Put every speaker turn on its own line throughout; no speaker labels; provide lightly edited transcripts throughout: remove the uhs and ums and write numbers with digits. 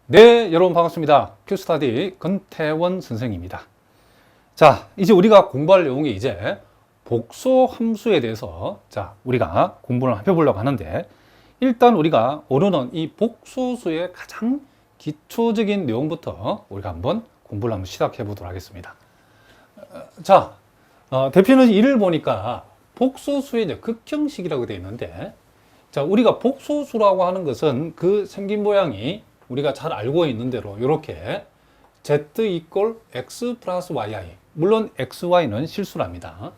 네, 여러분 반갑습니다. 큐스타디 권태원 선생입니다. 자, 이제 우리가 공부할 내용이 이제 복소 함수에 대해서 우리가 공부를 해보려고 하는데, 일단 우리가 오늘은 이 복소수의 가장 기초적인 내용부터 우리가 한번 공부를 한번 시작해 보도록 하겠습니다. 대표는 이를 보니까 복소수의 이제 극형식이라고 되어 있는데, 우리가 복소수라고 하는 것은 그 생긴 모양이 우리가 잘 알고 있는 대로 이렇게 z 이꼴 x 플러스 yi, 물론 xy는 실수랍니다.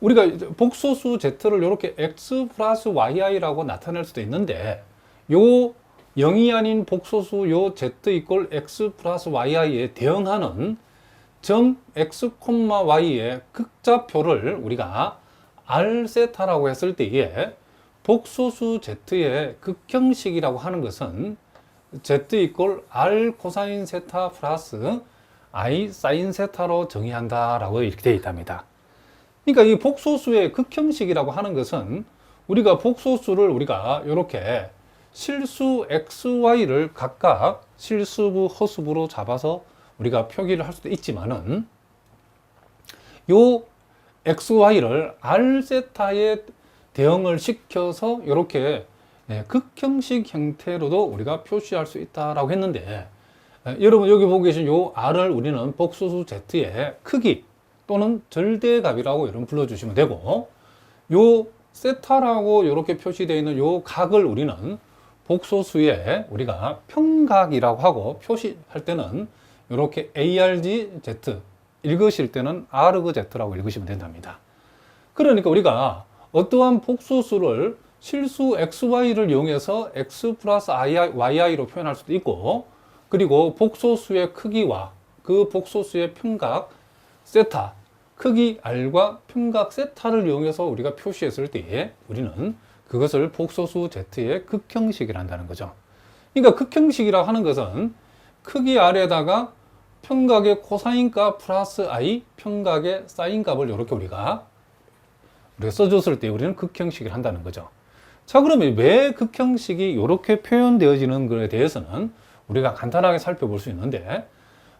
우리가 복소수 z를 이렇게 x 플러스 yi라고 나타낼 수도 있는데, 요 0이 아닌 복소수 요 z 이꼴 x 플러스 yi에 대응하는 점 x, y의 극좌표를 우리가 r세타라고 했을 때에 복소수 z의 극형식이라고 하는 것은 z 이꼴 r 코사인 세타 플러스 i 사인 세타로 정의한다라고 이렇게 되어 있답니다. 그러니까 이 복소수의 극형식이라고 하는 것은 우리가 복소수를 우리가 이렇게 실수 xy를 각각 실수부, 허수부로 잡아서 우리가 표기를 할 수도 있지만은, 요 xy를 r 세타에 대응을 시켜서 이렇게 극형식 형태로도 우리가 표시할 수 있다라고 했는데, 여러분 여기 보고 계신 요 r을 우리는 복소수 z의 크기 또는 절대값이라고 여러분 불러주시면 되고, 요 세타라고 이렇게 표시되어 있는 요 각을 우리는 복소수의 우리가 평각이라고 하고, 표시할 때는 이렇게 argz, 읽으실 때는 argz라고 읽으시면 된답니다. 그러니까 우리가 어떠한 복소수를 실수 xy를 이용해서 x 플러스 yi로 표현할 수도 있고, 그리고 복소수의 크기와 그 복소수의 평각 세타, 크기 r과 평각 세타를 이용해서 우리가 표시했을 때에 우리는 그것을 복소수 z의 극형식이라 한다는 거죠. 그러니까 극형식이라고 하는 것은 크기 r에다가 평각의 코사인값 플러스 i, 평각의 사인값을 이렇게 우리가 써줬을 때 우리는 극형식을 한다는 거죠. 그러면 왜 극형식이 이렇게 표현되어지는 것에 대해서는 우리가 간단하게 살펴볼 수 있는데,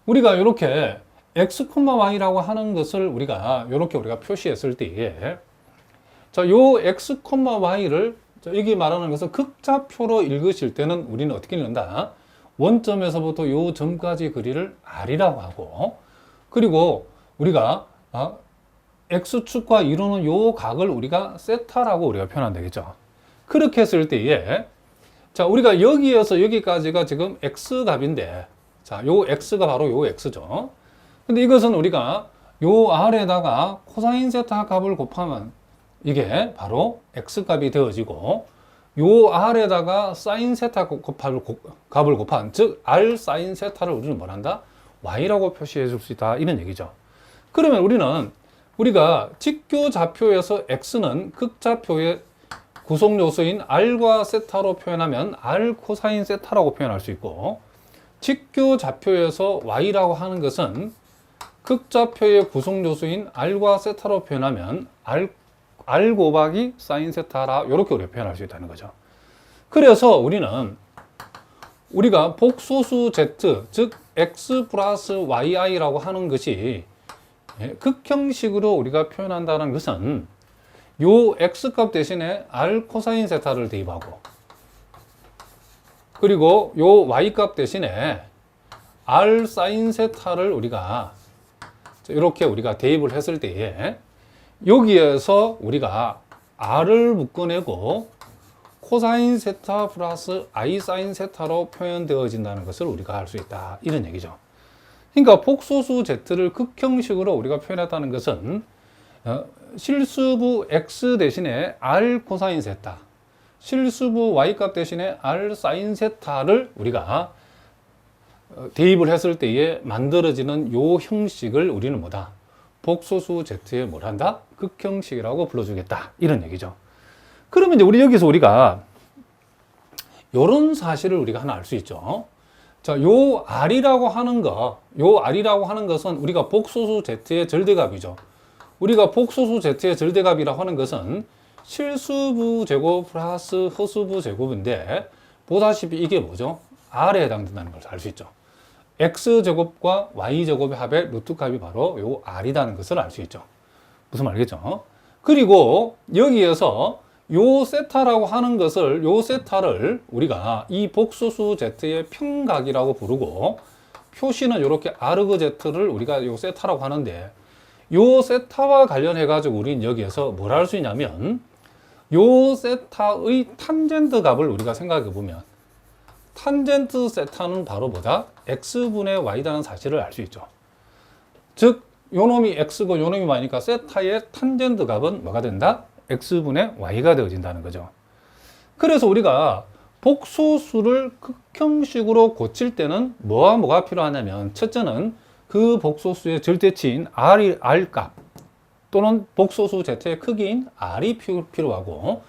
우리가 이렇게 x, y라고 하는 것을 우리가 이렇게 우리가 표시했을 때에, 요 x, y를 여기 말하는 것은 극좌표로 읽으실 때는 우리는 어떻게 읽는다? 원점에서부터 요 점까지 거리를 r이라고 하고, 그리고 우리가 x축과 이루는 요 각을 우리가 세타라고 우리가 표현하면 되겠죠. 그렇게 했을 때에, 우리가 여기에서 여기까지가 지금 x값인데, 요 x가 바로 요 x죠. 근데 이것은 우리가 요 r에다가 코사인 세타 값을 곱하면 이게 바로 x값이 되어지고, 요 r에다가 사인 세타 값을 곱한, 즉 r 사인 세타를 우리는 뭐란다? y라고 표시해 줄 수 있다, 이런 얘기죠. 그러면 우리가 직교 좌표에서 x는 극좌표의 구성 요소인 r과 세타로 표현하면 r 코사인 세타라고 표현할 수 있고, 직교 좌표에서 y라고 하는 것은 극좌표의 구성 요소인 r과 세타로 표현하면 r 곱하기 사인 세타라, 이렇게 우리가 표현할 수 있다는 거죠. 그래서 우리가 복소수 z, 즉 x 플러스 yi라고 하는 것이 극형식으로 우리가 표현한다는 것은 요 x값 대신에 r 코사인 세타를 대입하고, 그리고 요 y값 대신에 r 사인 세타를 우리가 이렇게 우리가 대입을 했을 때에, 여기에서 우리가 r을 묶어내고 코사인 세타 플러스 i 사인 세타로 표현되어진다는 것을 우리가 할 수 있다, 이런 얘기죠. 그러니까 복소수 z를 극형식으로 우리가 표현했다는 것은 실수부 x 대신에 r 코사인 세타, 실수부 y값 대신에 r 사인 세타를 우리가 대입을 했을 때에 만들어지는 요 형식을 우리는 뭐다? 복소수 z의 뭐란다? 극형식이라고 불러주겠다, 이런 얘기죠. 그러면 이제 여기서 우리가 요런 사실을 우리가 하나 알 수 있죠. 요 r이라고 하는 것은 우리가 복소수 z의 절대값이죠. 우리가 복소수 z의 절대값이라고 하는 것은 실수부 제곱 플러스 허수부 제곱인데, 보다시피 이게 뭐죠? R에 해당된다는 걸 알 수 있죠. X제곱과 Y제곱의 합의 루트 값이 바로 요 R이라는 것을 알 수 있죠. 무슨 말이겠죠? 그리고 여기에서 요 세타라고 하는 것을, 요 세타를 우리가 이 복소수 Z의 평각이라고 부르고, 표시는 이렇게 아르그 Z를 우리가 요 세타라고 하는데, 요 세타와 관련해 가지고 우리는 여기에서 뭘 할 수 있냐면, 요 세타의 탄젠트 값을 우리가 생각해 보면, 탄젠트 세타는 바로 뭐다? x분의 y라는 사실을 알 수 있죠. 즉, 요 놈이 x고 요 놈이 y니까 세타의 탄젠트 값은 뭐가 된다? x분의 y가 되어진다는 거죠. 그래서 우리가 복소수를 극형식으로 고칠 때는 뭐와 뭐가 필요하냐면, 첫째는 그 복소수의 절대치인 R 값 또는 복소수 Z의 크기인 R이 필요하고,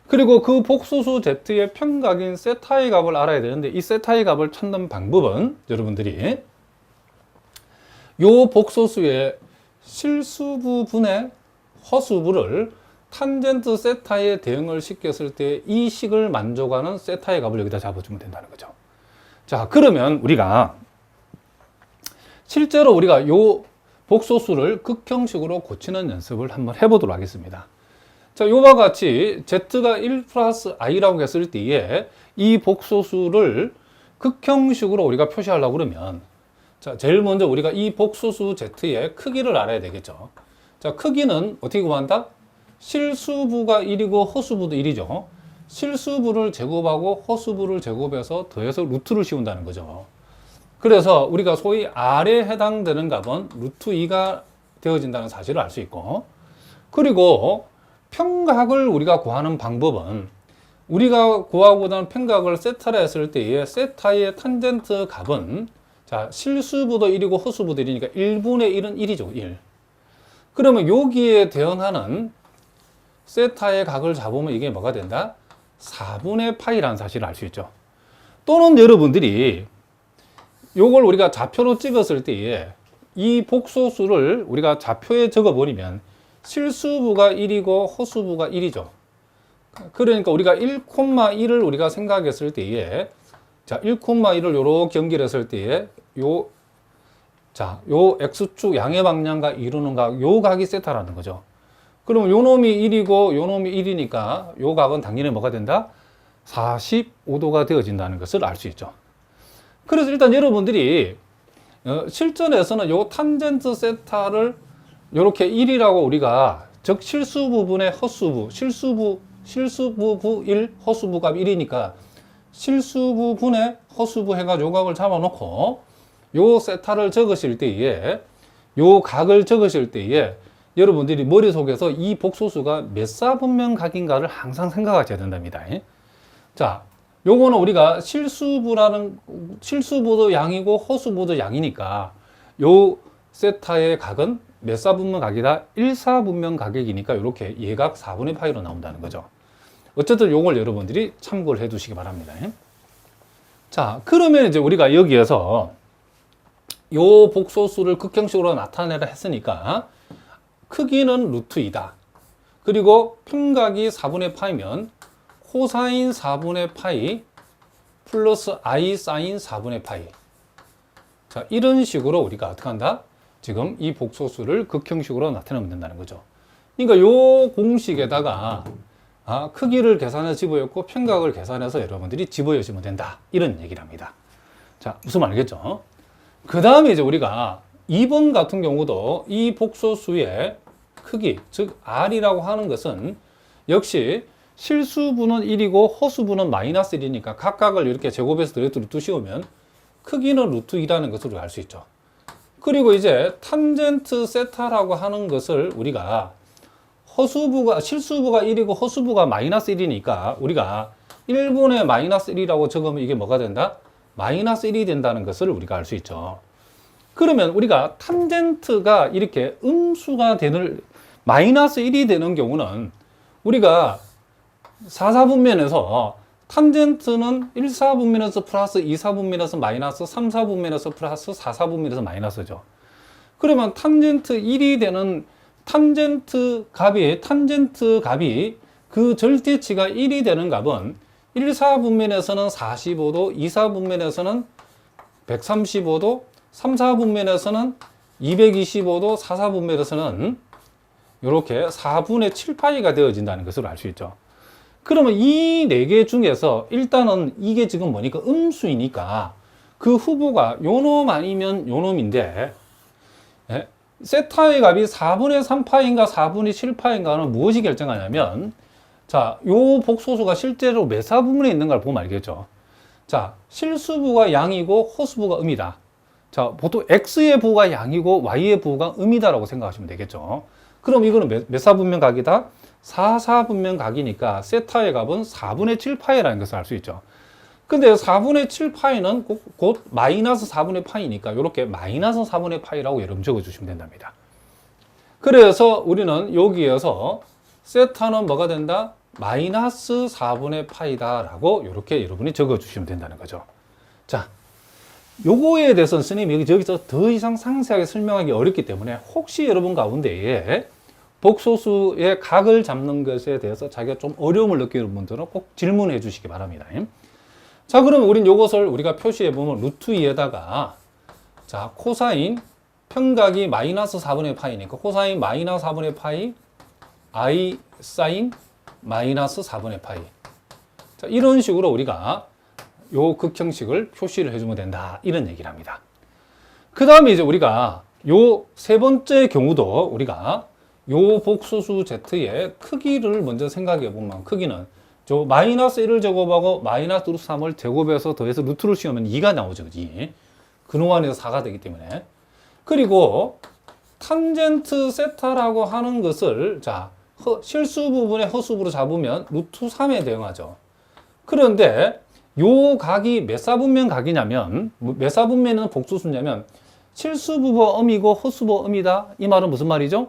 그리고 그 복소수 Z의 평각인 세타의 값을 알아야 되는데, 이 세타의 값을 찾는 방법은 여러분들이 요 복소수의 실수부분의 허수부를 탄젠트 세타에 대응을 시켰을 때 이 식을 만족하는 세타의 값을 여기다 잡아주면 된다는 거죠. 자, 그러면 우리가 실제로 우리가 요 복소수를 극형식으로 고치는 연습을 한번 해보도록 하겠습니다. 자, 요와 같이 Z가 1 플러스 I라고 했을 때에 이 복소수를 극형식으로 우리가 표시하려고 그러면, 자, 제일 먼저 우리가 이 복소수 Z의 크기를 알아야 되겠죠. 자, 크기는 어떻게 구한다? 실수부가 1이고 허수부도 1이죠. 실수부를 제곱하고 허수부를 제곱해서 더해서 루트를 씌운다는 거죠. 그래서 우리가 소위 R에 해당되는 값은 루트 2가 되어진다는 사실을 알 수 있고, 그리고 평각을 우리가 구하는 방법은, 우리가 구하고자 평각을 세타라 했을 때에 세타의 탄젠트 값은, 자, 실수부도 1이고 허수부도 1이니까 1분의 1은 1이죠. 1. 그러면 여기에 대응하는 세타의 각을 잡으면 이게 뭐가 된다? 4분의 파이라는 사실을 알 수 있죠. 또는 여러분들이 요걸 우리가 좌표로 찍었을 때에 이 복소수를 우리가 좌표에 적어버리면 실수부가 1이고 허수부가 1이죠. 그러니까 우리가 1,1을 우리가 생각했을 때에, 자, 1,1을 요렇게 연결했을 때에 요 X축 양의 방향과 이루는 각, 요 각이 세타라는 거죠. 그러면 요 놈이 1이고 요 놈이 1이니까 요 각은 당연히 뭐가 된다? 45도가 되어진다는 것을 알 수 있죠. 그래서 일단 여러분들이 실전에서는 요 탄젠트 세타를 요렇게 1이라고 우리가, 즉 실수 부분의 허수부, 실수부부 1, 허수부 값 1이니까 실수 부분의 허수부 해가지고 요 각을 잡아놓고 요 세타를 적으실 때에, 요 각을 적으실 때에 여러분들이 머릿속에서 이 복소수가 몇 사분면 각인가를 항상 생각하셔야 된답니다. 자, 요거는 우리가 실수부도 양이고 허수부도 양이니까 요 세타의 각은 몇 사분면 각이다? 1사분면 각이니까 이렇게 예각 4분의 파이로 나온다는 거죠. 어쨌든 요걸 여러분들이 참고를 해 두시기 바랍니다. 자, 그러면 이제 우리가 여기에서 요 복소수를 극형식으로 나타내라 했으니까 크기는 루트 2다. 그리고 평각이 4분의 파이면 코사인 4분의 파이 플러스 I 사인 4분의 파이. 자, 이런 식으로 우리가 어떻게 한다? 지금 이 복소수를 극형식으로 나타내면 된다는 거죠. 그러니까 요 공식에다가 크기를 계산해서 집어넣고 평각을 계산해서 여러분들이 집어넣으시면 된다. 이런 얘기를 합니다. 자, 무슨 말이겠죠? 그 다음에 이제 우리가 2번 같은 경우도 이 복소수의 크기, 즉 R이라고 하는 것은 역시 실수분은 1이고 허수분은 마이너스 1이니까 각각을 이렇게 제곱해서 더해서 루트 씌우면 크기는 루트 2라는 것을 알 수 있죠. 그리고 이제 탄젠트 세타라고 하는 것을 우리가 실수부가 1이고 허수부가 마이너스 1이니까 우리가 1분의 마이너스 1이라고 적으면 이게 뭐가 된다? 마이너스 1이 된다는 것을 우리가 알 수 있죠. 그러면 우리가 탄젠트가 이렇게 음수가 되는, 마이너스 1이 되는 경우는 우리가 4사분면에서 탄젠트는 1사분면에서 플러스 2사분면에서 마이너스 3사분면에서 플러스 4사분면에서 마이너스죠. 그러면 탄젠트 1이 되는 탄젠트 값이 그 절대치가 1이 되는 값은 1사분면에서는 45도, 2사분면에서는 135도, 3사분면에서는 225도, 4사분면에서는 이렇게 4분의 7파이가 되어진다는 것을 알 수 있죠. 그러면 이 네 개 중에서 일단은 이게 지금 뭐니까 음수이니까 그 후보가 요놈 아니면 요놈인데, 예? 세타의 값이 4분의 3파인가 4분의 7파인가는 무엇이 결정하냐면, 자, 요 복소수가 실제로 몇 사분면에 있는 걸 보면 알겠죠. 자, 실수부가 양이고 허수부가 음이다. 자, 보통 x의 부가 양이고 y의 부가 음이다라고 생각하시면 되겠죠. 그럼 이거는 몇 사분면 각이다? 4사분면 각이니까 세타의 값은 4분의 7파이라는 것을 알 수 있죠. 근데 4분의 7파이는 곧 마이너스 4분의 파이니까 이렇게 마이너스 4분의 파이라고 여러분 적어주시면 된답니다. 그래서 우리는 여기에서 세타는 뭐가 된다? 마이너스 4분의 파이다라고 이렇게 여러분이 적어주시면 된다는 거죠. 자, 요거에 대해서는 스님이 여기서 더 이상 상세하게 설명하기 어렵기 때문에 혹시 여러분 가운데에 복소수의 각을 잡는 것에 대해서 자기가 좀 어려움을 느끼는 분들은 꼭 질문해 주시기 바랍니다. 자, 그러면 우린 요것을 우리가 표시해 보면 루트 2에다가 자, 코사인 평각이 마이너스 4분의 파이니까 코사인 마이너스 4분의 파이 I 사인 마이너스 4분의 파이. 자, 이런 식으로 우리가 요 극형식을 표시를 해주면 된다. 이런 얘기를 합니다. 그 다음에 이제 우리가 요 세 번째 경우도 우리가 요 복소수 Z의 크기를 먼저 생각해 보면 크기는 저 마이너스 1을 제곱하고 마이너스 루트 3을 제곱해서 더해서 루트를 씌우면 2가 나오죠. 그지? 근호환에서 4가 되기 때문에. 그리고 탄젠트 세타라고 하는 것을 자, 실수 부분의 허수부로 잡으면 루트 3에 대응하죠. 그런데 요 각이 몇 사분면 각이냐면 몇 사분면은 복소수냐면 실수부가 음이고 허수부 음이다. 이 말은 무슨 말이죠?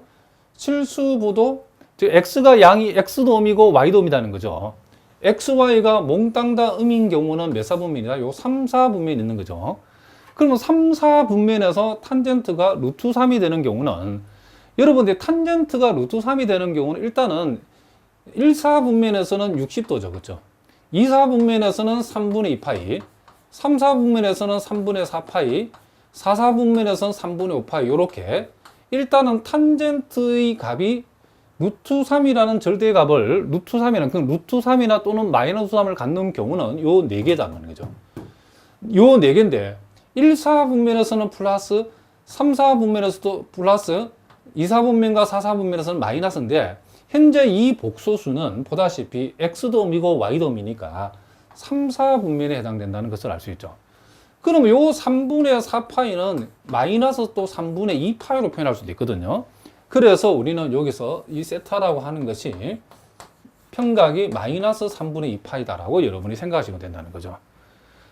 실수부도 즉 x가 양이 x도 음이고 y도 음이라는 거죠. x, y가 몽땅 다 음인 경우는 몇 사분면이다? 요 3, 4분면이 있는 거죠. 그러면 3, 4분면에서 탄젠트가 루트 3이 되는 경우는 여러분들 탄젠트가 루트 3이 되는 경우는 일단은 1, 4분면에서는 60도죠. 그렇죠? 2, 4분면에서는 3분의 2파이, 3, 4분면에서는 3분의 4파이, 4, 4분면에서는 3분의 5파이 이렇게 일단은 탄젠트의 값이 루트 3이라는 절대의 값을 루트 3이라는 그 루트 3이나 또는 마이너스 3을 갖는 경우는 요 4개다는 거죠. 요 4개인데 1, 4분면에서는 플러스 3, 4분면에서도 플러스 2, 4분면과 4, 4분면에서는 마이너스인데 현재 이 복소수는 보다시피 x도 음이고 y도 음이니까 3, 4분면에 해당된다는 것을 알 수 있죠. 그럼 요 3분의 4파이는 마이너스 또 3분의 2파이로 표현할 수도 있거든요. 그래서 우리는 여기서 이 세타라고 하는 것이 평각이 마이너스 3분의 2파이다라고 여러분이 생각하시면 된다는 거죠.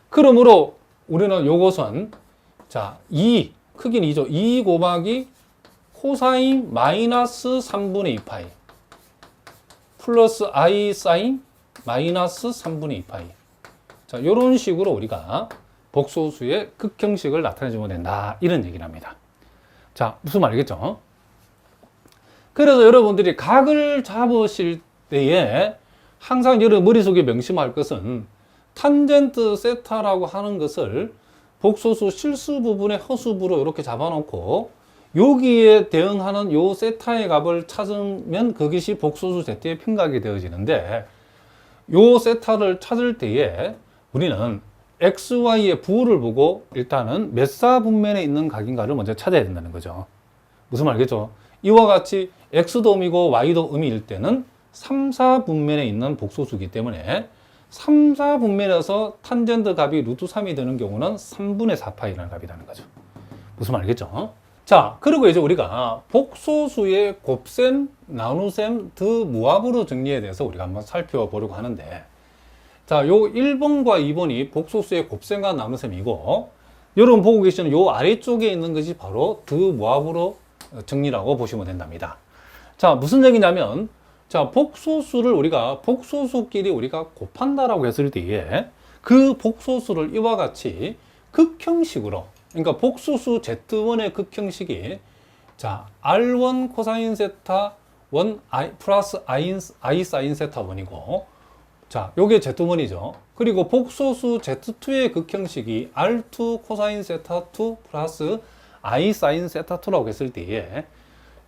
그러므로 우리는 요것은 자, 2, 크기는 2죠. 2 곱하기 코사인 마이너스 3분의 2파이 플러스 I 사인 마이너스 3분의 2파이. 자, 요런 식으로 우리가 복소수의 극형식을 나타내주면 된다. 이런 얘기를 합니다. 자, 무슨 말이겠죠? 그래서 여러분들이 각을 잡으실 때에 항상 여러분 머릿속에 명심할 것은 탄젠트 세타라고 하는 것을 복소수 실수 부분의 허수부로 이렇게 잡아놓고 여기에 대응하는 요 세타의 값을 찾으면 그것이 복소수 Z의 평각이 되어지는데 요 세타를 찾을 때에 우리는 x, y의 부호를 보고 일단은 몇 사분면에 있는 각인가를 먼저 찾아야 된다는 거죠. 무슨 말이겠죠? 이와 같이 x도 음이고 y도 음일 때는 3, 4분면에 있는 복소수이기 때문에 3, 4분면에서 탄젠트 값이 루트 3이 되는 경우는 3분의 4파이라는 값이라는 거죠. 무슨 말이겠죠? 자, 그리고 이제 우리가 복소수의 곱셈, 나눗셈, 드무합으로 정리에 대해서 우리가 한번 살펴보려고 하는데 자, 요 1번과 2번이 복소수의 곱셈과 나눗셈이고 여러분 보고 계시는 요 아래쪽에 있는 것이 바로 드무합으로 정리라고 보시면 된답니다. 자, 무슨 얘기냐면 자, 복소수를 우리가 복소수끼리 우리가 곱한다라고 했을 때에 그 복소수를 이와 같이 극형식으로 그러니까 복소수 Z1의 극형식이 자, R1 코사인 세타 1 I 플러스 I 사인 세타 1이고 자, 요게 Z1이죠. 그리고 복소수 Z2의 극형식이 R2 코사인 세타2 플러스 I 사인 세타2라고 했을 때에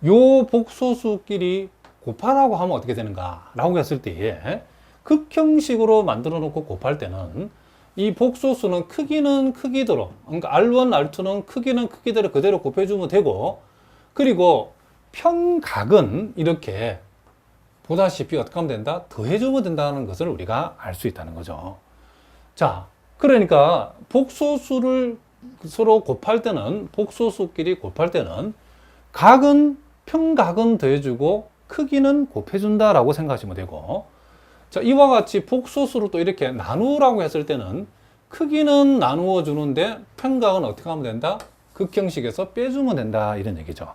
요 복소수끼리 곱하라고 하면 어떻게 되는가 라고 했을 때에 극형식으로 만들어 놓고 곱할 때는 이 복소수는 크기는 크기대로, 그러니까 R1, R2는 크기는 크기대로 그대로 곱해주면 되고, 그리고 평각은 이렇게 보다시피 어떻게 하면 된다? 더해주면 된다는 것을 우리가 알 수 있다는 거죠. 자, 그러니까 복소수를 서로 곱할 때는, 복소수끼리 곱할 때는 각은, 평각은 더해주고 크기는 곱해준다라고 생각하시면 되고, 자, 이와 같이 복소수를 또 이렇게 나누라고 했을 때는 크기는 나누어 주는데 평각은 어떻게 하면 된다? 극형식에서 빼주면 된다, 이런 얘기죠.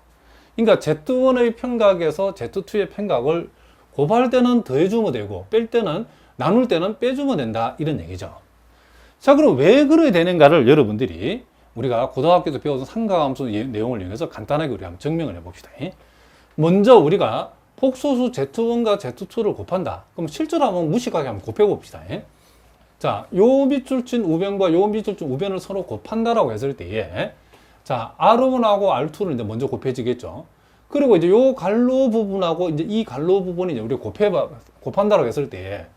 그러니까 Z1의 평각에서 Z2의 평각을 곱할 때는 더해주면 되고 뺄 때는, 나눌 때는 빼주면 된다, 이런 얘기죠. 자, 그럼 왜 그래야 되는가를 여러분들이 우리가 고등학교에서 배워서 삼각함수 내용을 이용해서 간단하게 우리 한번 증명을 해봅시다. 먼저 우리가 복소수 Z1과 Z2를 곱한다. 그럼 실제로 한번 무식하게 한번 곱해봅시다. 자, 요 밑줄 친 우변과 요 밑줄 친 우변을 서로 곱한다라고 했을 때에, 자, R1하고 R2를 이제 먼저 곱해지겠죠. 그리고 이제 요 갈로 부분하고 이제 이 갈로 부분이 이제 우리 곱한다라고 했을 때에,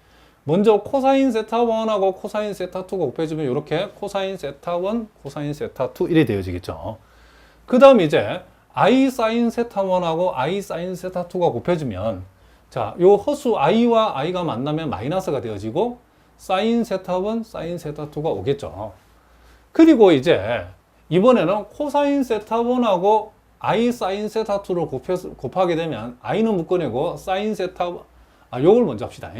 먼저 코사인 세타1하고 코사인 세타2가 곱해지면 이렇게 코사인 세타1, 코사인 세타2 이래 되어지겠죠. 그 다음에 이제 I 사인 세타1하고 I 사인 세타2가 곱해지면, 자, 요 허수 I와 I가 만나면 마이너스가 되어지고 사인 세타1, 사인 세타2가 오겠죠. 그리고 이제 이번에는 코사인 세타1하고 I 사인 세타2를 곱하게 되면 I는 묶어내고 사인 세타, 요걸 먼저 합시다.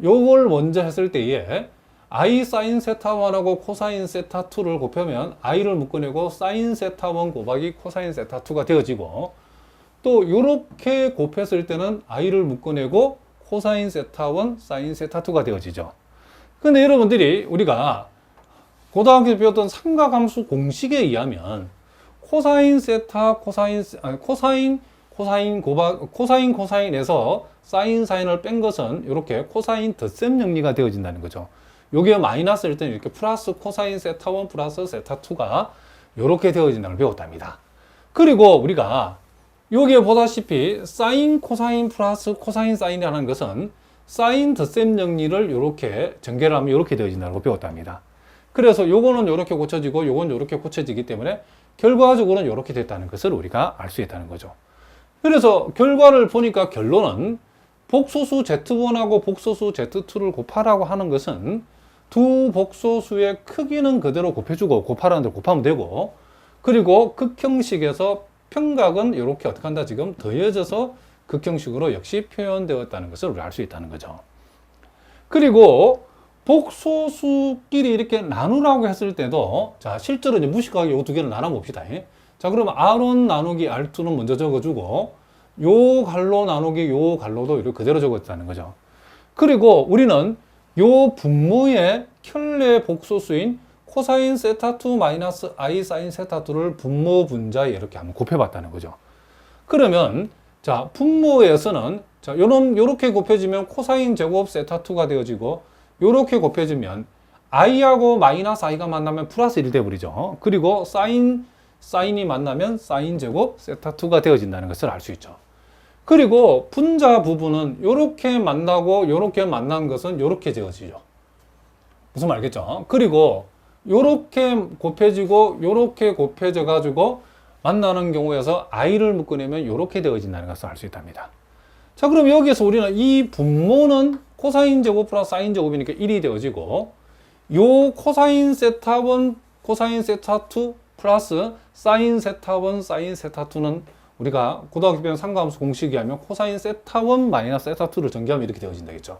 요걸 먼저 했을 때에 I 사인 세타1하고 코사인 세타2를 곱하면 I를 묶어내고 사인 세타1 곱하기 코사인 세타2가 되어지고, 또 요렇게 곱했을 때는 I를 묶어내고 코사인 세타1, 사인 세타2가 되어지죠. 근데 여러분들이 우리가 고등학교에서 배웠던 삼각함수 공식에 의하면 코사인 세타, 코사인에서 사인을 뺀 것은 이렇게 코사인 덧셈 정리가 되어진다는 거죠. 요게 마이너스일 때는 이렇게 플러스 코사인 세타1 플러스 세타2가 이렇게 되어진다는 걸 배웠답니다. 그리고 우리가 여기에 보다시피 사인 코사인 플러스 코사인 사인이라는 것은 사인 덧셈 정리를 이렇게 전개를 하면 이렇게 되어진다고 배웠답니다. 그래서 요거는 이렇게 고쳐지고 요건 이렇게 고쳐지기 때문에 결과적으로는 이렇게 됐다는 것을 우리가 알 수 있다는 거죠. 그래서 결과를 보니까 결론은 복소수 Z1하고 복소수 Z2를 곱하라고 하는 것은 두 복소수의 크기는 그대로 곱해주고 곱하라는 대로 곱하면 되고, 그리고 극형식에서 평각은 이렇게 어떻게 한다, 지금 더해져서 극형식으로 역시 표현되었다는 것을 우리가 알 수 있다는 거죠. 그리고 복소수끼리 이렇게 나누라고 했을 때도, 자, 실제로 이제 무식하게 이 두 개를 나눠 봅시다. 자, 그러면 R1 나누기 R2는 먼저 적어주고, 요 갈로 나누기 요 갈로도 이렇게 그대로 적었다는 거죠. 그리고 우리는 요 분모의 켤레 복소수인 코사인 세타2 마이너스 I 사인 세타2를 분모 분자에 이렇게 한번 곱해봤다는 거죠. 그러면, 자, 분모에서는, 자, 요렇게 곱해지면 코사인 제곱 세타2가 되어지고, 요렇게 곱해지면 I하고 마이너스 I가 만나면 플러스 1이 되어버리죠. 그리고 사인이 만나면 사인 제곱 세타2가 되어진다는 것을 알 수 있죠. 그리고 분자 부분은 요렇게 만나고 요렇게 만난 것은 요렇게 되어지죠. 무슨 말 알겠죠? 그리고 요렇게 곱해지고 요렇게 곱해져 가지고 만나는 경우에서 I를 묶어내면 요렇게 되어진다는 것을 알 수 있답니다. 자, 그럼 여기에서 우리는 이 분모는 코사인 제곱 플러스 사인 제곱이니까 1이 되어지고, 요 코사인 세타1, 코사인 세타2 플러스 사인 세타1, 사인 세타2는 우리가 고등학교 배운 삼각함수 공식에 하면 코사인 세타1 마이너스 세타2를 전개하면 이렇게 되어진다겠죠.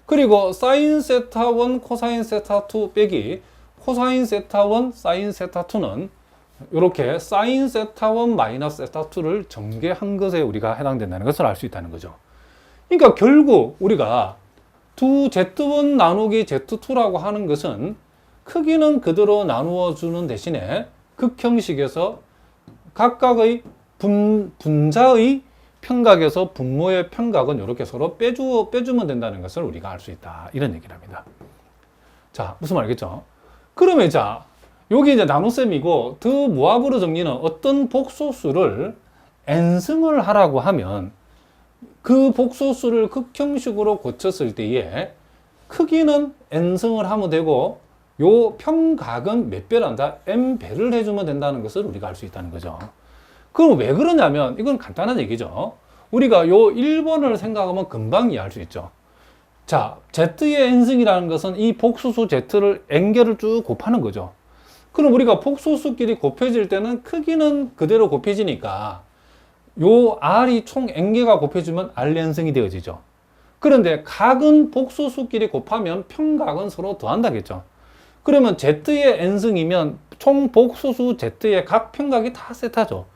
그리고 사인 세타1, 코사인 세타2 빼기 코사인 세타1, 사인 세타2는 이렇게 사인 세타1 마이너스 세타2를 전개한 것에 우리가 해당된다는 것을 알 수 있다는 거죠. 그러니까 결국 우리가 두 Z1 나누기 Z2라고 하는 것은 크기는 그대로 나누어 주는 대신에 극형식에서 각각의 분자의 평각에서 분모의 평각은 이렇게 서로 빼주면 된다는 것을 우리가 알 수 있다. 이런 얘기를 합니다. 자, 무슨 말이겠죠? 그러면 자, 여기 이제 나눗셈이고 더 무합으로 정리는 어떤 복소수를 n승을 하라고 하면 그 복소수를 극형식으로 고쳤을 때에 크기는 n승을 하면 되고 요 평각은 몇 배란다? n배를 해주면 된다는 것을 우리가 알 수 있다는 거죠. 그럼 왜 그러냐면 이건 간단한 얘기죠. 우리가 요 1번을 생각하면 금방 이해할 수 있죠. 자, z의 n승이라는 것은 이 복소수 z를 n개를 쭉 곱하는 거죠. 그럼 우리가 복소수끼리 곱해질 때는 크기는 그대로 곱해지니까 요 r이 총 n개가 곱해지면 rn승이 되어지죠. 그런데 각은 복소수끼리 곱하면 평각은 서로 더한다겠죠. 그러면 z의 n승이면 총 복소수 z의 각 평각이 다 세타죠.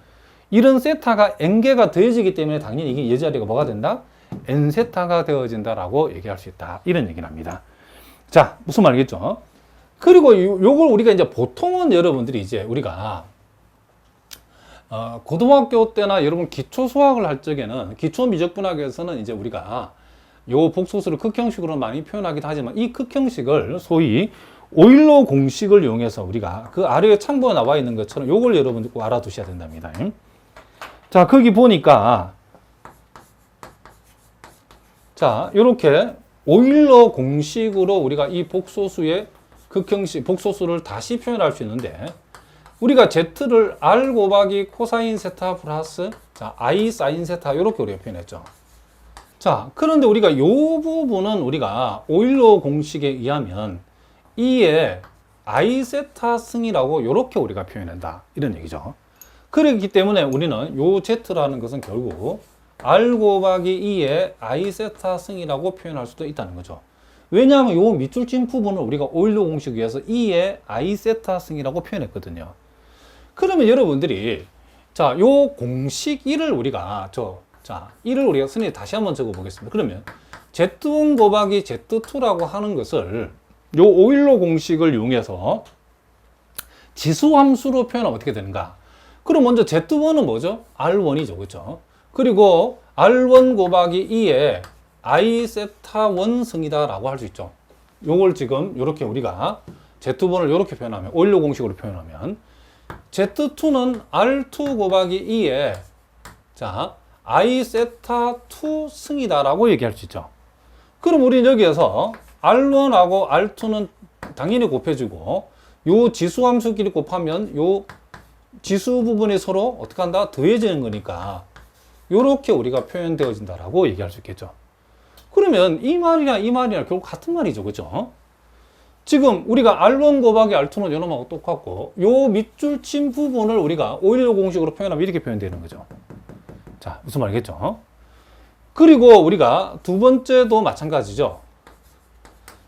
이런 세타가 n개가 더해지기 때문에 당연히 이게 이 자리가 뭐가 된다? n세타가 되어진다라고 얘기할 수 있다. 이런 얘기를 합니다. 자, 무슨 말이겠죠? 그리고 요걸 우리가 이제 보통은 여러분들이 이제 우리가 고등학교 때나 여러분 기초 수학을 할 적에는 기초 미적분학에서는 이제 우리가 요 복소수를 극형식으로 많이 표현하기도 하지만 이 극형식을 소위 오일러 공식을 이용해서 우리가 그 아래에 창부에 나와 있는 것처럼 요걸 여러분들 꼭 알아두셔야 된답니다. 자, 거기 보니까 자, 이렇게 오일러 공식으로 우리가 이 복소수의 극형식, 복소수를 다시 표현할 수 있는데 우리가 z를 r 곱하기 코사인 세타 플러스 자, i 사인 세타 이렇게 우리가 표현했죠. 자, 그런데 우리가 이 부분은 우리가 오일러 공식에 의하면 2의 i 세타 승이라고 이렇게 우리가 표현한다. 이런 얘기죠. 그렇기 때문에 우리는 요 z라는 것은 결국 r 곱하기 2의 i 세타 승이라고 표현할 수도 있다는 거죠. 왜냐하면 요 밑줄 친 부분을 우리가 오일러 공식에 의해서 2의 i 세타 승이라고 표현했거든요. 그러면 여러분들이 자, 요 공식 1을 우리가 자, 1을 우리가 선생님 다시 한번 적어 보겠습니다. 그러면 z1 곱하기 z2라고 하는 것을 요 오일러 공식을 이용해서 지수 함수로 표현하면 어떻게 되는가? 그럼 먼저 z1은 뭐죠? r1이죠. 그렇죠? 그리고 r1 곱하기 2의 i 세타 1 승이다 라고 할 수 있죠. 요걸 지금 이렇게 우리가 z1을 이렇게 표현하면 오일러 공식으로 표현하면 z2는 r2 곱하기 2의 자, i 세타 2 승이다 라고 얘기할 수 있죠. 그럼 우리는 여기에서 r1하고 r2는 당연히 곱해주고 요 지수 함수끼리 곱하면 요 지수 부분이 서로 어떻게 한다? 더해지는 거니까 요렇게 우리가 표현되어진다라고 얘기할 수 있겠죠. 그러면 이 말이랑 결국 같은 말이죠. 그죠? 지금 우리가 r1 곱하기 r2는 요놈하고 똑같고 요 밑줄 친 부분을 우리가 오일러 공식으로 표현하면 이렇게 표현되는 거죠. 자, 무슨 말이겠죠? 그리고 우리가 두 번째도 마찬가지죠.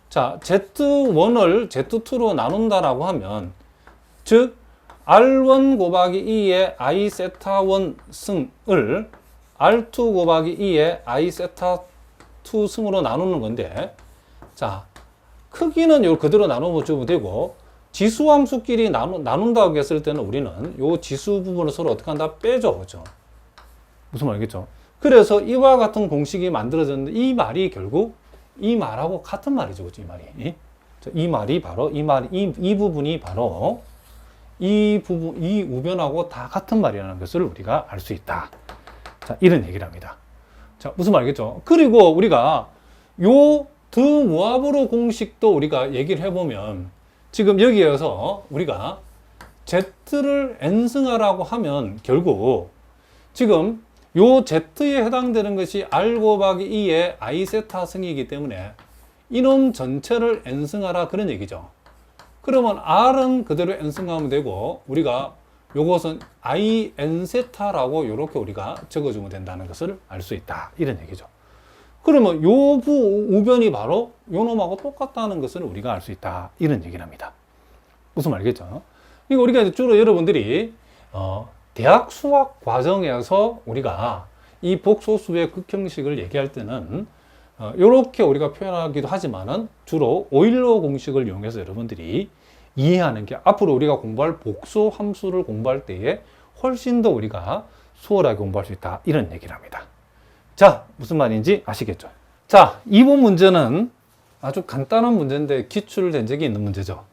자, z1을 z2로 나눈다라고 하면 즉 r1 곱하기 2의 i 세타 1 승을 r2 곱하기 2의 i 세타 2 승으로 나누는 건데 자, 크기는 요 그대로 나눠주면 되고 지수 함수끼리 나눈다고 했을 때는 우리는 요 지수 부분을 서로 어떻게 한다? 빼죠. 그죠? 무슨 말이겠죠? 그래서 이와 같은 공식이 만들어졌는데 이 말이 결국 이 말하고 같은 말이죠. 그죠? 이 말이. 이 말이 바로 이 부분이 바로 이 우변하고 다 같은 말이라는 것을 우리가 알 수 있다. 자, 이런 얘기를 합니다. 자, 무슨 말이겠죠? 그리고 우리가 요 드무합으로 공식도 우리가 얘기를 해보면 지금 여기에서 우리가 z를 n승하라고 하면 결국 지금 요 z에 해당되는 것이 r 곱하기 2의 i 세타 승이기 때문에 이놈 전체를 n승하라 그런 얘기죠. 그러면 r은 그대로 n승하면 되고 우리가 요것은 i n 세타라고 이렇게 우리가 적어주면 된다는 것을 알 수 있다. 이런 얘기죠. 그러면 요 우변이 바로 요 놈하고 똑같다는 것을 우리가 알 수 있다. 이런 얘기를 합니다. 무슨 말이겠죠? 이거 우리가 이제 주로 여러분들이 대학 수학 과정에서 우리가 이 복소수의 극형식을 얘기할 때는 이렇게 우리가 표현하기도 하지만은 주로 오일러 공식을 이용해서 여러분들이 이해하는 게 앞으로 우리가 공부할 복소 함수를 공부할 때에 훨씬 더 우리가 수월하게 공부할 수 있다. 이런 얘기를 합니다. 자, 무슨 말인지 아시겠죠? 자, 이번 문제는 아주 간단한 문제인데 기출된 적이 있는 문제죠.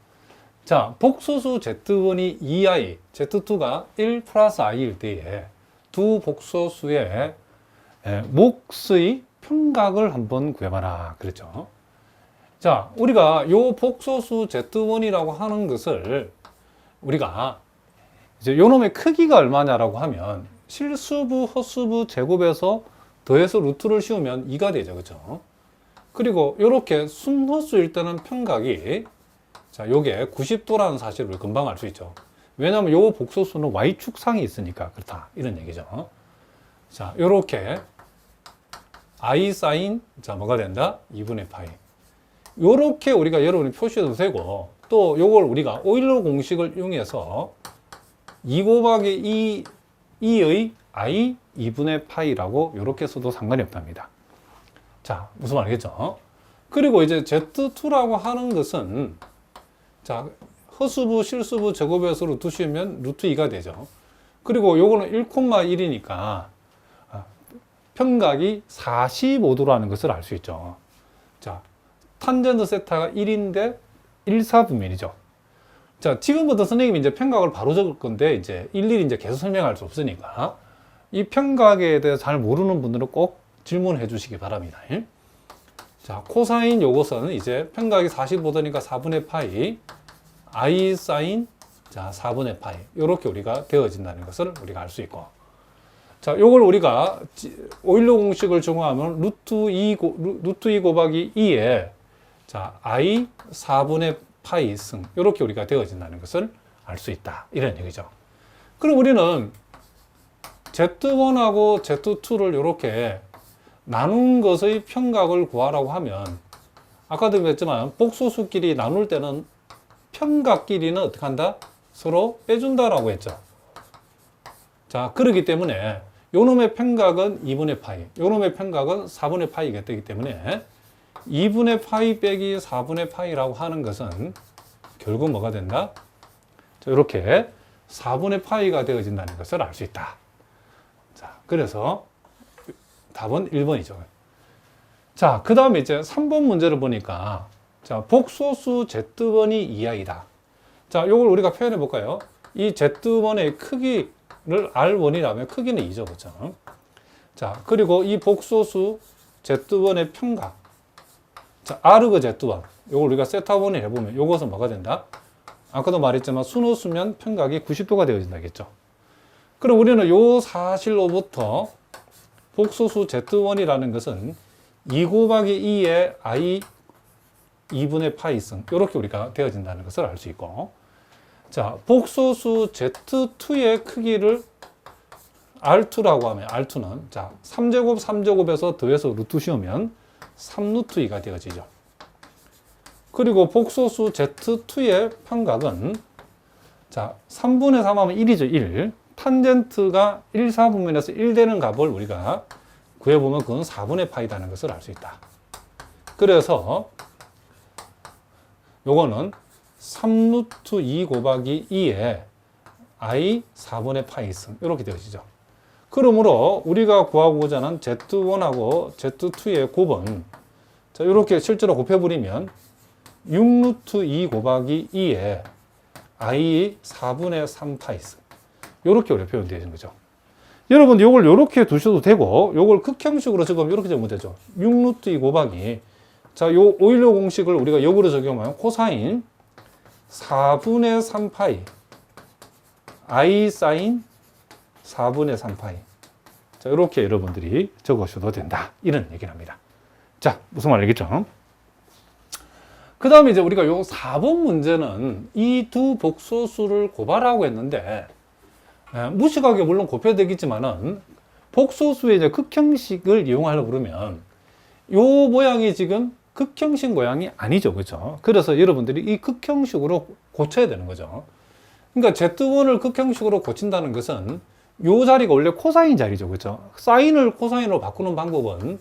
자, 복소수 Z1이 2i, Z2가 1 플러스 i일 때에 두 복소수의 몫의 평각을 한번 구해봐라. 그랬죠. 자, 우리가 요 복소수 Z1이라고 하는 것을 우리가 이제 요 놈의 크기가 얼마냐라고 하면 실수부, 허수부 제곱에서 더해서 루트를 씌우면 2가 되죠. 그죠? 그리고 요렇게 순허수일 때는 평각이 자, 요게 90도라는 사실을 금방 알 수 있죠. 왜냐하면 요 복소수는 Y축상이 있으니까 그렇다. 이런 얘기죠. 자, 요렇게 I 사인, 자, 뭐가 된다? 2분의 파이. 요렇게 우리가 여러분이 표시해도 되고, 또 요걸 우리가 오일러 공식을 이용해서 2 곱하기 2의 I 2분의 파이라고 요렇게 써도 상관이 없답니다. 자, 무슨 말이겠죠? 그리고 이제 Z2라고 하는 것은 자, 허수부, 실수부 제곱에서 루트 씌우면 루트 2가 되죠. 그리고 요거는 1,1이니까 평각이 45도라는 것을 알 수 있죠. 자, 탄젠트 세타가 1인데 1, 4분면이죠. 자, 지금부터 선생님이 이제 평각을 바로 적을 건데, 이제 일일이 이제 계속 설명할 수 없으니까, 이 평각에 대해서 잘 모르는 분들은 꼭 질문해 주시기 바랍니다. 자, 코사인 요것은 이제 평각이 45도니까 4분의 파이, I 사인, 자, 4분의 파이. 요렇게 우리가 되어진다는 것을 우리가 알 수 있고. 자, 요걸 우리가 오일러 공식을 적용하면 루트 2 곱하기 2에 자, I 4분의 파이 승. 요렇게 우리가 되어진다는 것을 알 수 있다. 이런 얘기죠. 그럼 우리는 Z1하고 Z2를 이렇게 나눈 것의 평각을 구하라고 하면 아까도 했지만 복소수끼리 나눌 때는 평각끼리는 어떻게 한다? 서로 빼준다라고 했죠. 자, 그렇기 때문에 요놈의 평각은 2분의 파이, 요놈의 평각은 4분의 파이가 되기 때문에 2분의 파이 빼기 4분의 파이라고 하는 것은 결국 뭐가 된다? 자, 이렇게 4분의 파이가 되어진다는 것을 알 수 있다. 자, 그래서 답은 1번이죠. 자, 그 다음에 이제 3번 문제를 보니까 자, 복소수 Z1이 2i다. 자, 요걸 우리가 표현해 볼까요? 이 Z1의 크기를 R1이라면 크기는 2죠. 그렇죠? 자, 그리고 이 복소수 Z1의 평각. 자, R그 Z1. 요걸 우리가 세타본을 해보면 요것은 뭐가 된다? 아까도 말했지만 순호수면 평각이 90도가 되어진다겠죠. 그럼 우리는 요 사실로부터 복소수 Z1이라는 것은 2 곱하기 2의 I 2분의 파이승 이렇게 우리가 되어진다는 것을 알 수 있고, 자, 복소수 Z2의 크기를 R2라고 하면 R2는 자 3제곱 3제곱에서 더해서 루트 씌우면 3루트 2가 되어지죠. 그리고 복소수 Z2의 평각은 자 3분의 3 하면 1이죠. 1. 탄젠트가 1, 4분면에서 1 되는 값을 우리가 구해보면 그건 4분의 파이다는 것을 알 수 있다. 그래서 요거는 3루트 2 곱하기 2에 I 4분의 파이승 이렇게 되어지죠. 그러므로 우리가 구하고자 하는 Z1하고 Z2의 곱은 자, 이렇게 실제로 곱해버리면 6루트 2 곱하기 2에 I 4분의 3 파이승 이렇게 우리가 표현되어 있는 거죠. 여러분 이걸 이렇게 두셔도 되고 이걸 극형식으로 적으면 이렇게 적으면 되죠. 6루트 2 곱하기 자, 요 오일러 공식을 우리가 역으로 적용하면 코사인 4분의 3 파이 I 사인 4분의 3 파이. 자, 이렇게 여러분들이 적으셔도 된다. 이런 얘기를 합니다. 자, 무슨 말이겠죠? 그 다음에 이제 우리가 요 4번 문제는 이 두 복소수를 고발하고 했는데, 무식하게 물론 곱해야 되겠지만은, 복소수의 이제 극형식을 이용하려고 그러면, 요 모양이 지금 극형식 모양이 아니죠. 그죠? 그래서 여러분들이 이 극형식으로 고쳐야 되는 거죠. 그러니까 Z1을 극형식으로 고친다는 것은 요 자리가 원래 코사인 자리죠. 그죠? 사인을 코사인으로 바꾸는 방법은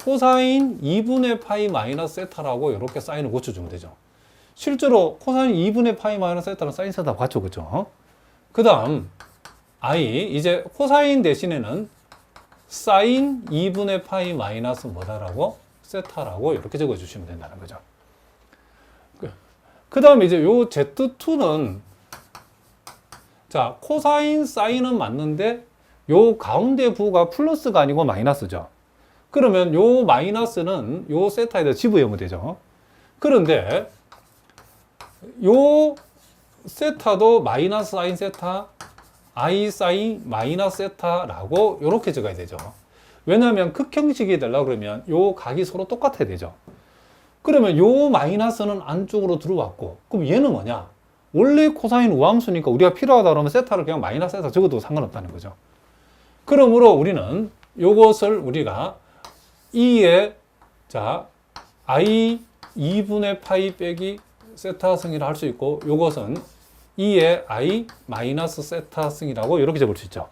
코사인 2분의 파이 마이너스 세타라고 이렇게 사인을 고쳐주면 되죠. 실제로 코사인 2분의 파이 마이너스 세타는 사인 세타하고 같죠. 그죠? 그 다음, I, 이제 코사인 대신에는 사인 2분의 파이 마이너스 뭐다라고? 세타라고 이렇게 적어주시면 된다는 거죠. 그 다음에 이제 요 Z2는 자, 코사인 사인은 맞는데 요 가운데 부가 플러스가 아니고 마이너스죠. 그러면 요 마이너스는 요 세타에다 집어넣으면 되죠. 그런데 요 세타도 마이너스 사인 세타, I 사인 마이너스 세타라고 이렇게 적어야 되죠. 왜냐하면 극형식이 되려고 그러면 요 각이 서로 똑같아야 되죠. 그러면 요 마이너스는 안쪽으로 들어왔고, 그럼 얘는 뭐냐? 원래 코사인 우함수니까 우리가 필요하다 그러면 세타를 그냥 마이너스 세타 적어도 상관없다는 거죠. 그러므로 우리는 요것을 우리가 2의 자 I 2분의 파이 빼기 세타 승이라 할 수 있고, 요것은 2의 I 마이너스 세타 승이라고 이렇게 적을 수 있죠.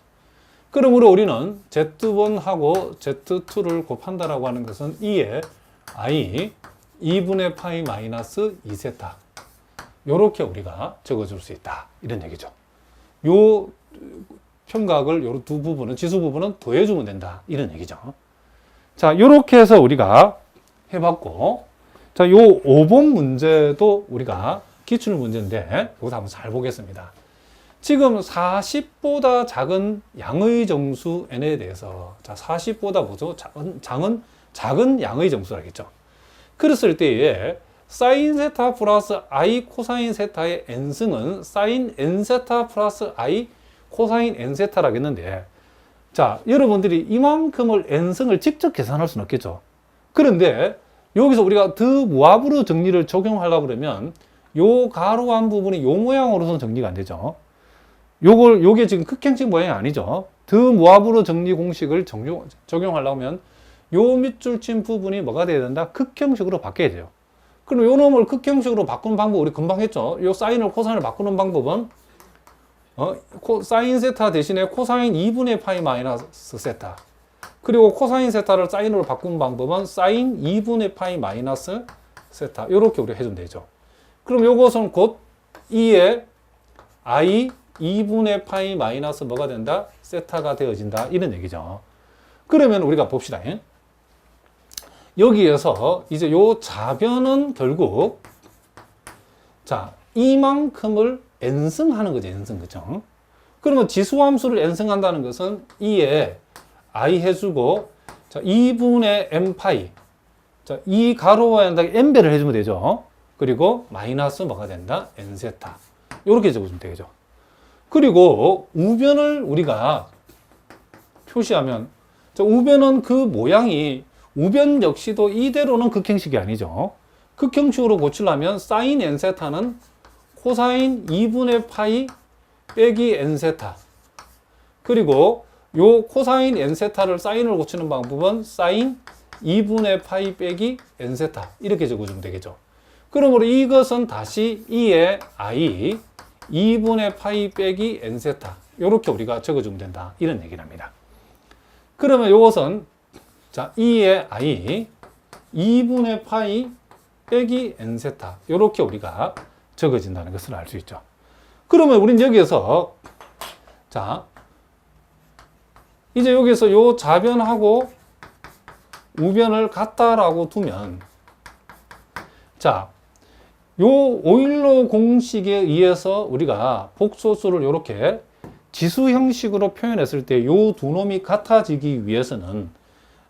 그러므로 우리는 Z1하고 Z2를 곱한다라고 하는 것은 2의 I 2분의 파이 마이너스 2세타 요렇게 우리가 적어줄 수 있다 이런 얘기죠. 요 평각을 요 두 부분은 지수 부분은 더해주면 된다 이런 얘기죠. 자, 요렇게 해서 우리가 해봤고, 자, 요 5번 문제도 우리가 기출 문제인데 이것도 한번 잘 보겠습니다. 지금 40보다 작은 양의 정수 n에 대해서, 자, 40보다 뭐죠? 작은 양의 정수라겠죠. 그랬을 때에 사인 세타 플러스 i 코사인 세타의 n승은 사인 n 세타 플러스 i 코사인 n 세타라겠는데, 자, 여러분들이 이만큼을 n승을 직접 계산할 수는 없겠죠. 그런데 여기서 우리가 더 무합으로 정리를 적용하려고 그러면 요 가로한 부분이 요 모양으로서는 정리가 안 되죠. 요게 지금 극형식 모양이 아니죠. 더 무합으로 정리 공식을 적용하려면 요 밑줄 친 부분이 뭐가 돼야 된다? 극형식으로 바뀌어야 돼요. 그럼 요 놈을 극형식으로 바꾸는 방법 우리 금방 했죠. 요 사인을 코사인을 바꾸는 방법은 사인 세타 대신에 코사인 2분의 파이 마이너스 세타, 그리고 코사인 세타를 사인으로 바꾸는 방법은 사인 2분의 파이 마이너스 세타 이렇게 우리가 해주면 되죠. 그럼 요것은 곧 2의 I 2분의 파이 마이너스 뭐가 된다? 세타가 되어진다 이런 얘기죠. 그러면 우리가 봅시다. 여기에서 이제 요 좌변은 결국 자 이만큼을 n승하는 거죠. n승, 그죠? 그러면 지수함수를 n승한다는 것은 2에 i 해주고 자 2분의 n파이, 자 이 가로와에다가 n배를 해주면 되죠. 그리고 마이너스 뭐가 된다? n세타 이렇게 적어주면 되겠죠. 그리고 우변을 우리가 표시하면, 자, 우변은 그 모양이 우변 역시도 이대로는 극형식이 아니죠. 극형식으로 고치려면 사인 n세타는 코사인 2분의 파이 빼기 n세타, 그리고 요 코사인 n세타를 사인으로 고치는 방법은 사인 2분의 파이 빼기 n세타 이렇게 적어주면 되겠죠. 그러므로 이것은 다시 2의 i 2분의 파이 빼기 n세타 이렇게 우리가 적어주면 된다 이런 얘기를 합니다. 그러면 이것은 자 2의 i 2분의 파이 빼기 n세타 이렇게 우리가 적어진다는 것을 알 수 있죠. 그러면 우리는 여기에서 자 이제 여기서 요 좌변하고 우변을 같다라고 두면, 자 요 오일러 공식에 의해서 우리가 복소수를 이렇게 지수 형식으로 표현했을 때 요 두 놈이 같아지기 위해서는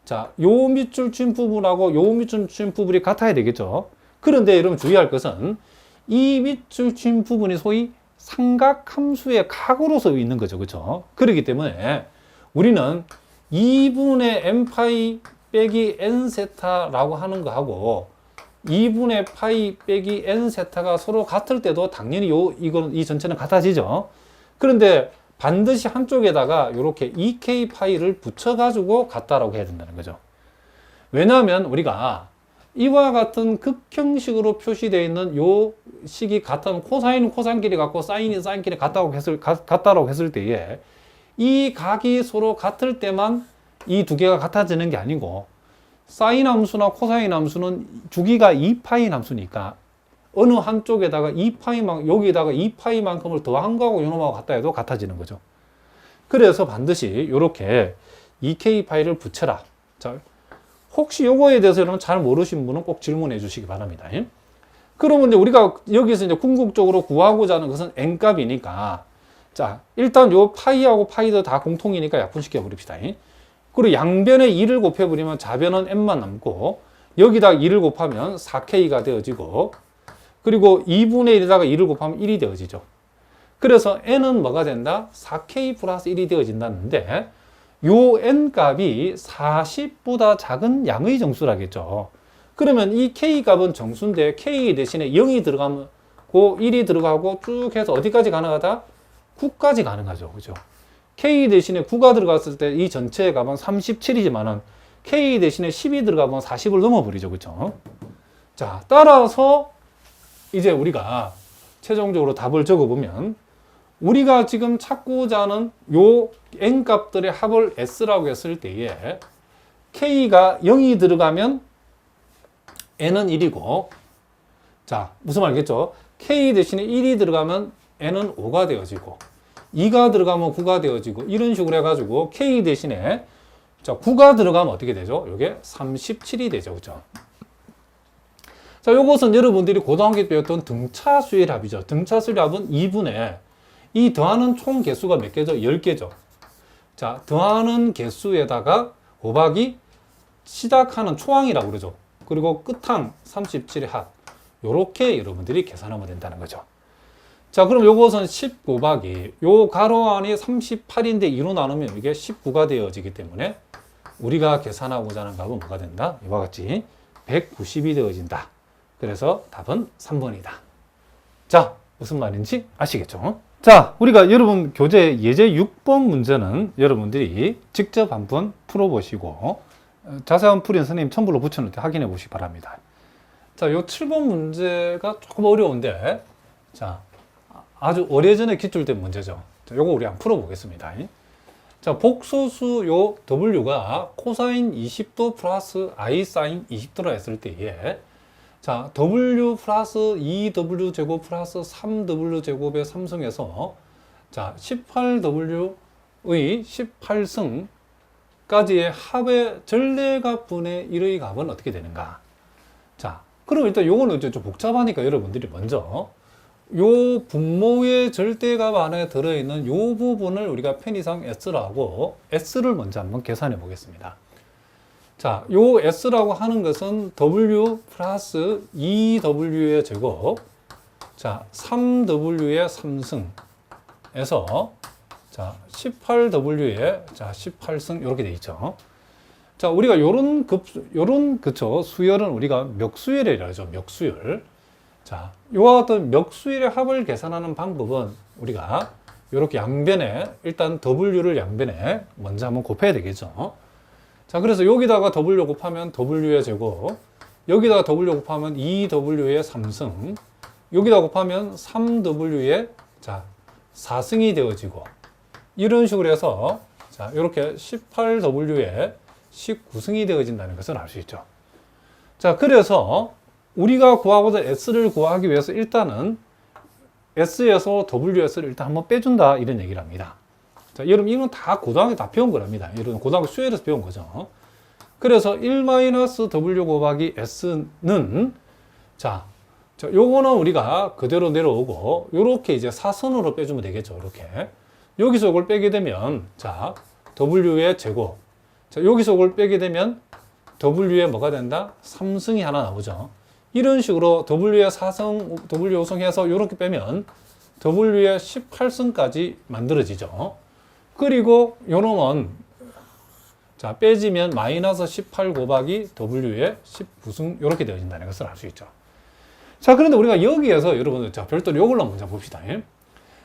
자 요 밑줄 친 부분하고 요 밑줄 친 부분이 같아야 되겠죠. 그런데 여러분 주의할 것은 이 밑줄 친 부분이 소위 삼각함수의 각으로서 있는 거죠. 그렇죠? 그렇기 때문에 우리는 2분의 n파이 빼기 n세타라고 하는 거하고 2분의 파이 빼기 n세타가 서로 같을 때도 당연히 이 전체는 같아지죠. 그런데 반드시 한쪽에다가 이렇게 2k 파이를 붙여가지고 같다라고 해야 된다는 거죠. 왜냐하면 우리가 이와 같은 극형식으로 표시되어 있는 요 식이 같은 코사인은 코사인끼리 같고 사인은 사인끼리 같다고 했을 때에 이 각이 서로 같을 때만 이 두 개가 같아지는 게 아니고, 사인 함수나 코사인 함수는 주기가 2파인 함수니까 어느 한쪽에다가 2파이만 여기에다가 2파이만큼을 더한 거하고 요놈하고 같다 해도 같아지는 거죠. 그래서 반드시 이렇게 EK 파일을 붙여라. 자, 혹시 요거에 대해서 여러분 잘 모르신 분은 꼭 질문해 주시기 바랍니다. 그러면 이제 우리가 여기서 이제 궁극적으로 구하고자 하는 것은 n값이니까, 자, 일단 요 파이하고 파이도 다 공통이니까 약분시켜 버립시다. 그리고 양변에 2를 곱해버리면 좌변은 n만 남고, 여기다 2를 곱하면 4k가 되어지고, 그리고 2분의 1에다가 2를 곱하면 1이 되어지죠. 그래서 n은 뭐가 된다? 4k 플러스 1이 되어진다는데, 요 n값이 40보다 작은 양의 정수라겠죠. 그러면 이 k값은 정수인데 k 대신에 0이 들어가고 1이 들어가고 쭉 해서 어디까지 가능하다? 9까지 가능하죠. 그죠? k 대신에 9가 들어갔을 때 이 전체의 값은 37이지만은 k 대신에 10이 들어가면 40을 넘어버리죠. 그죠? 자, 따라서 이제 우리가 최종적으로 답을 적어보면, 우리가 지금 찾고자 하는 요 n값들의 합을 s라고 했을 때에 k가 0이 들어가면 n은 1이고, 자, 무슨 말이겠죠? k 대신에 1이 들어가면 n은 5가 되어지고, 2가 들어가면 9가 되어지고, 이런 식으로 해가지고 k 대신에, 자, 9가 들어가면 어떻게 되죠? 이게 37이 되죠. 그죠? 자, 요것은 여러분들이 고등학교 때 배웠던 등차수의 합이죠. 등차수의 합은 2분의 이 더하는 총 개수가 몇 개죠? 10개죠. 자, 더하는 개수에다가 곱하기 시작하는 초항이라고 그러죠. 그리고 끝항 37의 합. 요렇게 여러분들이 계산하면 된다는 거죠. 자, 그럼 요것은 10 곱하기 요 가로 안이 38인데 2로 나누면 이게 19가 되어지기 때문에 우리가 계산하고자 하는 값은 뭐가 된다? 이와 같이 190이 되어진다. 그래서 답은 3번이다. 자, 무슨 말인지 아시겠죠? 자, 우리가 여러분 교재 예제 6번 문제는 여러분들이 직접 한번 풀어보시고 자세한 풀이는 선생님 첨부로 붙여놓을 때 확인해 보시기 바랍니다. 자, 요 7번 문제가 조금 어려운데, 자, 아주 오래전에 기출된 문제죠. 자, 요거 우리 한번 풀어보겠습니다. 자, 복소수 요 W가 코사인 20도 플러스 I 사인 20도라 했을 때에, 자, W 플러스 2W 제곱 플러스 3W 제곱의 3승에서, 자, 18W의 18승까지의 합의 전례값분의 1의 값은 어떻게 되는가? 자, 그럼 일단 요거는 좀 복잡하니까 여러분들이 먼저 요 분모의 절대값 안에 들어있는 요 부분을 우리가 편의상 S라고 S를 먼저 한번 계산해 보겠습니다. 자, 요 S라고 하는 것은 W 플러스 2W의 제곱, 자, 3W의 3승에서, 자, 18W의, 자, 18승, 이렇게 돼 있죠. 자, 우리가 요런 그쵸, 수열은 우리가 멱수열이라고 하죠. 멱수열. 자, 요와 같은 멱수열의 합을 계산하는 방법은 우리가 요렇게 양변에, 일단 W를 양변에 먼저 한번 곱해야 되겠죠. 자, 그래서 여기다가 W 곱하면 W의 제곱, 여기다가 W 곱하면 2W의 3승, 여기다 곱하면 3W의, 자, 4승이 되어지고, 이런 식으로 해서, 자, 이렇게 18W의 19승이 되어진다는 것을 알 수 있죠. 자, 그래서 우리가 구하고자 S를 구하기 위해서 일단은 S에서 WS를 일단 한번 빼준다, 이런 얘기를 합니다. 자, 여러분, 이건 다 고등학교 다 배운 거랍니다. 여러분, 고등학교 수열에서 배운 거죠. 그래서 1-W 곱하기 S는, 자, 요거는 우리가 그대로 내려오고, 요렇게 이제 사선으로 빼주면 되겠죠. 이렇게. 여기서 이걸 빼게 되면, 자, W의 제곱. 자, 여기서 이걸 빼게 되면, W의 뭐가 된다? 3승이 하나 나오죠. 이런 식으로 W의 4승, W 5승 해서 요렇게 빼면, W의 18승까지 만들어지죠. 그리고 요놈은, 자, 빼지면 마이너스 18 곱하기 W의 19승, 요렇게 되어진다는 것을 알 수 있죠. 자, 그런데 우리가 여기에서 여러분들, 자, 별도로 요걸로 먼저 봅시다.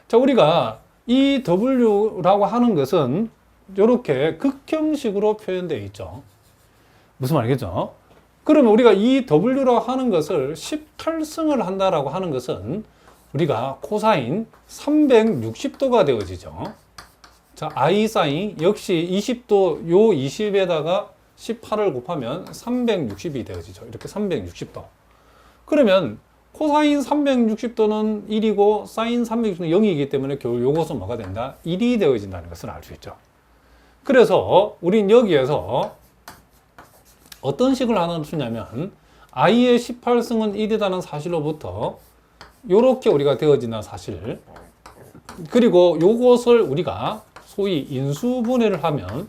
자, 우리가 이 W라고 하는 것은 요렇게 극형식으로 표현되어 있죠. 무슨 말이겠죠? 그러면 우리가 이 W라고 하는 것을 18승을 한다라고 하는 것은 우리가 코사인 360도가 되어지죠. 자, I 사인 역시 20도, 요 20에다가 18을 곱하면 360이 되어지죠. 이렇게 360도. 그러면 코사인 360도는 1이고 사인 360도는 0이기 때문에 결국 요것은 뭐가 된다? 1이 되어진다는 것을 알 수 있죠. 그래서 우린 여기에서 어떤 식을 하나 쓰냐면 i의 18승은 1이라는 사실로부터 이렇게 우리가 되어진다는 사실, 그리고 요것을 우리가 소위 인수분해를 하면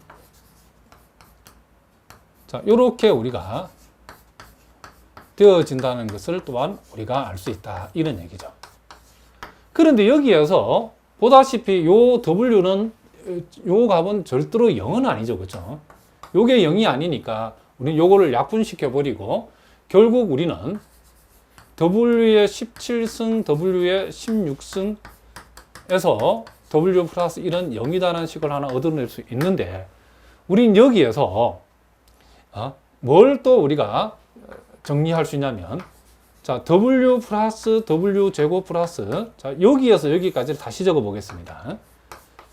자, 이렇게 우리가 되어진다는 것을 또한 우리가 알 수 있다, 이런 얘기죠. 그런데 여기에서 보다시피 요 W는 요 값은 절대로 0은 아니죠, 그렇죠? 요게 0이 아니니까 우리는 요거를 약분시켜 버리고 결국 우리는 W의 17승, W의 16승에서 W 플러스 1은 0이다라는 식을 하나 얻어낼 수 있는데, 우린 여기에서 뭘 또 우리가 정리할 수 있냐면, 자, W 플러스 W 제곱 플러스, 자, 여기에서 여기까지 다시 적어 보겠습니다.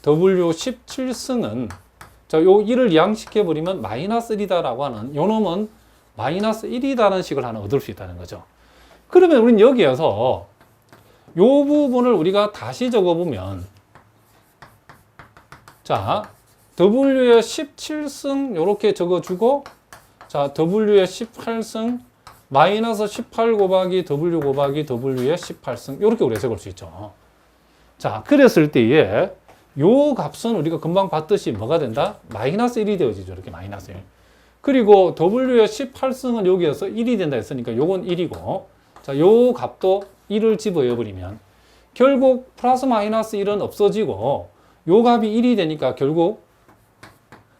W 17승은, 자, 요 1을 이항시켜 버리면 마이너스 1이다라고 하는, 요 놈은 마이너스 1이다라는 식을 하나 얻을 수 있다는 거죠. 그러면 우린 여기에서 요 부분을 우리가 다시 적어 보면, 자, W의 17승 요렇게 적어주고, 자, W의 18승 마이너스 18 곱하기 W 곱하기 W의 18승 요렇게 우리가 적을 수 있죠. 자, 그랬을 때에 요 값은 우리가 금방 봤듯이 뭐가 된다? 마이너스 1이 되어지죠. 이렇게 마이너스 1. 그리고 W의 18승은 여기에서 1이 된다 했으니까 요건 1이고, 자, 요 값도 1을 집어넣어 버리면 결국 플러스 마이너스 1은 없어지고 요 값이 1이 되니까 결국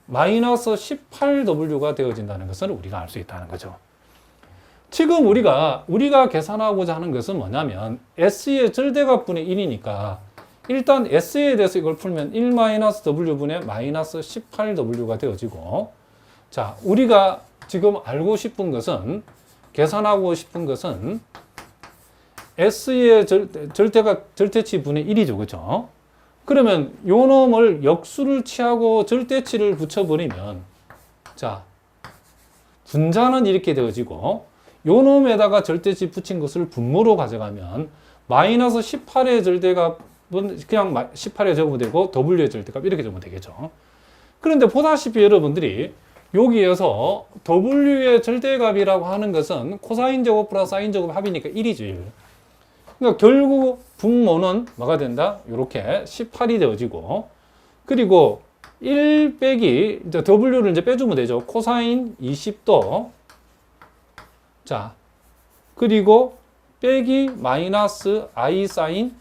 마이너스 18W가 되어진다는 것을 우리가 알 수 있다는 거죠. 지금 우리가 계산하고자 하는 것은 뭐냐면 S의 절대값분의 1이니까 일단 S에 대해서 이걸 풀면 1-W분의 마이너스 18W가 되어지고, 자, 우리가 지금 알고 싶은 것은, 계산하고 싶은 것은 S의 절대치 분의 1이죠. 그죠? 그러면 요 놈을 역수를 취하고 절대치를 붙여버리면, 자, 분자는 이렇게 되어지고, 요 놈에다가 절대치 붙인 것을 분모로 가져가면 마이너스 18의 절대값은 그냥 18에 적으면 되고 W의 절대값 이렇게 적으면 되겠죠. 그런데 보다시피 여러분들이 여기에서 W의 절대값이라고 하는 것은 코사인 제곱 플러스 사인 제곱 합이니까 1이죠. 그러니까 결국 분모는 뭐가 된다? 이렇게 18이 되어지고, 그리고 1 빼기 이제 W를 이제 빼주면 되죠. 코사인 20도. 자, 그리고 빼기 마이너스 I 사인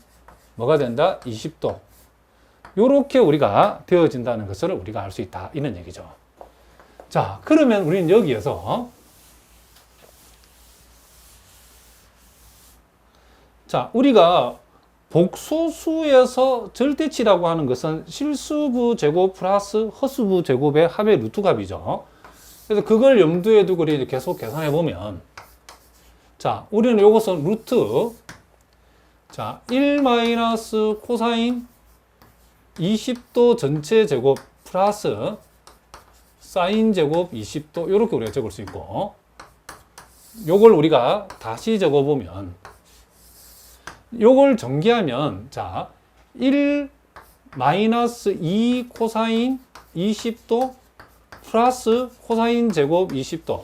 뭐가 된다? 20도. 요렇게 우리가 되어진다는 것을 우리가 알 수 있다, 이런 얘기죠. 자, 그러면 우리는 여기에서 자, 우리가 복소수에서 절대치라고 하는 것은 실수부 제곱 플러스 허수부 제곱의 합의 루트 값이죠. 그래서 그걸 염두에 두고 계속 계산해 보면, 자, 우리는 이것은 루트, 자, 1 마이너스 코사인 20도 전체 제곱 플러스 사인 제곱 20도 이렇게 우리가 적을 수 있고, 요걸 우리가 다시 적어 보면, 요걸 전개하면, 자, 1 마이너스 2 코사인 20도 플러스 코사인 제곱 20도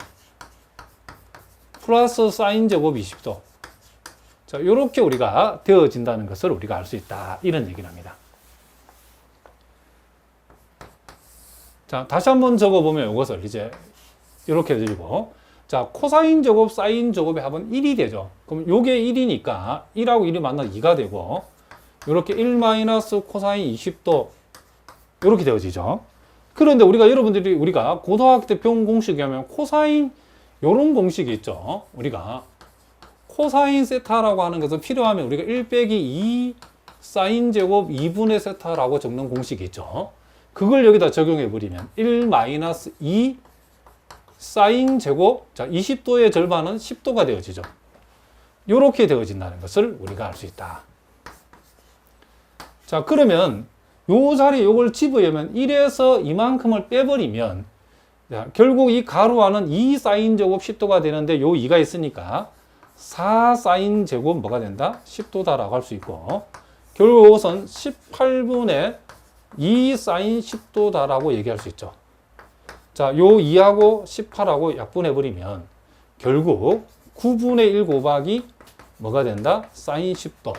플러스 사인 제곱 20도. 자, 요렇게 우리가 되어진다는 것을 우리가 알 수 있다, 이런 얘기를 합니다. 자, 다시 한번 적어보면 이것을 이제 이렇게 해드리고, 자, 코사인 제곱 사인 제곱의 합은 1이 되죠. 그럼 요게 1이니까 1하고 1이 만나서 2가 되고, 요렇게 1 마이너스 코사인 20도 요렇게 되어지죠. 그런데 우리가 고등학교 때 배운 공식이 하면 코사인 요런 공식이 있죠. 우리가 코사인 세타라고 하는 것은 필요하면 우리가 1 빼기 2 사인 제곱 2분의 세타라고 적는 공식이 있죠. 그걸 여기다 적용해 버리면 1 마이너스 2 사인 제곱, 자, 20도의 절반은 10도가 되어지죠. 이렇게 되어진다는 것을 우리가 알 수 있다. 자, 그러면 요 자리에 요걸 집어넣으면 1에서 이만큼을 빼버리면, 자, 결국 이 가로 안은 2 사인 제곱 10도가 되는데 요 2가 있으니까 4 사인 제곱 뭐가 된다? 10도다라고 할 수 있고, 결국 이것은 18분의 2 사인 10도다라고 얘기할 수 있죠. 자, 요 2하고 18하고 약분해버리면 결국 9분의 1 곱하기 뭐가 된다? 사인 10도.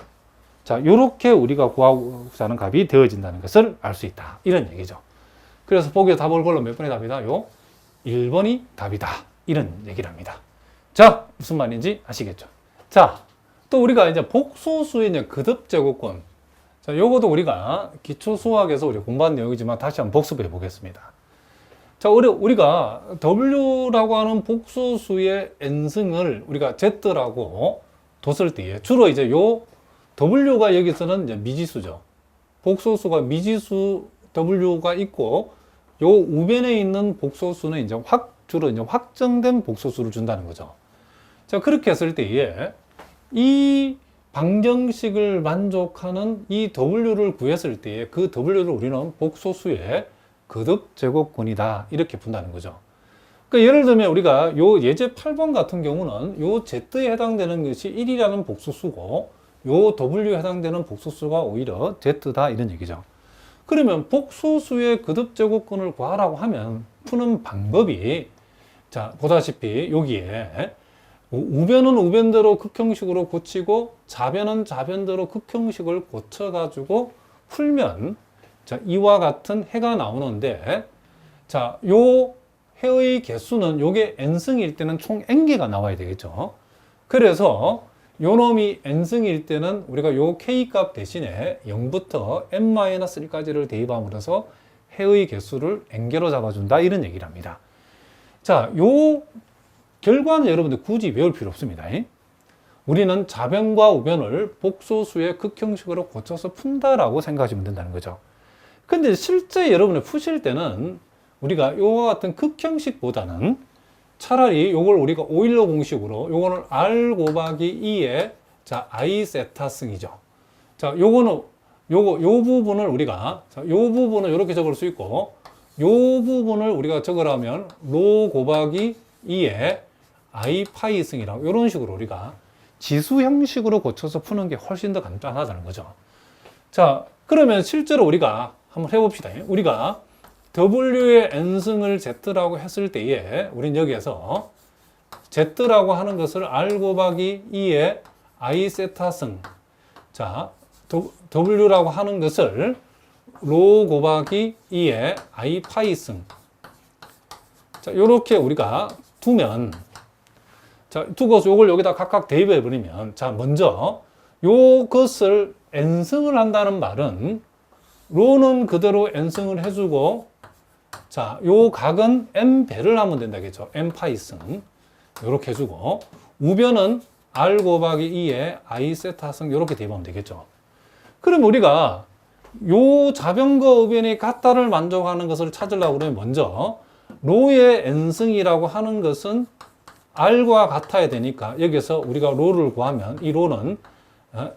자, 요렇게 우리가 구하고자 하는 값이 되어진다는 것을 알 수 있다. 이런 얘기죠. 그래서 보기에 답을 걸로 몇 번이 답이다? 요 1번이 답이다. 이런 얘기를 합니다. 자, 무슨 말인지 아시겠죠? 자, 또 우리가 이제 복소수의 이제 거듭제곱권. 자, 요것도 우리가 기초수학에서 우리 공부한 내용이지만 다시 한번 복습해 보겠습니다. 자, 우리가 W라고 하는 복소수의 n승을 우리가 Z라고 뒀을 때에 주로 이제 요 W가 여기서는 이제 미지수죠. 복소수가 미지수 W가 있고 요 우변에 있는 복소수는 이제 주로 이제 확정된 복소수를 준다는 거죠. 자, 그렇게 했을 때에 이 방정식을 만족하는 이 W를 구했을 때에 그 W를 우리는 복소수의 거듭제곱권이다. 이렇게 분다는 거죠. 그러니까 예를 들면 우리가 요 예제 8번 같은 경우는 요 Z에 해당되는 것이 1이라는 복소수고 요 W에 해당되는 복소수가 오히려 Z다. 이런 얘기죠. 그러면 복소수의 거듭제곱권을 구하라고 하면 푸는 방법이 자, 보다시피 여기에 우변은 우변대로 극형식으로 고치고 좌변은 좌변대로 극형식을 고쳐가지고 풀면 자, 이와 같은 해가 나오는데 자, 요 해의 개수는 요게 n승일 때는 총 n개가 나와야 되겠죠. 그래서 요 놈이 n승일 때는 우리가 요 k값 대신에 0부터 n-1까지를 대입함으로써 해의 개수를 n개로 잡아준다. 이런 얘기를 합니다. 자, 요 결과는 여러분들 굳이 외울 필요 없습니다. 우리는 좌변과 우변을 복소수의 극형식으로 고쳐서 푼다라고 생각하시면 된다는 거죠. 근데 실제 여러분이 푸실 때는 우리가 이와 같은 극형식보다는 차라리 요걸 우리가 오일러 공식으로 요거는 r 곱하기 2의 자, i 세타승이죠. 자, 요거는 요 부분을 우리가 자, 요 부분은 이렇게 적을 수 있고 요 부분을 우리가 적으라면 로 곱하기 2의 i 파이 승이라고 이런 식으로 우리가 지수 형식으로 고쳐서 푸는 게 훨씬 더 간단하다는 거죠. 자, 그러면 실제로 우리가 한번 해봅시다. 우리가 W의 n승을 Z라고 했을 때에 우린 여기에서 Z라고 하는 것을 R 곱하기 2의 I 세타승 자, W라고 하는 것을 로 곱하기 2의 I 파이승 자, 요렇게 우리가 두면 자, 두고서 요걸 여기다 각각 대입해 버리면 자, 먼저 요것을 n승을 한다는 말은 로는 그대로 n승을 해주고 자, 요 각은 n배를 하면 된다겠죠. n파이승 요렇게 해주고 우변은 r 곱하기 2의 i 세타승 요렇게 대입하면 되겠죠. 그럼 우리가 요 좌변과 우변이 같다를 만족하는 것을 찾으려고 그러면 먼저 로의 n승이라고 하는 것은 r과 같아야 되니까 여기서 우리가 로를 구하면 이 로는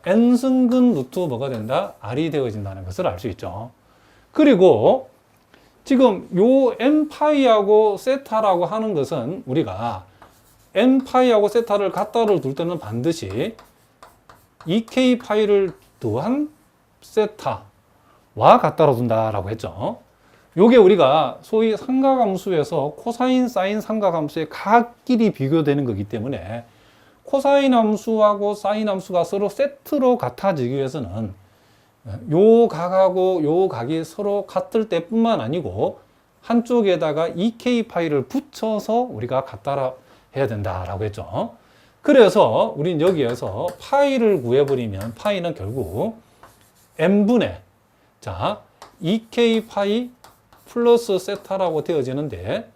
n승근 루트 뭐가 된다? r이 되어진다는 것을 알 수 있죠. 그리고 지금 요 n파이하고 세타라고 하는 것은 우리가 n파이하고 세타를 같다를 둘 때는 반드시 2k파이를 더한 세타와 같다로 둔다라고 했죠. 요게 우리가 소위 삼각함수에서 코사인, 사인 삼각함수의 각끼리 비교되는 거기 때문에 코사인 함수하고 사인 함수가 서로 세트로 같아지기 위해서는 요 각하고 요 각이 서로 같을 때뿐만 아니고 한쪽에다가 2k파이를 붙여서 우리가 같다라 해야 된다라고 했죠. 그래서 우린 여기에서 파이를 구해버리면 파이는 결국 n분의 자 2k파이 플러스 세타라고 되어지는데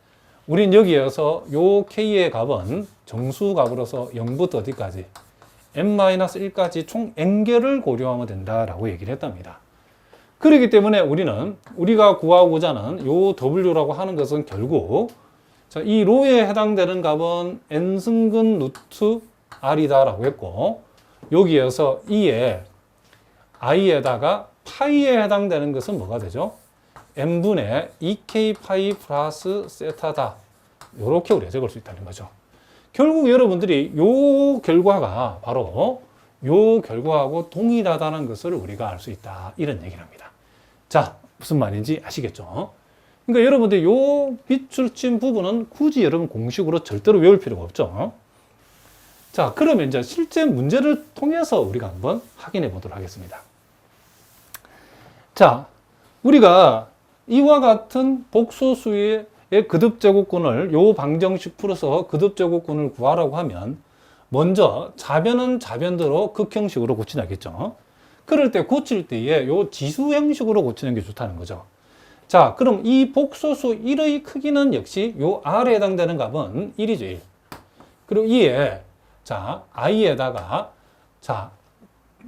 우린 여기에서 요 k의 값은 정수값으로서 0부터 어디까지 n-1까지 총 n개를 고려하면 된다라고 얘기를 했답니다. 그렇기 때문에 우리는 우리가 구하고자 하는 요 w라고 하는 것은 결국 자, 이 로에 해당되는 값은 n승근 루트 r이다라고 했고 여기에서 2의 i에다가 파이에 해당되는 것은 뭐가 되죠? n분의 2k파이 플러스 세타다. 이렇게 우리가 적을 수 있다는 거죠. 결국 여러분들이 요 결과가 바로 요 결과하고 동일하다는 것을 우리가 알 수 있다. 이런 얘기를 합니다. 자, 무슨 말인지 아시겠죠? 그러니까 여러분들 요 밑줄친 부분은 굳이 여러분 공식으로 절대로 외울 필요가 없죠. 자, 그러면 이제 실제 문제를 통해서 우리가 한번 확인해 보도록 하겠습니다. 자, 우리가 이와 같은 복소수의 거듭제곱근을 요 방정식 풀어서 거듭제곱근을 구하라고 하면 먼저 좌변은 좌변대로 극형식으로 고치나겠죠. 그럴 때 고칠 때에 요 지수 형식으로 고치는 게 좋다는 거죠. 자, 그럼 이 복소수 1의 크기는 역시 요 R에 해당되는 값은 1이죠, 1. 그리고 이에, 자, I에다가, 자,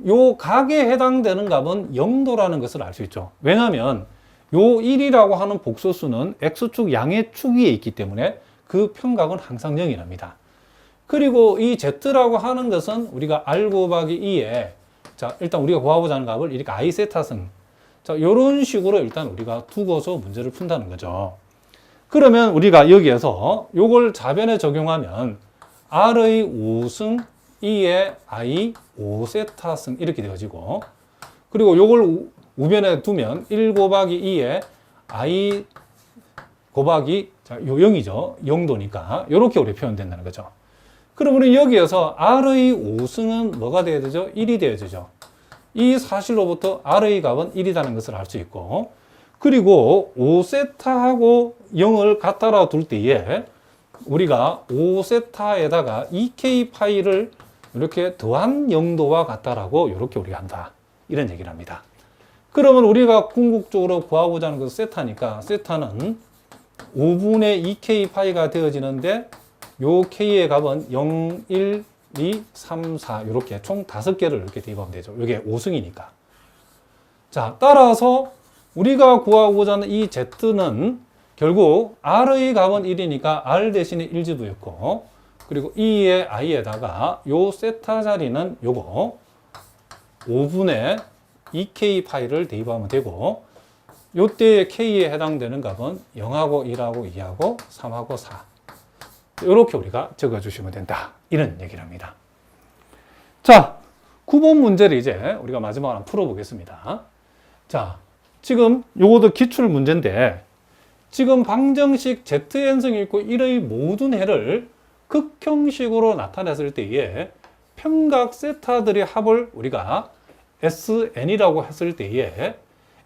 요 각에 해당되는 값은 0도라는 것을 알 수 있죠. 왜냐하면 요 1이라고 하는 복소수는 X축 양의 축 위에 있기 때문에 그 평각은 항상 0이랍니다. 그리고 이 Z라고 하는 것은 우리가 R 곱하기 2에, 자, 일단 우리가 구하고자 하는 값을 이렇게 I 세타승, 자, 요런 식으로 일단 우리가 두고서 문제를 푼다는 거죠. 그러면 우리가 여기에서 요걸 좌변에 적용하면 R의 5승, 2의 I 5세타승 이렇게 되어지고, 그리고 요걸 우변에 두면 1 곱하기 2의 I 곱하기, 자, 요 0이죠. 0도니까 요렇게 우리 표현된다는 거죠. 그럼 우리 여기에서 R의 5승은 뭐가 되어야 되죠? 1이 되어야 되죠. 이 사실로부터 R의 값은 1이라는 것을 알 수 있고, 그리고 5세타하고 0을 갖다라 둘 때에 우리가 5세타에다가 2k 파이를 이렇게 더한 0도와 같다라고 이렇게 우리가 한다. 이런 얘기를 합니다. 그러면 우리가 궁극적으로 구하고자 하는 것은 세타니까 세타는 5분의 2k 파이가 되어지는데 요 k의 값은 0, 1, 2, 3, 4 이렇게 총 5개를 이렇게 대입하면 되죠. 이게 5승이니까. 자, 따라서 우리가 구하고자 하는 이 z는 결국 r의 값은 1이니까 r 대신에 1제곱이었고, 그리고 2의 i에다가 요 세타 자리는 요거 5분의 2k 파이를 대입하면 되고, 요때의 k에 해당되는 값은 0하고 1하고 2하고 3하고 4 이렇게 우리가 적어주시면 된다. 이런 얘기를 합니다. 자, 9번 문제를 이제 우리가 마지막으로 한번 풀어보겠습니다. 자, 지금 요것도 기출 문제인데 지금 방정식 zn승이 있고 1의 모든 해를 극형식으로 나타냈을 때에 평각 세타들의 합을 우리가 SN이라고 했을 때에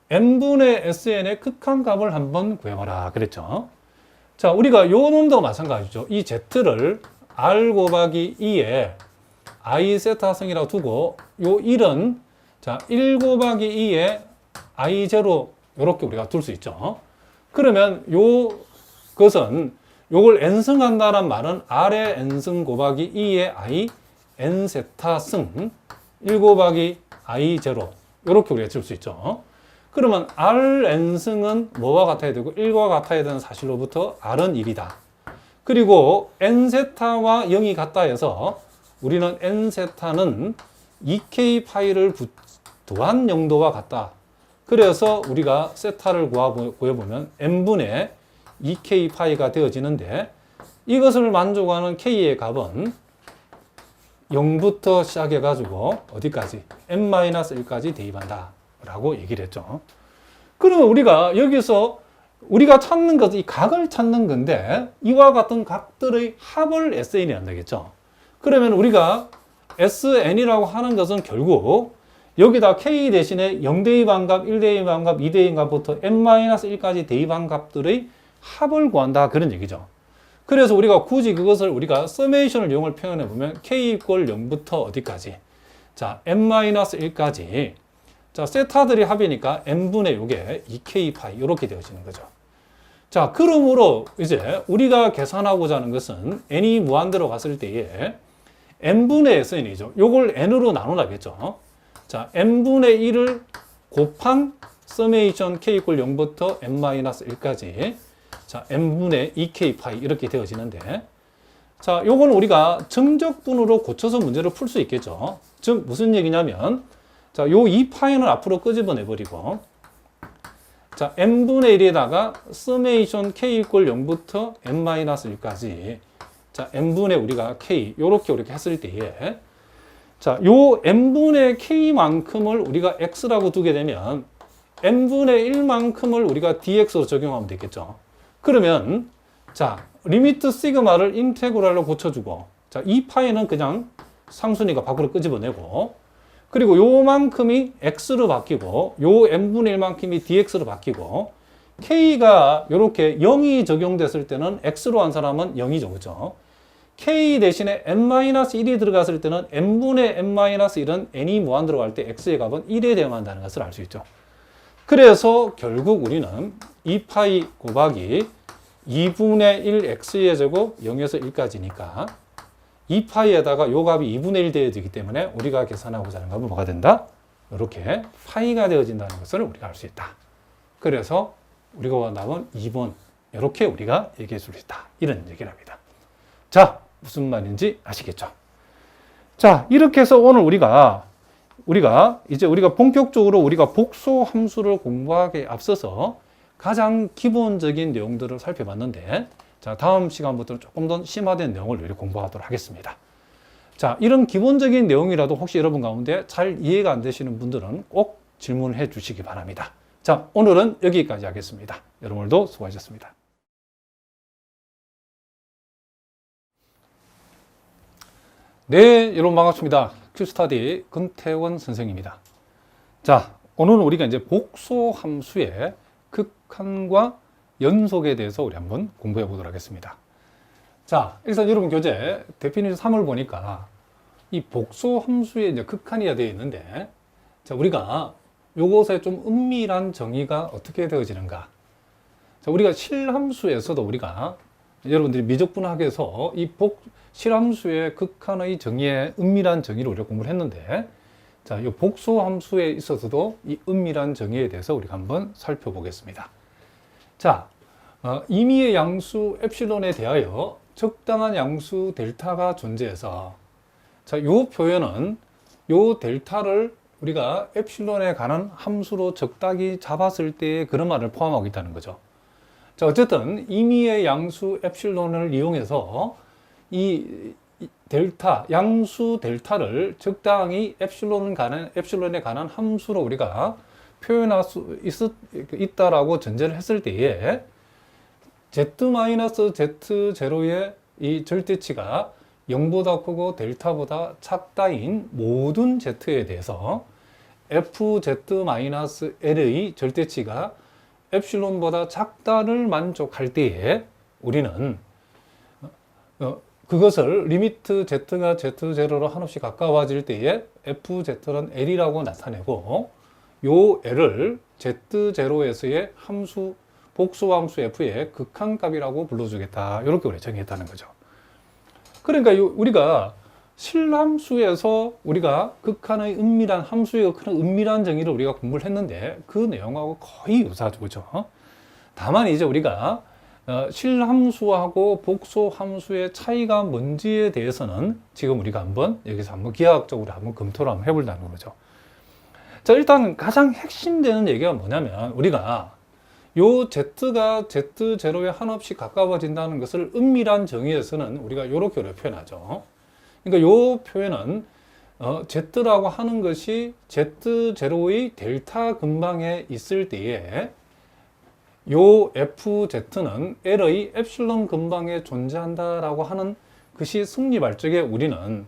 n분의 SN의 극한값을 한번 구해봐라 그랬죠. 자, 우리가 요 놈도 마찬가지죠. 이 Z를 R 곱하기 2에 I 세타승이라고 두고 요 1은 자, 1 곱하기 2에 I 제로 이렇게 우리가 둘 수 있죠. 그러면 요것은 요걸 n승한다는 말은 R의 n승 곱하기 2의 I n 세타승 1 곱하기 I 제로 이렇게 우리가 줄 수 있죠. 그러면 Rn승은 뭐와 같아야 되고 1과 같아야 되는 사실로부터 R은 1이다. 그리고 n세타와 0이 같다 해서 우리는 n세타는 2k 파이를 더한 0도와 같다. 그래서 우리가 세타를 구해보면 n분의 2k 파이가 되어지는데 이것을 만족하는 k의 값은 0부터 시작해가지고 어디까지? n-1까지 대입한다. 라고 얘기를 했죠. 그러면 우리가 여기서 우리가 찾는 것은 이 각을 찾는 건데 이와 같은 각들의 합을 SN이라는 되겠죠. 그러면 우리가 SN이라고 하는 것은 결국 여기다 K 대신에 0 대입한 값, 1 대입한 값, 2 대입한 값부터 n-1까지 대입한 값들의 합을 구한다 그런 얘기죠. 그래서 우리가 굳이 그것을 우리가 서메이션을 이용을 표현해 보면 K 이퀄 0부터 어디까지? 자, n-1까지 자, 세타들이 합이니까 n분의 요게 2k 파이 이렇게 되어지는 거죠. 자, 그러므로 이제 우리가 계산하고자 하는 것은 n이 무한대로 갔을 때에 n분의 sn이죠. 요걸 n으로 나누라겠죠. 자, n분의 1을 곱한 서메이션 k 이퀄 0부터 n-1까지 자, n분의 2k 파이 이렇게 되어지는데 자, 요건 우리가 정적분으로 고쳐서 문제를 풀 수 있겠죠. 즉 무슨 얘기냐면 자, 요 2파이는 앞으로 끄집어내버리고 자, n분의 1에다가 서메이션 k 이퀄 0부터 n-1까지 자, n분의 우리가 k 요렇게 했을 때에 자, 요 n분의 k만큼을 우리가 x라고 두게 되면 n분의 1만큼을 우리가 dx로 적용하면 되겠죠. 그러면 자, 리미트 시그마를 인테그랄로 고쳐주고, 자, 이 파이는 그냥 상순위가 밖으로 끄집어내고, 그리고 요만큼이 x로 바뀌고, 요 n분의 1만큼이 dx로 바뀌고, k가 이렇게 0이 적용됐을 때는 x로 한 사람은 0이죠, 그죠? k 대신에 n-1이 들어갔을 때는 n분의 n-1은 n이 무한 들어갈 때 x의 값은 1에 대응한다는 것을 알 수 있죠. 그래서 결국 우리는 2파이 곱하기 2분의 1 x의 제곱 0에서 1까지니까 2파이에다가 요 값이 2분의 1 되어지기 때문에 우리가 계산하고자 하는 값은 뭐가 된다? 이렇게 파이가 되어진다는 것을 우리가 알 수 있다. 그래서 우리가 원하는 답은 2번, 이렇게 우리가 얘기해 줄 수 있다. 이런 얘기를 합니다. 자, 무슨 말인지 아시겠죠? 자, 이렇게 해서 오늘 우리가 본격적으로 우리가 복소 함수를 공부하기에 앞서서 가장 기본적인 내용들을 살펴봤는데, 자, 다음 시간부터는 조금 더 심화된 내용을 우리 공부하도록 하겠습니다. 자, 이런 기본적인 내용이라도 혹시 여러분 가운데 잘 이해가 안 되시는 분들은 꼭 질문해 주시기 바랍니다. 자, 오늘은 여기까지 하겠습니다. 여러분들도 수고하셨습니다. 네, 여러분 반갑습니다. 큐스타디 근태원 선생입니다. 자, 오늘은 우리가 이제 복소 함수의 극한과 연속에 대해서 우리 한번 공부해 보도록 하겠습니다. 자, 일단 여러분 교재 데피니션 3을 보니까 이 복소 함수의 이제 극한이라 되어 있는데, 자, 우리가 요것에 좀 은밀한 정의가 어떻게 되어지는가. 자, 우리가 실함수에서도 우리가 여러분들이 미적분학에서 이 실함수의 극한의 정의의 은밀한 정의를 우리가 공부를 했는데, 자, 이 복소함수에 있어서도 이 은밀한 정의에 대해서 우리가 한번 살펴보겠습니다. 자, 임의의 양수 엡실론에 대하여 적당한 양수 델타가 존재해서, 자, 이 표현은 이 델타를 우리가 엡실론에 관한 함수로 적당히 잡았을 때의 그런 말을 포함하고 있다는 거죠. 자, 어쨌든 임의의 양수 엡실론을 이용해서 이 델타, 양수 델타를 적당히 엡실론에 관한 함수로 우리가 표현할 수 있다라고 전제를 했을 때에 z-z0의 이 절대치가 0보다 크고 델타보다 작다인 모든 z에 대해서 fz-l의 절대치가 엡실론보다 작다를 만족할 때에 우리는 그것을 리미트 z가 z0로 한없이 가까워질 때에 fz는 l이라고 나타내고, 요 l을 z0에서의 함수, 복소함수 f의 극한값이라고 불러주겠다. 이렇게 우리 정의했다는 거죠. 그러니까 우리가 실함수에서 우리가 극한의 은밀한 함수의 극한의 은밀한 정의를 우리가 공부를 했는데 그 내용하고 거의 유사하죠, 그죠? 다만 이제 우리가 실함수하고 복소함수의 차이가 뭔지에 대해서는 지금 우리가 여기서 한번 기하학적으로 한번 검토를 한번 해보려는 거죠. 자, 일단 가장 핵심되는 얘기가 뭐냐면, 우리가 요 z가 z0에 한없이 가까워진다는 것을 은밀한 정의에서는 우리가 이렇게 표현하죠. 그러니까 요 표현은 z라고 하는 것이 z0의 델타 근방에 있을 때에 요 fz는 l의 엡실론 근방에 존재한다라고 하는 것이 승리할 적에 우리는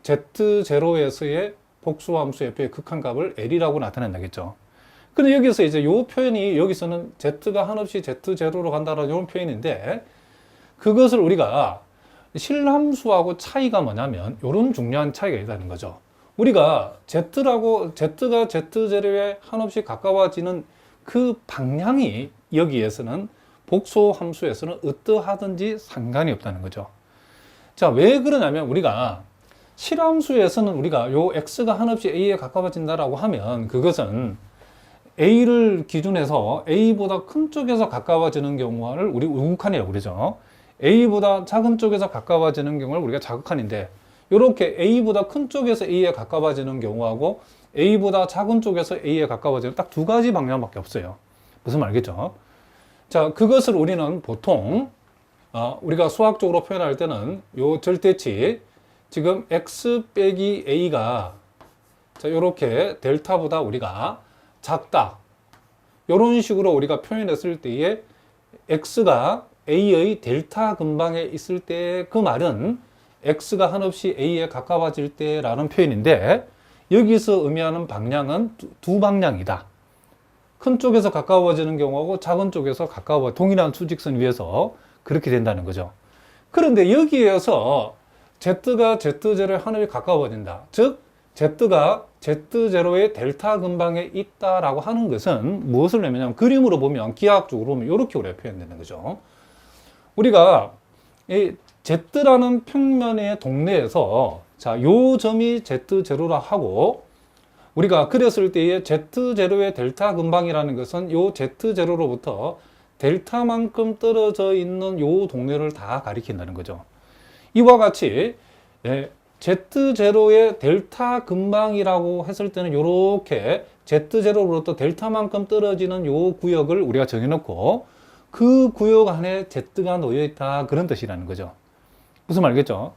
z0에서의 복수함수 f의 극한값을 l이라고 나타낸다겠죠. 근데 여기서 이제 요 표현이 여기서는 z가 한없이 z0로 간다라는 이런 표현인데, 그것을 우리가 실함수하고 차이가 뭐냐면 이런 중요한 차이가 있다는 거죠. 우리가 z가 z0에 한없이 가까워지는 그 방향이 여기에서는 복소 함수에서는 어떠하든지 상관이 없다는 거죠. 자, 왜 그러냐면 우리가 실함수에서는 우리가 요 x가 한없이 a에 가까워진다라고 하면 그것은 a를 기준해서 a보다 큰 쪽에서 가까워지는 경우를 우리 우극한이라고 그러죠. a보다 작은 쪽에서 가까워지는 경우를 우리가 자극한인데, 이렇게 a보다 큰 쪽에서 a에 가까워지는 경우하고 a보다 작은 쪽에서 a에 가까워지는 딱 두 가지 방향밖에 없어요. 무슨 말이겠죠? 자, 그것을 우리는 보통 우리가 수학적으로 표현할 때는 요 절대치, 지금 x 빼기 a가 자, 이렇게 델타보다 우리가 작다, 이런 식으로 우리가 표현했을 때에 x가 a의 델타 근방에 있을 때 그 말은 x가 한없이 a에 가까워질 때라는 표현인데, 여기서 의미하는 방향은 두 방향이다. 큰 쪽에서 가까워지는 경우하고 작은 쪽에서 동일한 수직선 위에서 그렇게 된다는 거죠. 그런데 여기에서 z가 z0에 하늘이 가까워진다. 즉 z가 z0의 델타 근방에 있다라고 하는 것은 무엇을 의미하냐면, 그림으로 보면 기하학적으로 보면 이렇게 우리가 표현되는 거죠. 우리가 이 z라는 평면의 동네에서 자, 요 점이 z0라 하고, 우리가 그렸을 때의 z0의 델타 근방이라는 것은 요 z0로부터 델타만큼 떨어져 있는 요 동네를 다 가리킨다는 거죠. 이와 같이 z0의 델타 근방이라고 했을 때는 이렇게 z0로부터 델타만큼 떨어지는 요 구역을 우리가 정해놓고 그 구역 안에 z가 놓여 있다, 그런 뜻이라는 거죠. 무슨 말이겠죠?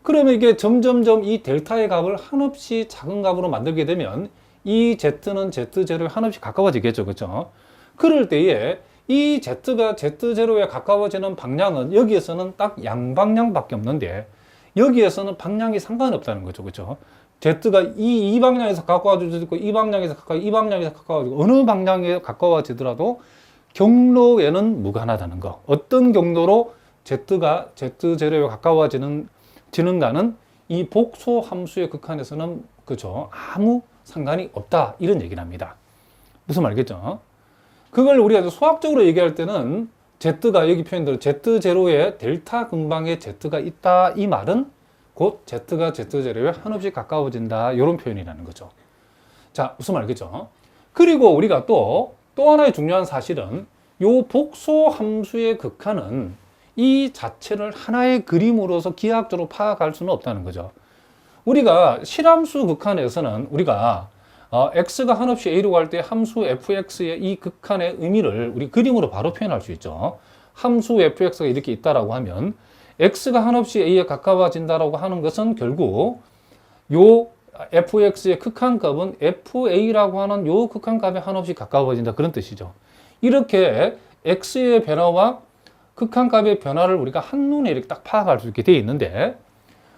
그러면 이게 점점점 이 델타의 값을 한없이 작은 값으로 만들게 되면 이 z는 z0에 한없이 가까워지겠죠. 그렇죠? 그럴 때에 이 z가 z0에 가까워지는 방향은 여기에서는 딱 양방향밖에 없는데, 여기에서는 방향이 상관없다는 거죠. 그렇죠? z가 이 방향에서 가까워지고 이 방향에서 가까워지고 어느 방향에 가까워지더라도 경로에는 무관하다는 거. 어떤 경로로 z가 z0에 가까워지는가는 이 복소 함수의 극한에서는 그죠, 아무 상관이 없다, 이런 얘기를 합니다. 무슨 말이겠죠? 그걸 우리가 수학적으로 얘기할 때는 z가 여기 표현대로 z0의 델타 근방에 z가 있다, 이 말은 곧 z가 z0에 한없이 가까워진다, 이런 표현이라는 거죠. 자, 무슨 말이겠죠? 그리고 우리가 또 하나의 중요한 사실은 요 복소 함수의 극한은 이 자체를 하나의 그림으로서 기하학적으로 파악할 수는 없다는 거죠. 우리가 실함수 극한에서는 우리가 x가 한없이 a로 갈 때 함수 fx의 이 극한의 의미를 우리 그림으로 바로 표현할 수 있죠. 함수 fx가 이렇게 있다라고 하면 x가 한없이 a에 가까워진다라고 하는 것은 결국 요 fx의 극한값은 fa라고 하는 요 극한값에 한없이 가까워진다, 그런 뜻이죠. 이렇게 x의 변화와 극한값의 변화를 우리가 한눈에 이렇게 딱 파악할 수 있게 되어 있는데,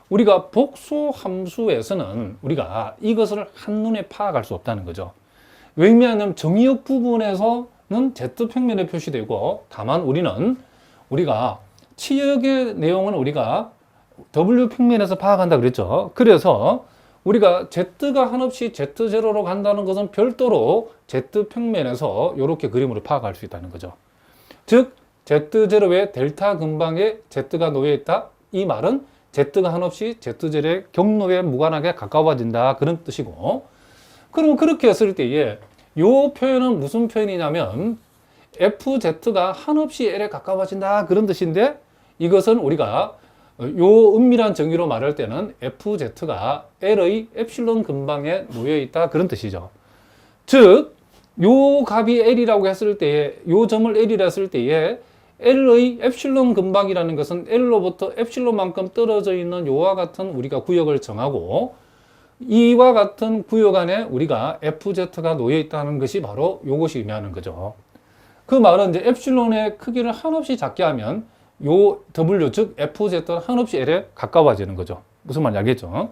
우리가 복소 함수에서는 우리가 이것을 한눈에 파악할 수 없다는 거죠. 왜냐하면 정의역 부분에서는 z평면에 표시되고, 다만 우리가 치역의 내용은 우리가 w평면에서 파악한다 그랬죠. 그래서 우리가 z가 한없이 z0로 간다는 것은 별도로 z평면에서 이렇게 그림으로 파악할 수 있다는 거죠. 즉 z0의 델타 근방에 z가 놓여 있다, 이 말은 z가 한없이 z0의 경로에 무관하게 가까워진다, 그런 뜻이고, 그럼 그렇게 했을 때에 이 표현은 무슨 표현이냐면 fz가 한없이 l에 가까워진다, 그런 뜻인데, 이것은 우리가 요 은밀한 정의로 말할 때는 fz가 l의 엡실론 근방에 놓여 있다, 그런 뜻이죠. 즉 요 값이 l이라고 했을 때에, 요 점을 l이라 했을 때에 L의 엡실론 근방이라는 것은 L로부터 엡실론만큼 떨어져 있는 요와 같은 우리가 구역을 정하고, 이와 같은 구역 안에 우리가 FZ가 놓여 있다는 것이 바로 요것이 의미하는 거죠. 그 말은 이제 엡실론의 크기를 한없이 작게 하면 요 W, 즉 FZ는 한없이 L에 가까워지는 거죠. 무슨 말인지 알겠죠?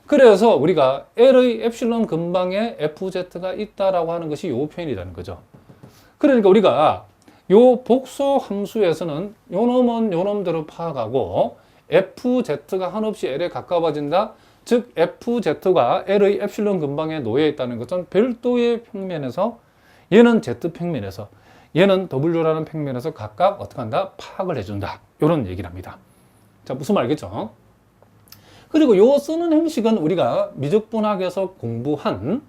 그래서 우리가 L의 엡실론 근방에 FZ가 있다라고 하는 것이 요 표현이라는 거죠. 그러니까 우리가 요 복소 함수에서는 요 놈은 요 놈대로 파악하고, fz가 한없이 l에 가까워진다, 즉 fz가 l의 엡실론 근방에 놓여 있다는 것은 별도의 평면에서, 얘는 z평면에서, 얘는 w라는 평면에서 각각 어떻게 한다? 파악을 해준다, 이런 얘기를 합니다. 자, 무슨 말이겠죠? 그리고 요 쓰는 형식은 우리가 미적분학에서 공부한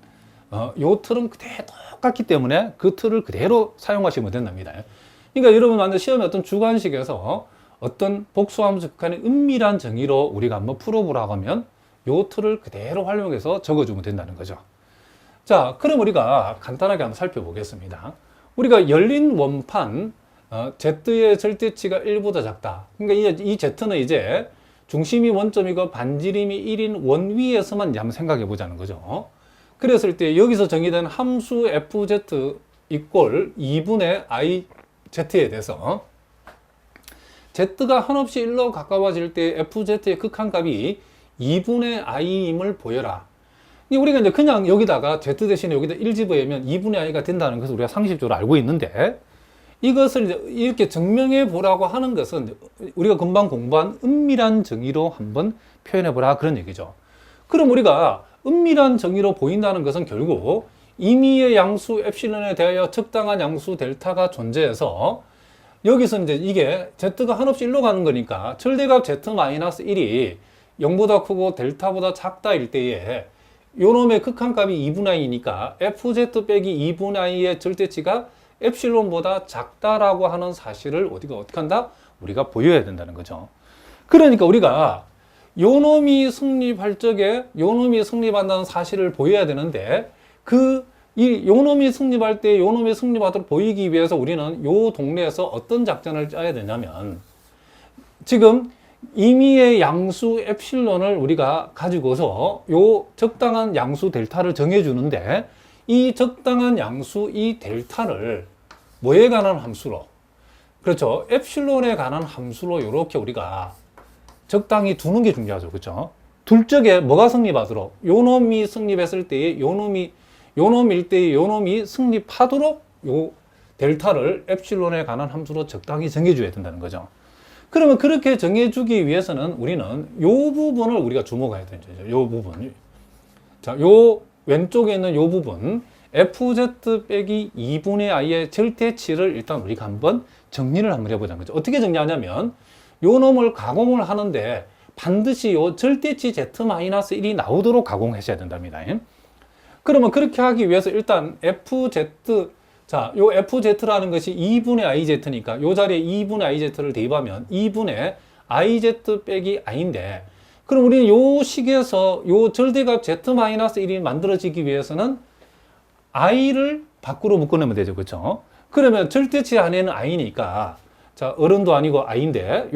요 틀은 그대로 똑같기 때문에 그 틀을 그대로 사용하시면 된답니다. 그러니까 여러분 만약 시험에 어떤 주관식에서 어떤 복수함수 극한의 은밀한 정의로 우리가 한번 풀어보라고 하면 요 틀을 그대로 활용해서 적어주면 된다는 거죠. 자, 그럼 우리가 간단하게 한번 살펴보겠습니다. 우리가 열린 원판 Z의 절대치가 1보다 작다. 그러니까 이 Z는 이제 중심이 원점이고 반지름이 1인 원 위에서만 한번 생각해 보자는 거죠. 그랬을 때 여기서 정의된 함수 fz 이꼴 2분의 I Z에 대해서 Z가 한없이 1로 가까워질 때 FZ의 극한값이 2분의 I임을 보여라. 우리가 이제 그냥 여기다가 Z 대신에 여기다 1 집어넣으면 2분의 I가 된다는 것을 우리가 상식적으로 알고 있는데, 이것을 이제 이렇게 증명해 보라고 하는 것은 우리가 금방 공부한 은밀한 정의로 한번 표현해 보라, 그런 얘기죠. 그럼 우리가 은밀한 정의로 보인다는 것은 결국 임의의 양수 엡실론에 대하여 적당한 양수 델타가 존재해서, 여기서 이제 이게 Z가 한없이 1로 가는 거니까 절대값 Z-1이 0보다 크고 델타보다 작다일 때에 요놈의 극한값이 2분의 I니까 FZ 빼기 2분의 I의 절대치가 엡실론보다 작다라고 하는 사실을 어떻게 한다? 우리가 보여야 된다는 거죠. 그러니까 우리가 요놈이 성립할 적에 요놈이 성립한다는 사실을 보여야 되는데, 요놈이 성립할 때 요놈이 성립하도록 보이기 위해서 우리는 요 동네에서 어떤 작전을 짜야 되냐면, 지금 임의의 양수 엡실론을 우리가 가지고서 요 적당한 양수 델타를 정해주는데, 이 적당한 양수 이 델타를 뭐에 관한 함수로, 그렇죠, 엡실론에 관한 함수로 이렇게 우리가 적당히 두는 게 중요하죠. 그렇죠? 둘 적에 뭐가 성립하도록, 요놈이 성립했을 때에 요놈일 때에 요놈이 성립하도록 요 델타를 엡실론에 관한 함수로 적당히 정해줘야 된다는 거죠. 그러면 그렇게 정해주기 위해서는 우리는 요 부분을 우리가 주목해야 되죠. 요 부분. 자, 요 왼쪽에 있는 요 부분, FZ 빼기 2분의 I의 절대치를 일단 우리가 한번 정리를 한번 해보자는 거죠. 어떻게 정리하냐면, 요 놈을 가공을 하는데 반드시 요 절대치 Z-1이 나오도록 가공하셔야 된답니다. 그러면 그렇게 하기 위해서 일단 FZ, 자, 요 FZ라는 것이 2분의 IZ니까 요 자리에 2분의 IZ를 대입하면 2분의 IZ 빼기 I인데, 그럼 우리는 요 식에서 요 절대값 Z-1이 만들어지기 위해서는 I를 밖으로 묶어내면 되죠. 그렇죠? 그러면 절대치 안에는 I니까, 자, 어른도 아니고 I인데,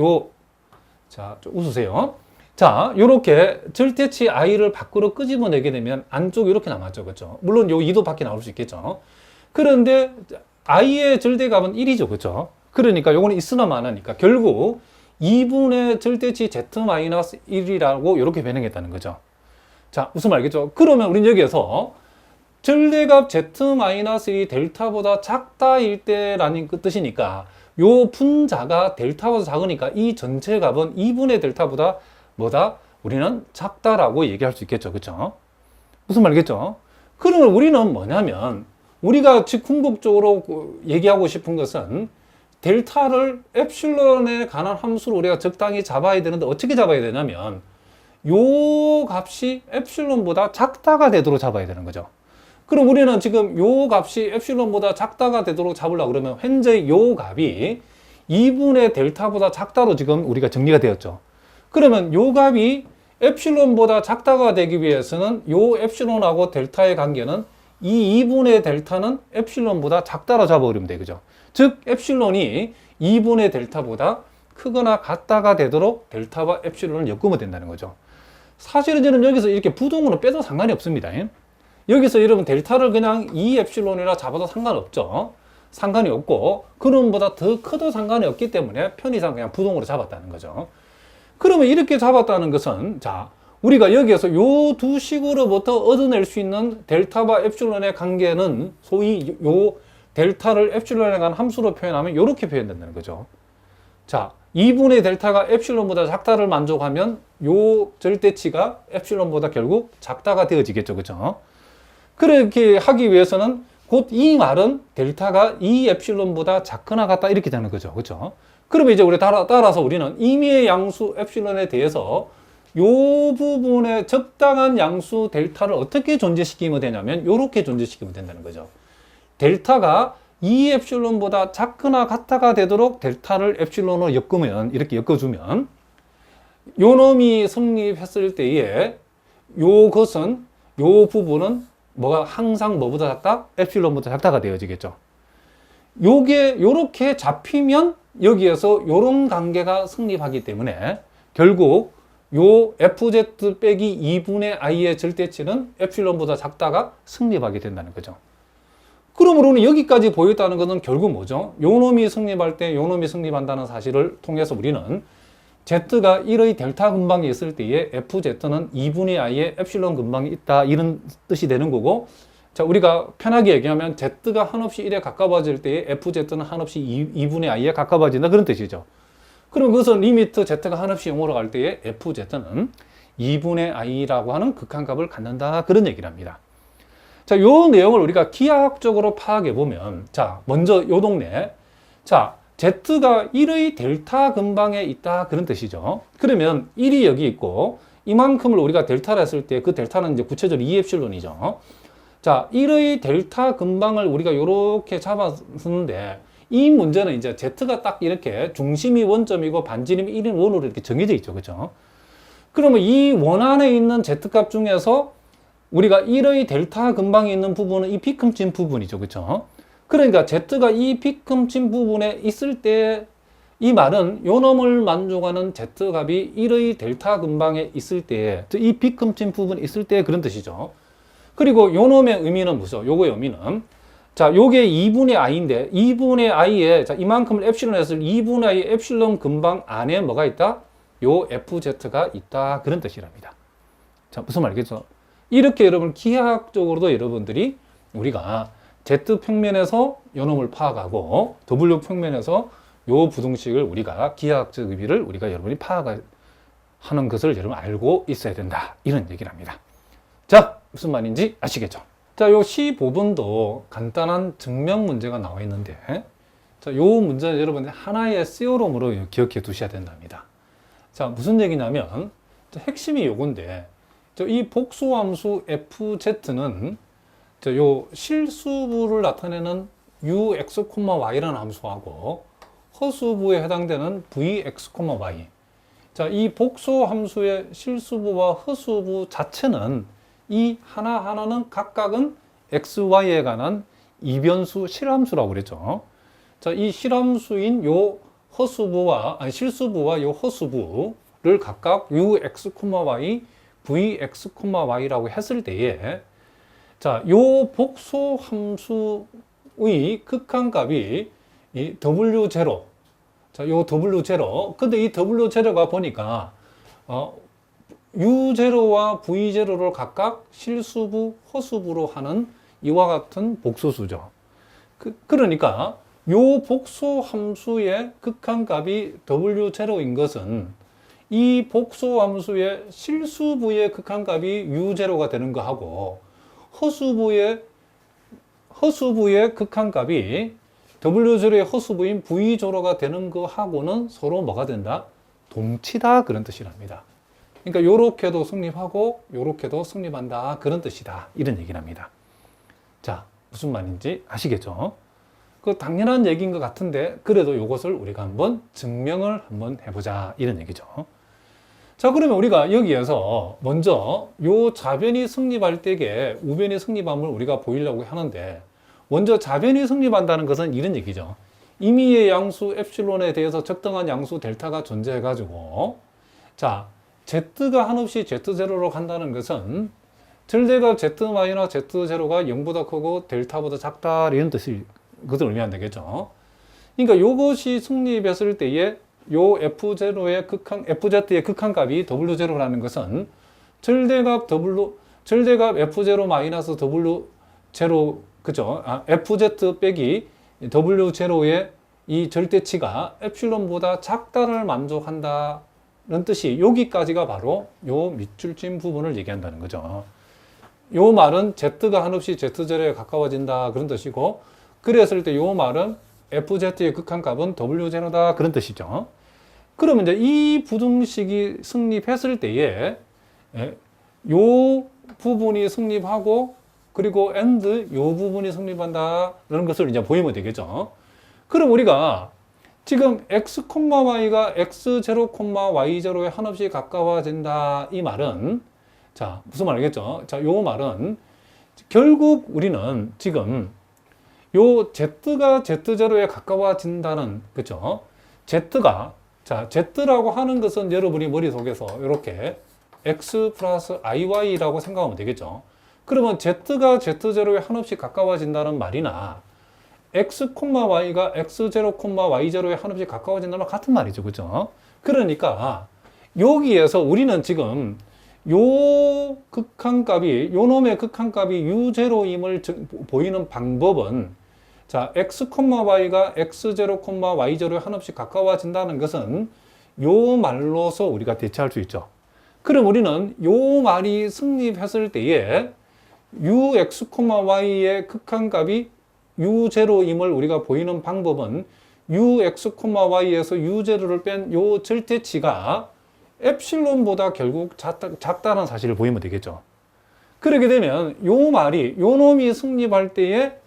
자, 좀 웃으세요. 자, 요렇게 절대치 I를 밖으로 끄집어내게 되면 안쪽이 이렇게 남았죠. 그렇죠? 물론 요 2도 밖에 나올 수 있겠죠. 그런데 I의 절대값은 1이죠. 그렇죠? 그러니까 요거는 있으나 마나니까 결국 2분의 절대치 Z-1이라고 이렇게 변형했다는 거죠. 자, 무슨 말이겠죠? 그러면 우린 여기에서 절대값 Z-1이 델타보다 작다일 때라는 그 뜻이니까, 요 분자가 델타보다 작으니까 이 전체 값은 2분의 델타보다 뭐다? 우리는 작다라고 얘기할 수 있겠죠. 그렇죠? 무슨 말이겠죠? 그러면 우리는 뭐냐면, 우리가 즉 궁극적으로 얘기하고 싶은 것은 델타를 엡실론에 관한 함수로 우리가 적당히 잡아야 되는데, 어떻게 잡아야 되냐면 요 값이 엡실론보다 작다가 되도록 잡아야 되는 거죠. 그럼 우리는 지금 요 값이 엡실론보다 작다가 되도록 잡으려고 그러면 현재 요 값이 2분의 델타보다 작다로 지금 우리가 정리가 되었죠. 그러면 요 값이 엡실론보다 작다가 되기 위해서는 요 엡실론하고 델타의 관계는 이 2분의 델타는 엡실론보다 작다로 잡아버리면 돼요. 그죠? 즉 엡실론이 2분의 델타보다 크거나 같다가 되도록 델타와 엡실론을 엮으면 된다는 거죠. 사실은 저는 여기서 이렇게 부동으로 빼도 상관이 없습니다. 여기서 여러분 델타를 그냥 2엡실론이라 잡아도 상관없죠. 상관이 없고 그놈보다 더 커도 상관이 없기 때문에 편의상 그냥 부동으로 잡았다는 거죠. 그러면 이렇게 잡았다는 것은, 자, 우리가 여기에서 요 두 식으로부터 얻어낼 수 있는 델타와 엡실론의 관계는 소위 요 델타를 엡실론에 관한 함수로 표현하면 이렇게 표현된다는 거죠. 자, 2분의 델타가 엡실론보다 작다를 만족하면 요 절대치가 엡실론보다 결국 작다가 되어지겠죠. 그죠? 그렇게 하기 위해서는 곧 이 말은 델타가 2엡실론보다 작거나 같다 이렇게 되는 거죠. 그죠? 그러면 이제 우리 따라서 우리는 임의의 양수 엡실론에 대해서 요 부분의 적당한 양수 델타를 어떻게 존재시키면 되냐면 이렇게 존재시키면 된다는 거죠. 델타가 2엡실론보다 작거나 같다가 되도록 델타를 엡실론으로 엮으면, 이렇게 엮어주면 요 놈이 성립했을 때에 요것은, 요 부분은 뭐가 항상 뭐보다 작다? 엡실론보다 작다가 되어지겠죠. 요게 요렇게 잡히면 여기에서 요런 관계가 성립하기 때문에 결국 요 FZ 빼기 2분의 I의 절대치는 엡실론보다 작다가 성립하게 된다는 거죠. 그러므로는 여기까지 보였다는 것은 결국 뭐죠? 요 놈이 승립할 때 요 놈이 승립한다는 사실을 통해서 우리는 Z가 1의 델타 근방이 있을 때에 FZ는 2분의 I의 엡실론 근방이 있다. 이런 뜻이 되는 거고, 자, 우리가 편하게 얘기하면 Z가 한없이 1에 가까워질 때에 FZ는 한없이 2분의 I에 가까워진다. 그런 뜻이죠. 그럼 그것은 리미트 Z가 한없이 0으로 갈 때에 FZ는 2분의 I라고 하는 극한값을 갖는다. 그런 얘기를 합니다. 자, 요 내용을 우리가 기하학적으로 파악해 보면, 자, 먼저 요 동네. 자, Z가 1의 델타 근방에 있다. 그런 뜻이죠. 그러면 1이 여기 있고, 이만큼을 우리가 델타를 했을 때 그 델타는 이제 구체적으로 2엡실론이죠. 자, 1의 델타 근방을 우리가 요렇게 잡았는데, 이 문제는 이제 Z가 딱 이렇게 중심이 원점이고 반지름이 1인 원으로 이렇게 정해져 있죠. 그죠? 그러면 이 원 안에 있는 Z값 중에서 우리가 1의 델타 근방에 있는 부분은 이 비큼진 부분이죠. 그렇죠? 그러니까 Z가 이 비큼진 부분에 있을 때 이 말은 요 놈을 만족하는 Z값이 1의 델타 근방에 있을 때 이 비큼진 부분에 있을 때 그런 뜻이죠. 그리고 요 놈의 의미는 무슨? 요거의 의미는 자, 요게 2분의 I인데 2분의 I에 자, 이만큼을 엡실론 했을 2분의 I 엡실론 근방 안에 뭐가 있다? 요 FZ가 있다. 그런 뜻이랍니다. 자, 무슨 말이겠죠? 이렇게 여러분 기하학적으로도 여러분들이 우리가 Z평면에서 요 놈을 파악하고 W평면에서 요 부등식을 우리가 기하학적 의미를 우리가 여러분이 파악하는 것을 여러분 알고 있어야 된다. 이런 얘기를 합니다. 자, 무슨 말인지 아시겠죠? 자, 요 15번도 간단한 증명 문제가 나와 있는데 자, 요 문제는 여러분들 하나의 세오롬으로 기억해 두셔야 된답니다. 자, 무슨 얘기냐면 핵심이 요건데 이 복수함수 fz는 요 실수부를 나타내는 ux, y라는 함수하고 허수부에 해당되는 vx, y. 자, 이 복수함수의 실수부와 허수부 자체는 이 하나하나는 각각은 x, y에 관한 이변수 실함수라고 그랬죠. 자, 이 실함수인 요 허수부와 실수부와 요 허수부를 각각 ux, y vx, y라고 했을 때에 자, 요 복소 함수의 극한값이 이 w0 자, 요 w0 근데 이 w0가 보니까 u0와 v0를 각각 실수부, 허수부로 하는 이와 같은 복소수죠. 그러니까 요 복소 함수의 극한값이 w0인 것은 이 복소 함수의 실수부의 극한값이 u0가 되는 거하고 허수부의 극한값이 w0의 허수부인 v0가 되는 거하고는 서로 뭐가 된다? 동치다 그런 뜻이랍니다. 그러니까 요렇게도 성립하고 요렇게도 성립한다 그런 뜻이다 이런 얘기를 합니다. 자, 무슨 말인지 아시겠죠? 그 당연한 얘기인 것 같은데 그래도 이것을 우리가 한번 증명을 한번 해보자 이런 얘기죠. 자, 그러면 우리가 여기에서 먼저 요 좌변이 성립할 때에 우변이 성립함을 우리가 보이려고 하는데 먼저 좌변이 성립한다는 것은 이런 얘기죠. 임의의 양수 엡실론에 대해서 적당한 양수 델타가 존재해 가지고 자, Z가 한없이 Z0로 간다는 것은 절대값 Z-Z0가 0보다 크고 델타보다 작다 이런 뜻이 그것을 의미하면 되겠죠. 그러니까 이것이 성립했을 때에 요 F0의 FZ의 극한값이 W0라는 것은 절대값 F0 마이너스 W0 그죠? FZ 빼기 W0의 이 절대치가 엡실론보다 작다를 만족한다는 뜻이 여기까지가 바로 요 밑줄진 부분을 얘기한다는 거죠. 요 말은 Z가 한없이 Z0에 가까워진다 그런 뜻이고 그랬을 때 요 말은 FZ의 극한값은 W0다 그런 뜻이죠. 그러면 이제 이 부등식이 성립했을 때에 요 부분이 성립하고 그리고 AND 요 부분이 성립한다는 것을 이제 보이면 되겠죠. 그럼 우리가 지금 x, y가 x0, y0에 한없이 가까워진다 이 말은 자, 무슨 말이겠죠? 자, 요 말은 결국 우리는 지금 요 z가 z0에 가까워진다는 그죠? z가 자, z라고 하는 것은 여러분이 머릿속에서 이렇게 x 플러스 iy라고 생각하면 되겠죠. 그러면 z가 z0에 한없이 가까워진다는 말이나 x, y가 x0, y0에 한없이 가까워진다는 말 같은 말이죠. 그죠? 그러니까 여기에서 우리는 지금 요 극한값이, 요 놈의 극한값이 u0임을 보이는 방법은, 자, x, y가 x0, y0에 한없이 가까워진다는 것은 요 말로서 우리가 대체할 수 있죠. 그럼 우리는 요 말이 성립했을 때에 ux, y의 극한값이 u0임을 우리가 보이는 방법은 ux, y에서 u0를 뺀 요 절대치가 엡실론보다 결국 작다는 사실을 보이면 되겠죠. 그렇게 되면 요 말이, 요 놈이 성립할 때에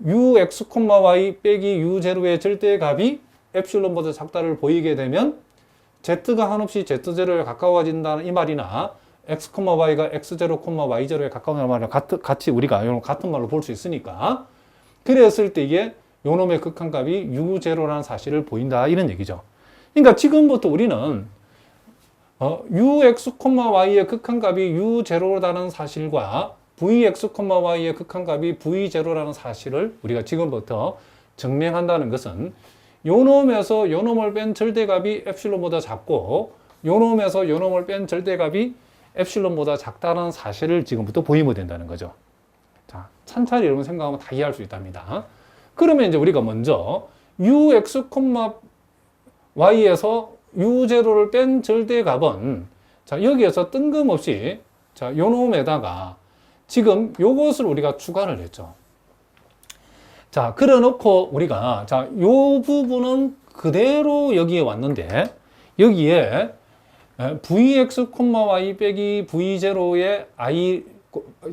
ux, y 빼기 u0의 절대값이 엡실론보다 작다를 보이게 되면 z가 한없이 z0에 가까워진다는 이 말이나 x, y가 x0, y0에 가까운 말이랑 같이 우리가 같은 말로 볼 수 있으니까, 그랬을 때 이게 요 놈의 극한값이 u0라는 사실을 보인다, 이런 얘기죠. 그러니까 지금부터 우리는 ux, y의 극한값이 u0라는 사실과 vx, y의 극한값이 v0라는 사실을 우리가 지금부터 증명한다는 것은 요 놈에서 요 놈을 뺀 절대값이 엡실론보다 작고 요 놈에서 요 놈을 뺀 절대값이 엡실론보다 작다는 사실을 지금부터 보이면 된다는 거죠. 자, 찬찬히 여러분 생각하면 다 이해할 수 있답니다. 그러면 이제 우리가 먼저 ux, y에서 u0를 뺀 절대값은, 자, 여기에서 뜬금없이, 자, 요 놈에다가 지금 요것을 우리가 추가를 했죠. 자, 그래 놓고 우리가, 자, 요 부분은 그대로 여기에 왔는데, 여기에 vx, y 빼기 v0의 i,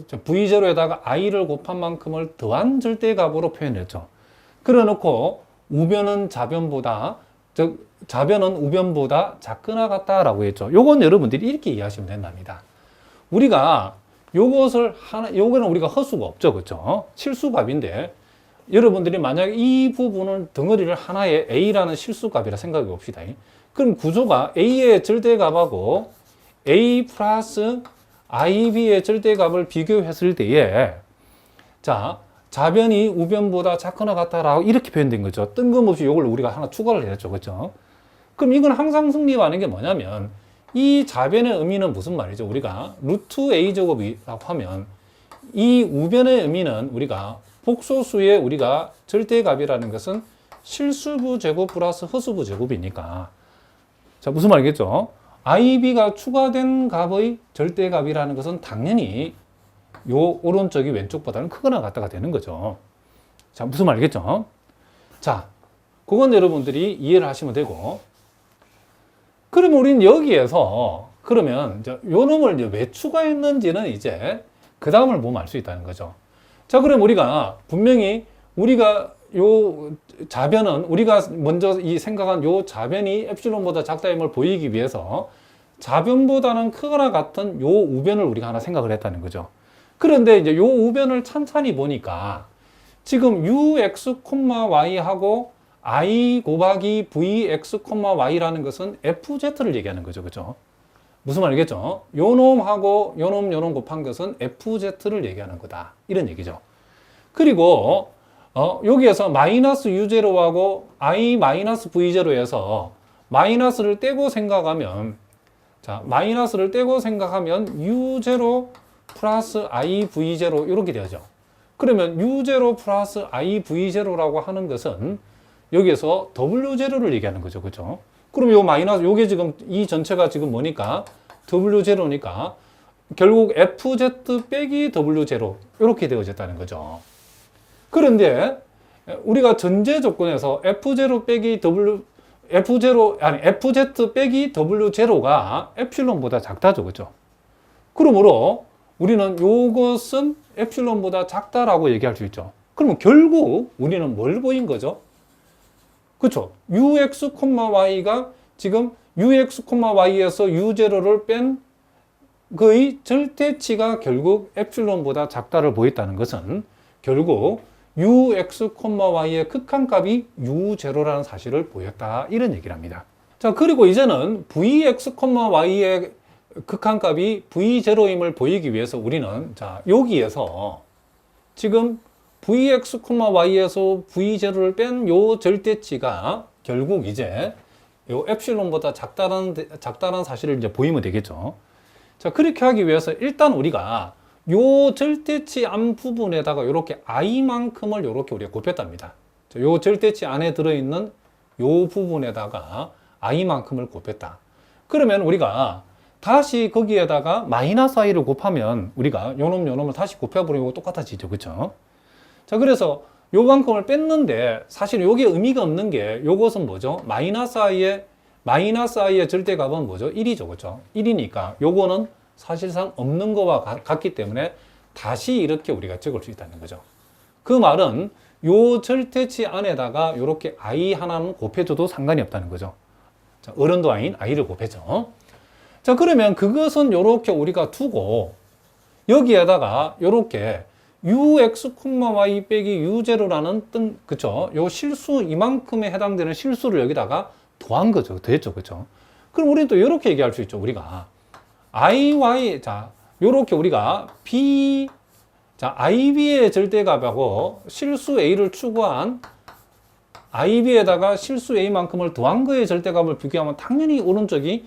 v0에다가 i를 곱한 만큼을 더한 절대값으로 표현했죠. 그래 놓고 우변은 자변보다, 즉 자변은 우변보다 작거나 같다라고 했죠. 요건 여러분들이 이렇게 이해하시면 된답니다. 우리가 요것을 요거는 우리가 허수가 없죠. 그렇죠? 실수값인데, 여러분들이 만약에 이 부분을 덩어리를 하나의 a라는 실수값이라 생각해 봅시다. 그럼 구조가 a의 절대값하고 a 플러스 ib의 절대값을 비교했을 때에, 자, 자변이 우변보다 작거나 같다라고 이렇게 표현된 거죠. 뜬금없이 이걸 우리가 하나 추가를 했죠. 그렇죠? 그럼 이건 항상 성립하는 게 뭐냐면, 이 자변의 의미는 무슨 말이죠? 우리가 루트 a 제곱이라고 하면 이 우변의 의미는 우리가 복소수의 우리가 절대값이라는 것은 실수부 제곱 플러스 허수부 제곱이니까, 자, 무슨 말이겠죠? ib가 추가된 값의 절대값이라는 것은 당연히 요 오른쪽이 왼쪽보다는 크거나 같다가 되는 거죠. 자, 무슨 말이겠죠? 자, 그건 여러분들이 이해를 하시면 되고, 그러면 우리는 여기에서 그러면 이제 요 놈을 이제 왜 추가했는지는 이제 그 다음을 보면 알 수 있다는 거죠. 자, 그럼 우리가 분명히 우리가 요 자변은 우리가 먼저 이 생각한 요 자변이 엡실론보다 작다임을 보이기 위해서 자변보다는 크거나 같은 요 우변을 우리가 하나 생각을 했다는 거죠. 그런데 이제 요 우변을 찬찬히 보니까 지금 ux, y하고 i 곱하기 vx, y라는 것은 fz를 얘기하는 거죠. 그죠? 무슨 말이겠죠? 요 놈하고 요 놈 곱한 것은 fz를 얘기하는 거다, 이런 얘기죠. 그리고 여기에서 마이너스 u0하고 i 마이너스 v0에서 마이너스를 떼고 생각하면, 자, 마이너스를 떼고 생각하면 u0 플러스 i v0 이렇게 되죠. 그러면 u0 플러스 i v0라고 하는 것은 여기에서 w0를 얘기하는 거죠. 그죠? 그럼 요 마이너스, 요게 지금 이 전체가 지금 뭐니까 w0니까 결국 fz 빼기 w0 이렇게 되어졌다는 거죠. 그런데 우리가 전제 조건에서 f0 빼기 fz 빼기 w0가 엡실론보다 작다죠. 그죠? 그러므로 우리는 요것은 엡실론보다 작다라고 얘기할 수 있죠. 그러면 결국 우리는 뭘 보인 거죠? 그렇죠? ux, y가 지금 ux, y에서 u0를 뺀 그의 절대치가 결국 엡실론보다 작다를 보였다는 것은 결국 ux, y의 극한값이 u0라는 사실을 보였다, 이런 얘기를 합니다. 자, 그리고 이제는 vx, y의 극한값이 v0임을 보이기 위해서 우리는 자 여기에서 지금 vx, y에서 v0를 뺀 요 절대치가 결국 이제 요 엡실론보다 작다는 사실을 이제 보이면 되겠죠. 자, 그렇게 하기 위해서 일단 우리가 요 절대치 안 부분에다가 이렇게 i만큼을 이렇게 우리가 곱했답니다. 자, 요 절대치 안에 들어있는 요 부분에다가 i만큼을 곱했다. 그러면 우리가 다시 거기에다가 마이너스 i를 곱하면 우리가 요놈을 다시 곱해버리고 똑같아지죠. 그쵸? 자, 그래서 요만큼을 뺐는데 사실 요게 의미가 없는 게 요것은 뭐죠? 마이너스 i의 절대값은 뭐죠? 1이죠. 그쵸? 1이니까 요거는 사실상 없는 거와 같기 때문에 다시 이렇게 우리가 적을 수 있다는 거죠. 그 말은 요 절대치 안에다가 요렇게 i 하나는 곱해줘도 상관이 없다는 거죠. 자, 어른도 아닌 i를 곱해줘. 자, 그러면 그것은 요렇게 우리가 두고 여기에다가 요렇게 ux, y 빼기 u0라는 그쵸? 요 실수 이만큼에 해당되는 실수를 여기다가 더한 거죠. 더했죠. 그쵸? 그럼 우리는 또 이렇게 얘기할 수 있죠. 우리가 iy, 자, 요렇게 우리가 ib의 절대값하고 실수 a를 추구한 ib에다가 실수 a만큼을 더한 거의 절대값을 비교하면 당연히 오른쪽이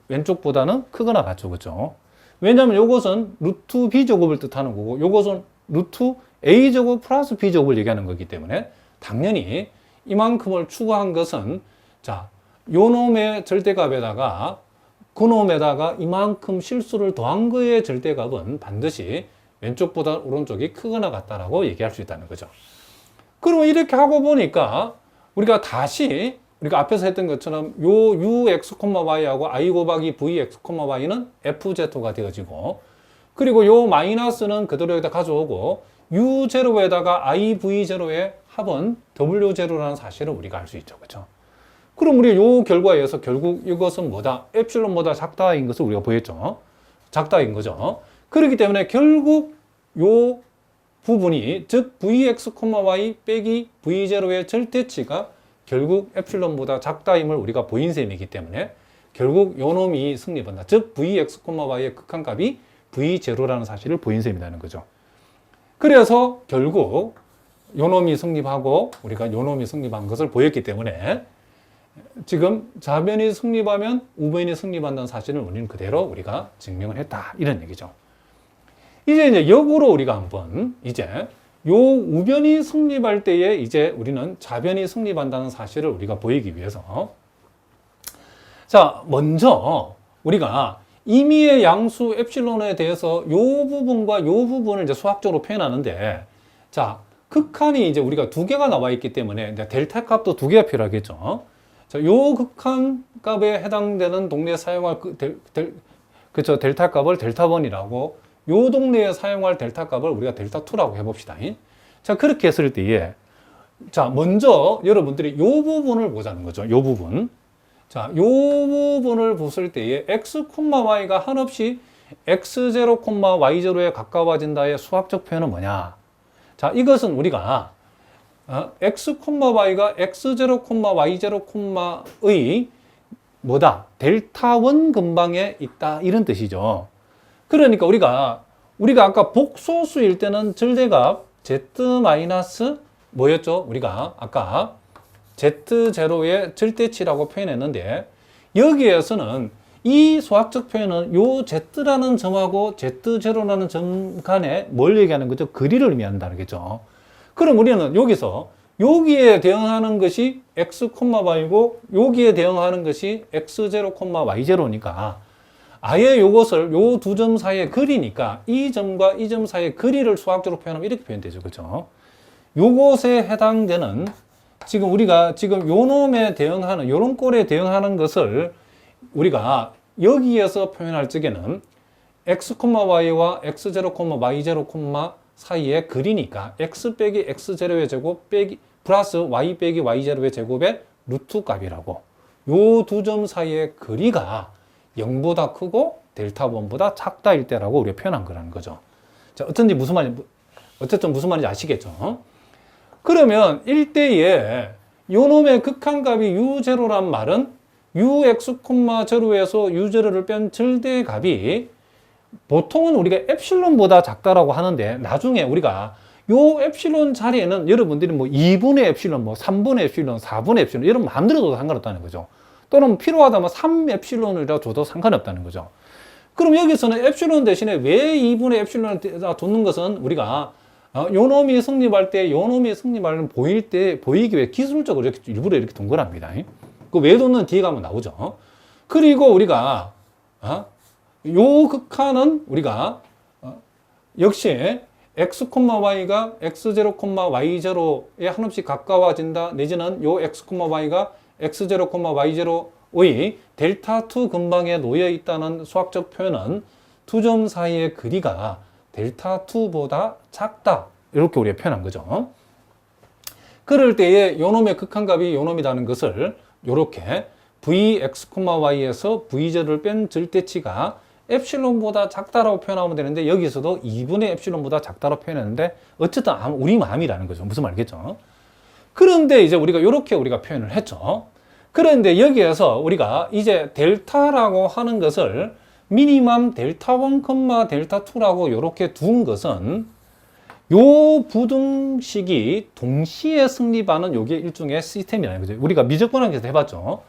왼쪽보다는 크거나 같죠. 그쵸? 왜냐하면 요것은 루트 b제곱을 뜻하는 거고 요것은 루트 a제곱 플러스 b제곱을 얘기하는 거기 때문에 당연히 이만큼을 추구한 것은 자, 요 놈의 절대값에다가 그 놈에다가 이만큼 실수를 더한 거의 절대값은 반드시 왼쪽보다 오른쪽이 크거나 같다라고 얘기할 수 있다는 거죠. 그러면 이렇게 하고 보니까 우리가 다시 우리가 앞에서 했던 것처럼 요 ux, y하고 i 곱하기 vx, y는 fz가 되어지고 그리고 요 마이너스는 그대로 여기다 가져오고 u0에다가 i v0의 합은 w0라는 사실을 우리가 알 수 있죠. 그렇죠? 그럼 우리 요 결과에 의해서 결국 이것은 뭐다? 엡실론보다 작다인 것을 우리가 보였죠. 작다인 거죠. 그렇기 때문에 결국 요 부분이 즉 vx, y 빼기 v0의 절대치가 결국 엡실론보다 작다임을 우리가 보인 셈이기 때문에 결국 요 놈이 승리한다. 즉 vx, y의 극한값이 v0라는 사실을 보인 셈이라는 거죠. 그래서 결국 요 놈이 승립하고 우리가 요 놈이 승립한 것을 보였기 때문에 지금 좌변이 승립하면 우변이 승립한다는 사실을 우리는 그대로 우리가 증명을 했다. 이런 얘기죠. 이제 역으로 우리가 한번 이제 요 우변이 승립할 때에 이제 우리는 좌변이 승립한다는 사실을 우리가 보이기 위해서 자, 먼저 우리가 임의의 양수 엡실론에 대해서 요 부분과 요 부분을 이제 수학적으로 표현하는데 자, 극한이 이제 우리가 두 개가 나와 있기 때문에 델타 값도 두 개가 필요하겠죠. 자, 요 극한 값에 해당되는 동네에 사용할 그쵸, 델타 값을 델타1이라고 요 동네에 사용할 델타 값을 우리가 델타2라고 해봅시다. 자, 그렇게 했을 때에 자, 먼저 여러분들이 요 부분을 보자는 거죠. 요 부분. 자, 요 부분을 보실 때에 x, y가 한없이 x0, y0에 가까워진다의 수학적 표현은 뭐냐? 자, 이것은 우리가 x, y가 x0, y0, 뭐다? 델타1 근방에 있다. 이런 뜻이죠. 그러니까 우리가 아까 복소수일 때는 절대값 z 마이너스 뭐였죠? 우리가 아까 z0의 절대치라고 표현했는데 여기에서는 이 수학적 표현은 요 z라는 점하고 z0라는 점 간에 뭘 얘기하는 거죠? 거리를 의미한다는 거죠. 그럼 우리는 여기서 여기에 대응하는 것이 x, y고 여기에 대응하는 것이 x0, y0니까 아예 요것을 요 두 점 사이의 거리니까 이 점과 이 점 사이의 거리를 수학적으로 표현하면 이렇게 표현되죠. 그죠? 요것에 해당되는 지금 우리가 지금 요 놈에 대응하는 요런 꼴에 대응하는 것을 우리가 여기에서 표현할 적에는 x, y와 x0, y0, 사이의 거리니까 x 빼기 x0의 제곱 빼기 플러스 y 빼기 y0의 제곱의 루트 값이라고 요 두 점 사이의 거리가 0보다 크고 델타1보다 작다일 때라고 우리가 표현한 거라는 거죠. 자, 어쨌든 무슨 말인지 아시겠죠? 그러면 1대에 요 놈의 극한값이 u0란 말은 ux,0에서 u0를 뺀 절대값이 보통은 우리가 엡실론보다 작다라고 하는데 나중에 우리가 요 엡실론 자리에는 여러분들이 뭐 2분의 엡실론, 뭐 3분의 엡실론, 4분의 엡실론 이런 마음대로 둬도 상관없다는 거죠. 또는 필요하다면 3엡실론이라 줘도 상관없다는 거죠. 그럼 여기서는 엡실론 대신에 왜 2분의 엡실론을 뒀는 것은 우리가 요 놈이 승립할 때, 요 놈이 승립하는 보이기 위해 기술적으로 이렇게 일부러 이렇게 둔 거랍니다. 그 왜 뒀는 뒤에 가면 나오죠. 그리고 우리가 요 극한은 우리가 역시 x, y가 x0, y0에 한없이 가까워진다. 내지는 요 x, y가 x0, y0의 델타2 근방에 놓여 있다는 수학적 표현은 두 점 사이의 거리가 델타2보다 작다. 이렇게 우리가 표현한 거죠. 그럴 때에 요 놈의 극한값이 요 놈이라는 것을 이렇게 vx, y에서 v0를 뺀 절대치가 엡실론보다 작다라고 표현하면 되는데 여기서도 2분의 엡실론보다 작다라고 표현했는데 어쨌든 우리 마음이라는 거죠. 무슨 말이겠죠? 그런데 이제 우리가 우리가 표현을 했죠. 그런데 여기에서 우리가 이제 델타라고 하는 것을 미니멈 델타1, 델타2라고 이렇게 둔 것은 요 부등식이 동시에 승립하는 요게 일종의 시스템이라는 거죠. 우리가 미적분학에서 해봤죠.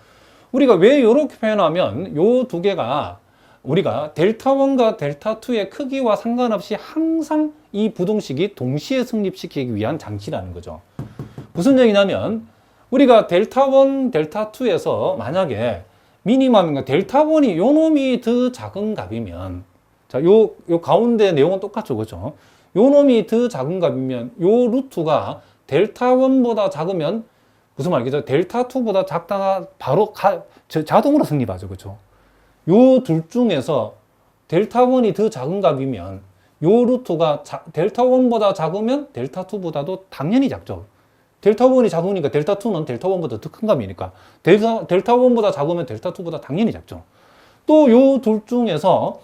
우리가 왜 이렇게 표현하면 요 두 개가 우리가 델타1과 델타2의 크기와 상관없이 항상 이 부등식이 동시에 승립시키기 위한 장치라는 거죠. 무슨 얘기냐면 우리가 델타1, 델타2에서 만약에 미니멈인가 델타1이 요 놈이 더 작은 값이면 자, 요 가운데 내용은 똑같죠. 그죠? 요 놈이 더 작은 값이면 요 루트가 델타1보다 작으면 무슨 말이겠죠? 델타2보다 작다가 바로 자동으로 승립하죠. 그죠? 요 둘 중에서 델타1이 더 작은 값이면 요 루트가 델타1보다 작으면 델타2보다도 당연히 작죠. 델타1이 작으니까 델타2는 델타1보다 더 큰 값이니까 델타1보다 작으면 델타2보다 당연히 작죠. 또 요 둘 중에서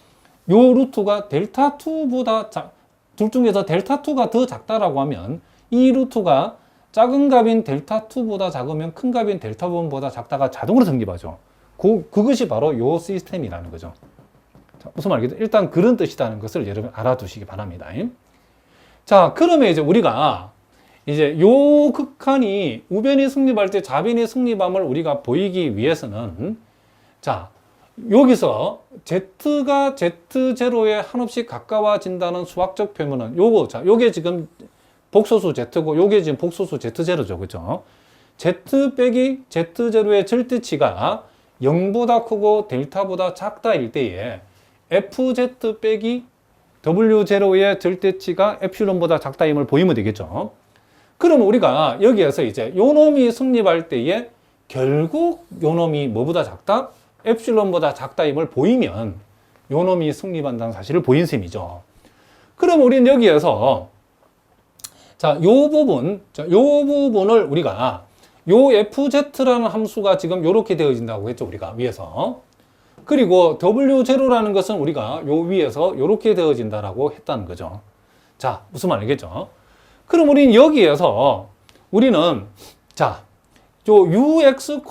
요 루트가 델타2보다 둘 중에서 델타2가 더 작다라고 하면 이 루트가 작은 값인 델타2보다 작으면 큰 값인 델타1보다 작다가 자동으로 성립하죠. 그것이 바로 요 시스템이라는 거죠. 자, 무슨 말이겠죠? 일단 그런 뜻이라는 것을 여러분 알아두시기 바랍니다. 자, 그러면 이제 우리가 이제 요 극한이 우변이 승립할 때 좌변이 승립함을 우리가 보이기 위해서는 자, 여기서 Z가 Z0에 한없이 가까워진다는 수학적 표현은 요거, 자, 요게 지금 복소수 Z고 요게 지금 복소수 Z0죠. 그죠? Z 빼기 Z0의 절대치가 0보다 크고 델타보다 작다일 때에 FZ 빼기 W0의 절대치가 엡실론보다 작다임을 보이면 되겠죠. 그러면 우리가 여기에서 이제 요 놈이 승립할 때에 결국 요 놈이 뭐보다 작다? 엡실론보다 작다임을 보이면 요 놈이 승립한다는 사실을 보인 셈이죠. 그럼 우리는 여기에서 자, 요 부분을 우리가 요 FZ라는 함수가 지금 요렇게 되어진다고 했죠. 우리가 위에서. 그리고 W0라는 것은 우리가 요 위에서 요렇게 되어진다라고 했다는 거죠. 자, 무슨 말이겠죠? 그럼 우리는 여기에서 우리는 자, 요 UX,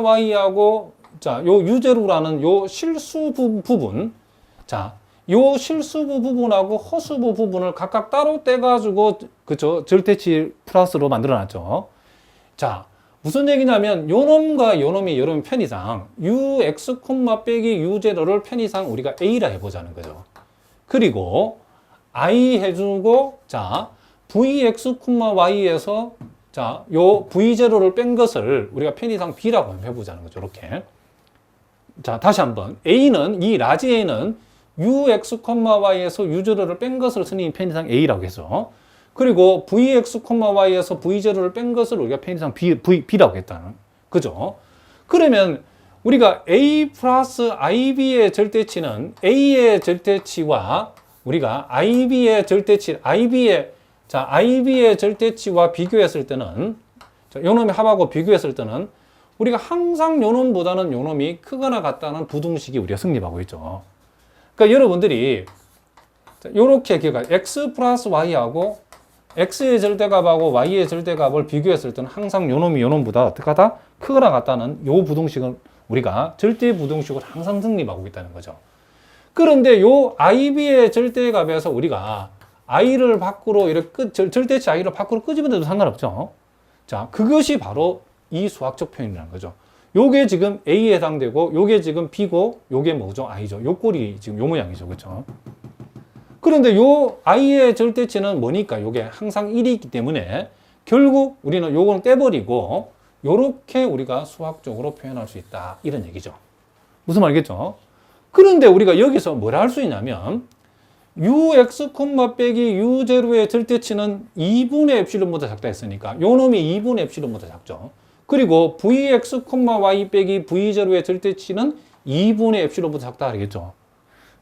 Y하고 자, 요 U0라는 요 실수부 부분 자, 요 실수부 부분하고 허수부 부분을 각각 따로 떼가지고 그쵸? 절대치 플러스로 만들어 놨죠. 자, 무슨 얘기냐면 요 놈과 요 놈이 여러분 편의상 UX, 빼기 U0를 편의상 우리가 A라 해보자는 거죠. 그리고 I 해주고 자, VX, Y에서 자, 요 V0를 뺀 것을 우리가 편의상 B라고 해보자는 거죠. 이렇게. 자, 다시 한번. A는, 이 라지 A는 UX, Y에서 U0를 뺀 것을 선생님이 편의상 A라고 해서. 그리고 VX, Y에서 V0를 뺀 것을 우리가 편의상 B라고 했다는. 그죠? 그러면 우리가 A 플러스 IB의 절대치는 A의 절대치와 우리가 IB의 절대치, IB의 절대치와 비교했을 때는, 자, 요 놈이 합하고 비교했을 때는 우리가 항상 요 놈보다는 요 놈이 크거나 같다는 부등식이 우리가 승립하고 있죠. 그러니까 여러분들이 요렇게 X 플러스 Y하고 X의 절대값하고 Y의 절대값을 비교했을 때는 항상 요 놈이 요 놈보다 어떻게 하다? 크거나 같다는 요 부등식을 우리가 절대 부등식으로 항상 성립하고 있다는 거죠. 그런데 요 IB의 절대값에서 우리가 I를 밖으로 이렇게 절대치 I를 밖으로 끄집어내도 상관없죠. 자, 그것이 바로 이 수학적 표현이라는 거죠. 요게 지금 A에 해당되고 요게 지금 B고 요게 뭐죠? I죠. 요 꼴이 지금 요 모양이죠. 그렇죠? 그런데 요 I의 절대치는 뭐니까 요게 항상 1이 있기 때문에 결국 우리는 요거는 떼버리고 요렇게 우리가 수학적으로 표현할 수 있다. 이런 얘기죠. 무슨 말이겠죠? 그런데 우리가 여기서 뭘 할 수 있냐면 ux, 빼기 u0의 절대치는 2분의 엡실론보다 작다 했으니까 요 놈이 2분의 엡실론보다 작죠. 그리고 vx, y 빼기 v0의 절대치는 2분의 엡실론보다 작다 하겠죠.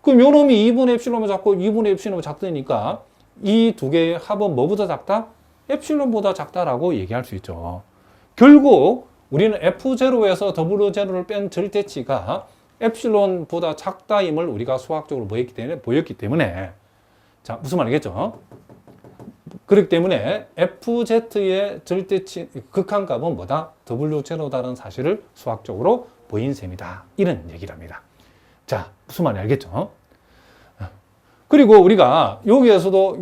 그럼 요 놈이 2분의 엡실론보다 작고 2분의 엡실론보다 작다니까 이 두 개의 합은 뭐보다 작다? 엡실론보다 작다라고 얘기할 수 있죠. 결국 우리는 f0에서 w0를 뺀 절대치가 엡실론보다 작다임을 우리가 수학적으로 보였기 때문에 자, 무슨 말이겠죠? 그렇기 때문에 FZ의 절대치 극한값은 뭐다? W0다는 사실을 수학적으로 보인 셈이다. 이런 얘기를 합니다. 자, 무슨 말인지 알겠죠? 그리고 우리가 여기에서도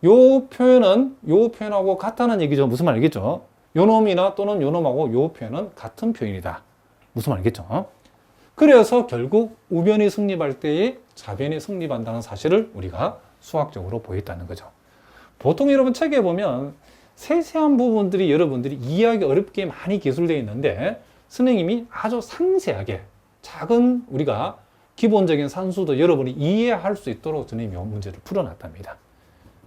요 표현하고 같다는 얘기죠. 무슨 말이겠죠? 요 놈이나 또는 요 놈하고 요 표현은 같은 표현이다. 무슨 말이겠죠? 그래서 결국 우변이 성립할 때에 좌변이 성립한다는 사실을 우리가 수학적으로 보였다는 거죠. 보통 여러분 책에 보면 세세한 부분들이 여러분들이 이해하기 어렵게 많이 기술되어 있는데 선생님이 아주 상세하게 작은 우리가 기본적인 산수도 여러분이 이해할 수 있도록 선생님이 이 문제를 풀어놨답니다.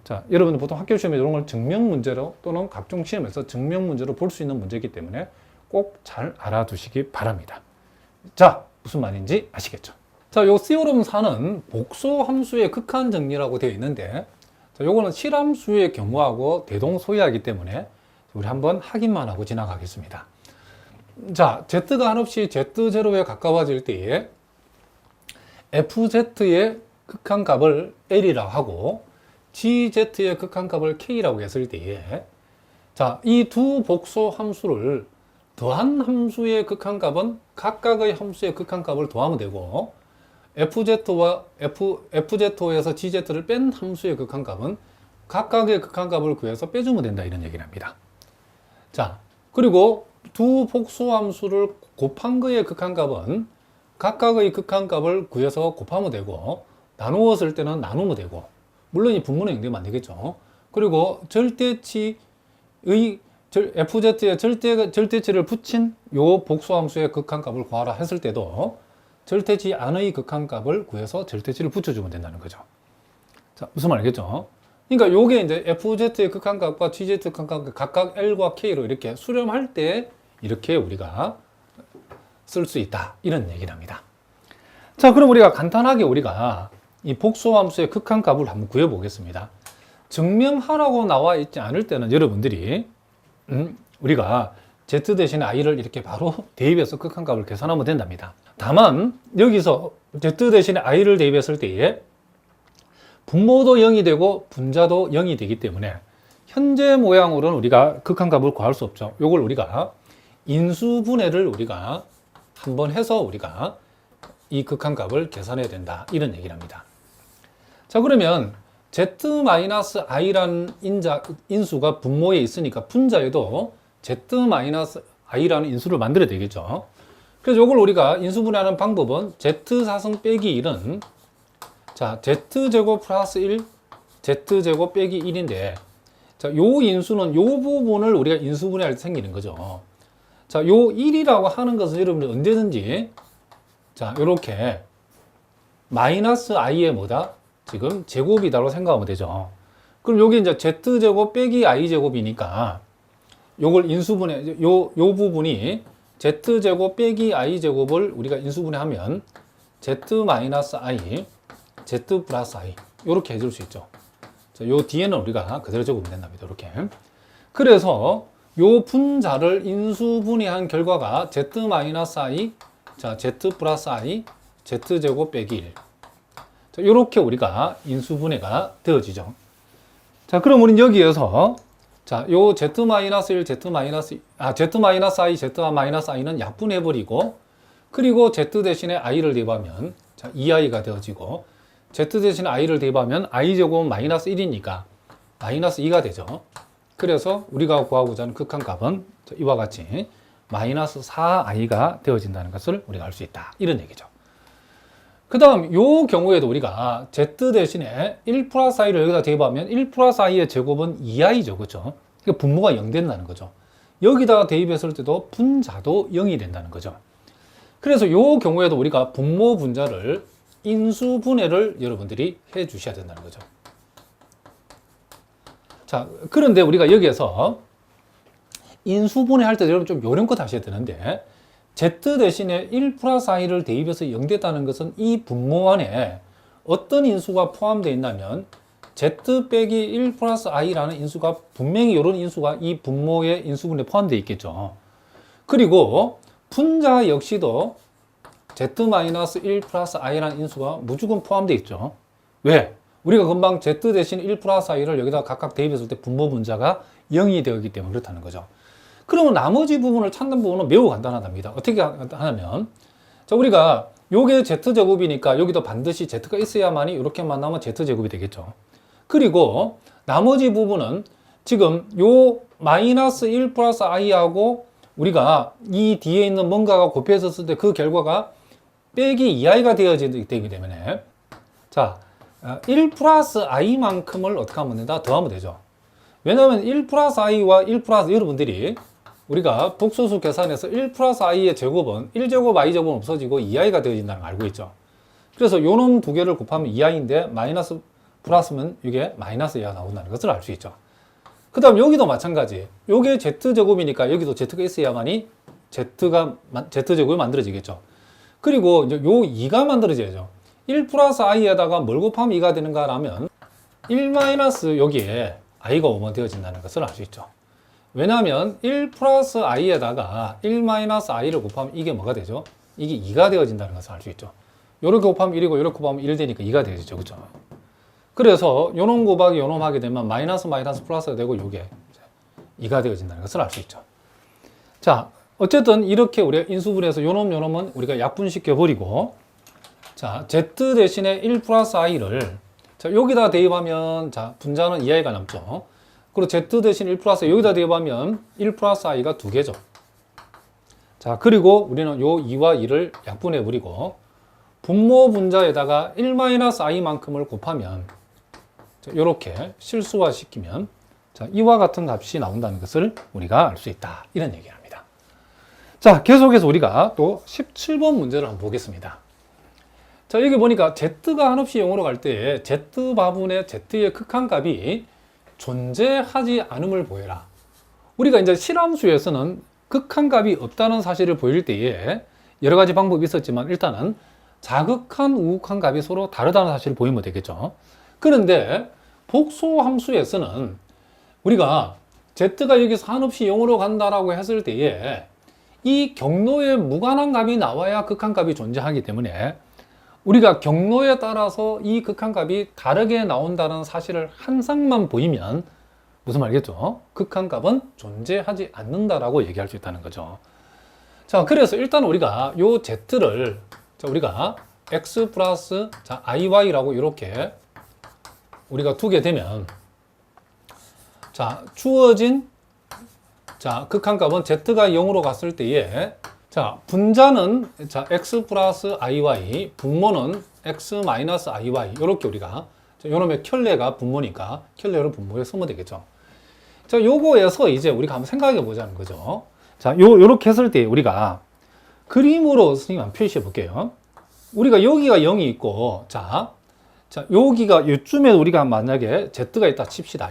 자, 여러분들 보통 학교 시험에 이런 걸 증명 문제로 또는 각종 시험에서 증명 문제로 볼 수 있는 문제이기 때문에 꼭 잘 알아두시기 바랍니다. 자, 무슨 말인지 아시겠죠? 자, 요 시오름 4는 복소 함수의 극한 정리라고 되어 있는데 자, 요거는 실함수의 경우하고 대동소이하기 때문에 우리 한번 확인만 하고 지나가겠습니다. 자, z가 한없이 z0에 가까워질 때에 fz의 극한값을 l이라고 하고 gz의 극한값을 k라고 했을 때에 자, 이 두 복소 함수를 더한 함수의 극한값은 각각의 함수의 극한값을 더하면 되고 FZ에서 GZ를 뺀 함수의 극한값은 각각의 극한값을 구해서 빼주면 된다 이런 얘기를 합니다. 자, 그리고 두 복수 함수를 곱한 거의 극한값은 각각의 극한값을 구해서 곱하면 되고 나누었을 때는 나누면 되고 물론 이 분모는 연결하면 안 되겠죠. 그리고 절대치의 FZ에 절대치를 붙인 요 복수함수의 극한값을 구하라 했을 때도 절대치 안의 극한값을 구해서 절대치를 붙여주면 된다는 거죠. 자, 무슨 말이겠죠? 그러니까 요게 이제 FZ의 극한값과 GZ의 극한값 각각 L과 K로 이렇게 수렴할 때 이렇게 우리가 쓸 수 있다. 이런 얘기를 합니다. 자, 그럼 우리가 간단하게 우리가 이 복수함수의 극한값을 한번 구해보겠습니다. 증명하라고 나와 있지 않을 때는 여러분들이 우리가 z 대신에 i를 이렇게 바로 대입해서 극한값을 계산하면 된답니다. 다만 여기서 z 대신에 i를 대입했을 때에 분모도 0이 되고 분자도 0이 되기 때문에 현재 모양으로는 우리가 극한값을 구할 수 없죠. 이걸 우리가 인수분해를 우리가 한번 해서 우리가 이 극한값을 계산해야 된다. 이런 얘기를 합니다. 자, 그러면 z-i라는 인수가 분모에 있으니까 분자에도 z-i라는 인수를 만들어야 되겠죠. 그래서 이걸 우리가 인수분해하는 방법은 z사승 빼기 1은 자, z제곱 플러스 1, z제곱 빼기 1인데 자, 요 인수는 요 부분을 우리가 인수분해할 때 생기는 거죠. 자, 요 1이라고 하는 것은 여러분들 언제든지 자, 요렇게 마이너스 i의 뭐다? 지금 제곱이다라고 생각하면 되죠. 그럼 여기 이제 z제곱 빼기 i제곱이니까 요걸 인수분해, 요 부분이 z제곱 빼기 i제곱을 우리가 인수분해하면 z-i, z 플러스 i 요렇게 해줄 수 있죠. 자, 요 뒤에는 우리가 그대로 적으면 된답니다. 이렇게. 그래서 요 분자를 인수분해한 결과가 z-i, 자, z 플러스 i, z제곱 빼기 1. 자, 요렇게 우리가 인수분해가 되어지죠. 자, 그럼 우리는 여기에서 자, 요 z-1, z-i, z-i는 약분해버리고 그리고 z 대신에 i를 대입하면 자, 2i가 되어지고 z 대신에 i를 대입하면 i제곱은 마이너스 1이니까 마이너스 2가 되죠. 그래서 우리가 구하고자 하는 극한값은 이와 같이 마이너스 4i가 되어진다는 것을 우리가 알 수 있다. 이런 얘기죠. 그 다음 요 경우에도 우리가 z 대신에 1 플러스 i를 여기다 대입하면 1 플러스 i의 제곱은 2i죠. 그렇죠? 그러니까 분모가 0 된다는 거죠. 여기다가 대입했을 때도 분자도 0이 된다는 거죠. 그래서 요 경우에도 우리가 분모 분자를 인수분해를 여러분들이 해 주셔야 된다는 거죠. 자, 그런데 우리가 여기에서 인수분해 할 때 여러분 좀 요령껏 하셔야 되는데 z 대신에 1 플러스 i를 대입해서 0 됐다는 것은 이 분모 안에 어떤 인수가 포함되어 있냐면 z 빼기 1 플러스 i라는 인수가 분명히 이런 인수가 이 분모의 인수분해에 포함되어 있겠죠. 그리고 분자 역시도 z-1 플러스 i라는 인수가 무조건 포함되어 있죠. 왜? 우리가 금방 z 대신 1 플러스 i를 여기다 각각 대입했을 때 분모 분자가 0이 되었기 때문에 그렇다는 거죠. 그러면 나머지 부분을 찾는 부분은 매우 간단하답니다. 어떻게 하냐면 자, 우리가 요게 z제곱이니까 여기도 반드시 z가 있어야만이 이렇게만 나오면 z제곱이 되겠죠. 그리고 나머지 부분은 지금 요 마이너스 1 플러스 i하고 우리가 이 뒤에 있는 뭔가가 곱해졌을 때 그 결과가 빼기 2i가 되어지기 때문에 자, 1 플러스 i만큼을 어떻게 하면 된다? 더하면 되죠. 왜냐하면 1 플러스 i와 1 플러스 여러분들이 우리가 복소수 계산에서 1 플러스 i의 제곱은 1제곱 i제곱은 없어지고 2i가 되어진다는 걸 알고 있죠. 그래서 요놈 두 개를 곱하면 2i인데 마이너스 플러스면 이게 마이너스 2가 나온다는 것을 알 수 있죠. 그 다음 여기도 마찬가지. 요게 z제곱이니까 여기도 z가 있어야만이 z제곱이 만들어지겠죠. 그리고 이제 요 2가 만들어져야죠. 1 플러스 i에다가 뭘 곱하면 2가 되는가 라면 1 마이너스 여기에 i가 5만 되어진다는 것을 알 수 있죠. 왜냐하면 1 플러스 i에다가 1 마이너스 i를 곱하면 이게 뭐가 되죠? 이게 2가 되어진다는 것을 알 수 있죠. 요렇게 곱하면 1이고 요렇게 곱하면 1 되니까 2가 되어지죠. 그죠? 그래서 요놈 곱하기 요놈 하게 되면 마이너스 마이너스 플러스가 되고 요게 2가 되어진다는 것을 알 수 있죠. 자, 어쨌든 이렇게 우리가 인수분해해서 요놈은 우리가 약분시켜 버리고 자, z 대신에 1 플러스 i를 자, 여기다 대입하면 자, 분자는 2i가 남죠. 그리고 z 대신 1 플러스 여기다 대입하면 1 플러스 i가 2개죠. 자, 그리고 우리는 요 2와 2를 약분해 버리고 분모 분자에다가 1 마이너스 i만큼을 곱하면 자, 요렇게 실수화 시키면 자, 이와 같은 값이 나온다는 것을 우리가 알 수 있다. 이런 얘기를 합니다. 자, 계속해서 우리가 또 17번 문제를 한번 보겠습니다. 자, 여기 보니까 z가 한없이 0으로 갈 때 z바분의 z의 극한값이 존재하지 않음을 보여라. 우리가 이제 실함수에서는 극한값이 없다는 사실을 보일 때에 여러 가지 방법이 있었지만 일단은 자극한 우극한 값이 서로 다르다는 사실을 보이면 되겠죠. 그런데 복소함수에서는 우리가 z가 여기서 한없이 0으로 간다라고 했을 때에 이 경로에 무관한 값이 나와야 극한값이 존재하기 때문에 우리가 경로에 따라서 이 극한값이 다르게 나온다는 사실을 항상만 보이면 무슨 말이겠죠? 극한값은 존재하지 않는다라고 얘기할 수 있다는 거죠. 자, 그래서 일단 우리가 요 z를 자, 우리가 x 플러스 자, iy라고 이렇게 우리가 두게 되면 자, 주어진 자, 극한값은 z가 0으로 갔을 때에 자, 분자는 자, x 플러스 iy, 분모는 x 마이너스 iy 이렇게 우리가 요놈의 켤레가 분모니까 켤레를 분모에 쓰면 되겠죠. 자, 요거에서 이제 우리가 한번 생각해 보자는 거죠. 자, 요렇게 했을 때 우리가 그림으로 선생님 한번 표시해 볼게요. 우리가 여기가 0이 있고 자, 여기가 요쯤에 우리가 만약에 z가 있다 칩시다.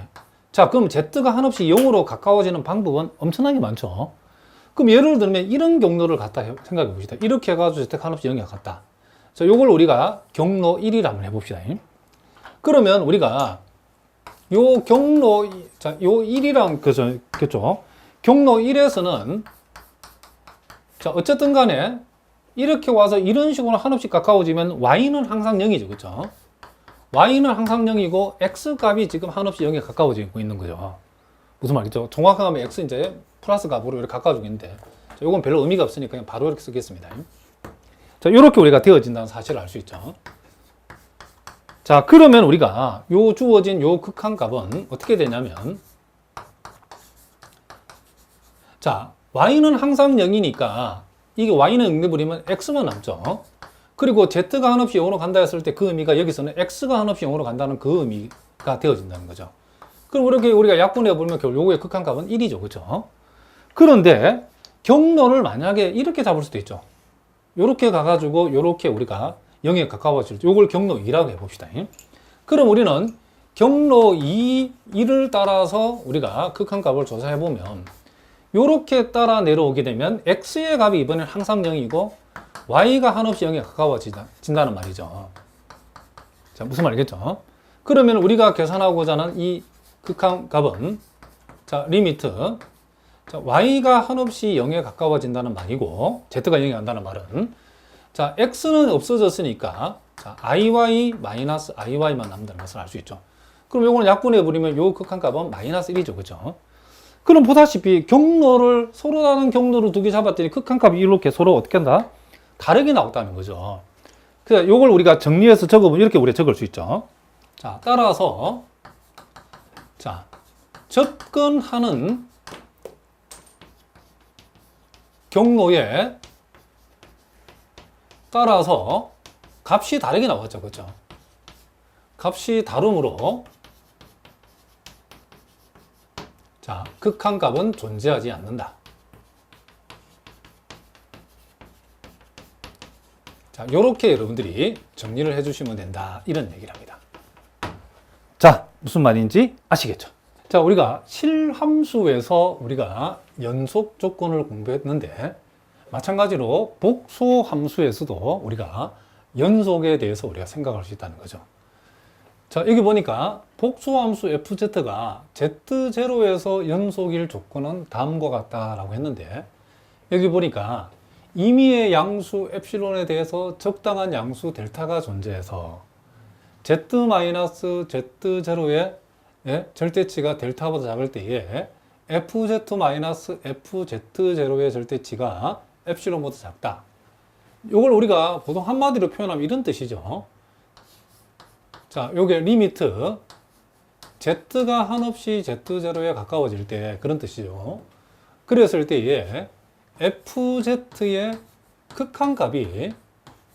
자, 그럼 z가 한없이 0으로 가까워지는 방법은 엄청나게 많죠. 그럼 예를 들면 이런 경로를 갖다 생각해 봅시다. 이렇게 해가지고 z가 한없이 0이 갔다. 자, 요걸 우리가 경로 1이라 한번 해봅시다. 그러면 우리가 요 경로, 자, 요 1이랑 그죠? 경로 1에서는 자, 어쨌든 간에 이렇게 와서 이런 식으로 한없이 가까워지면 y는 항상 0이죠. 그죠? y는 항상 0이고 x 값이 지금 한없이 0에 가까워지고 있는 거죠. 무슨 말이죠? 정확하게 x 이제 플러스 값으로 이렇게 가까워지고 있는데 자, 요건 별로 의미가 없으니까 그냥 바로 이렇게 쓰겠습니다. 자, 이렇게 우리가 되어진다는 사실을 알 수 있죠. 자, 그러면 우리가 요 주어진 요 극한값은 어떻게 되냐면, 자, y는 항상 0이니까 이게 y는 0을 부리면 x만 남죠. 그리고 z가 한없이 0으로 간다 했을 때 그 의미가 여기서는 x가 한없이 0으로 간다는 그 의미가 되어진다는 거죠. 그럼 이렇게 우리가 약분해 보면 결국 요거의 극한값은 1이죠. 그렇죠? 그런데 경로를 만약에 이렇게 잡을 수도 있죠. 요렇게 가가지고 요렇게 우리가 0에 가까워질 때 요걸 경로 2라고 해봅시다. 그럼 우리는 경로 2를 따라서 우리가 극한값을 조사해 보면 요렇게 따라 내려오게 되면 x의 값이 이번엔 항상 0이고 y가 한없이 0에 가까워진다는 말이죠. 자, 무슨 말이겠죠? 그러면 우리가 계산하고자 하는 이 극한값은, 자, 리미트, 자, y가 한없이 0에 가까워진다는 말이고 z가 0이 간다는 말은, 자, x는 없어졌으니까 자, iy-iy만 남는다는 것을 알 수 있죠. 그럼 요거는 약분해 버리면 요 극한값은 마이너스 1이죠. 그죠? 그럼 보다시피 경로를 서로 다른 경로를 두 개 잡았더니 극한값이 이렇게 서로 어떻게 한다? 다르게 나왔다는 거죠. 그래서 요걸 우리가 정리해서 적어보면 이렇게 우리가 적을 수 있죠. 자, 따라서 자, 접근하는 경로에 따라서 값이 다르게 나왔죠. 그렇죠? 값이 다름으로 자, 극한값은 존재하지 않는다. 자, 요렇게 여러분들이 정리를 해주시면 된다. 이런 얘기를 합니다. 자, 무슨 말인지 아시겠죠? 자, 우리가 실함수에서 우리가 연속 조건을 공부했는데 마찬가지로 복소함수에서도 우리가 연속에 대해서 우리가 생각할 수 있다는 거죠. 자, 여기 보니까 복소함수 fz가 z0에서 연속일 조건은 다음과 같다라고 했는데, 여기 보니까 임의의 양수 엡실론에 대해서 적당한 양수 델타가 존재해서 z-z0의 절대치가 델타보다 작을 때에 fz-fz0의 절대치가 엡실론보다 작다. 이걸 우리가 보통 한마디로 표현하면 이런 뜻이죠. 자, 요게 리미트 z가 한없이 z0에 가까워질 때 그런 뜻이죠. 그랬을 때에 fz의 극한값이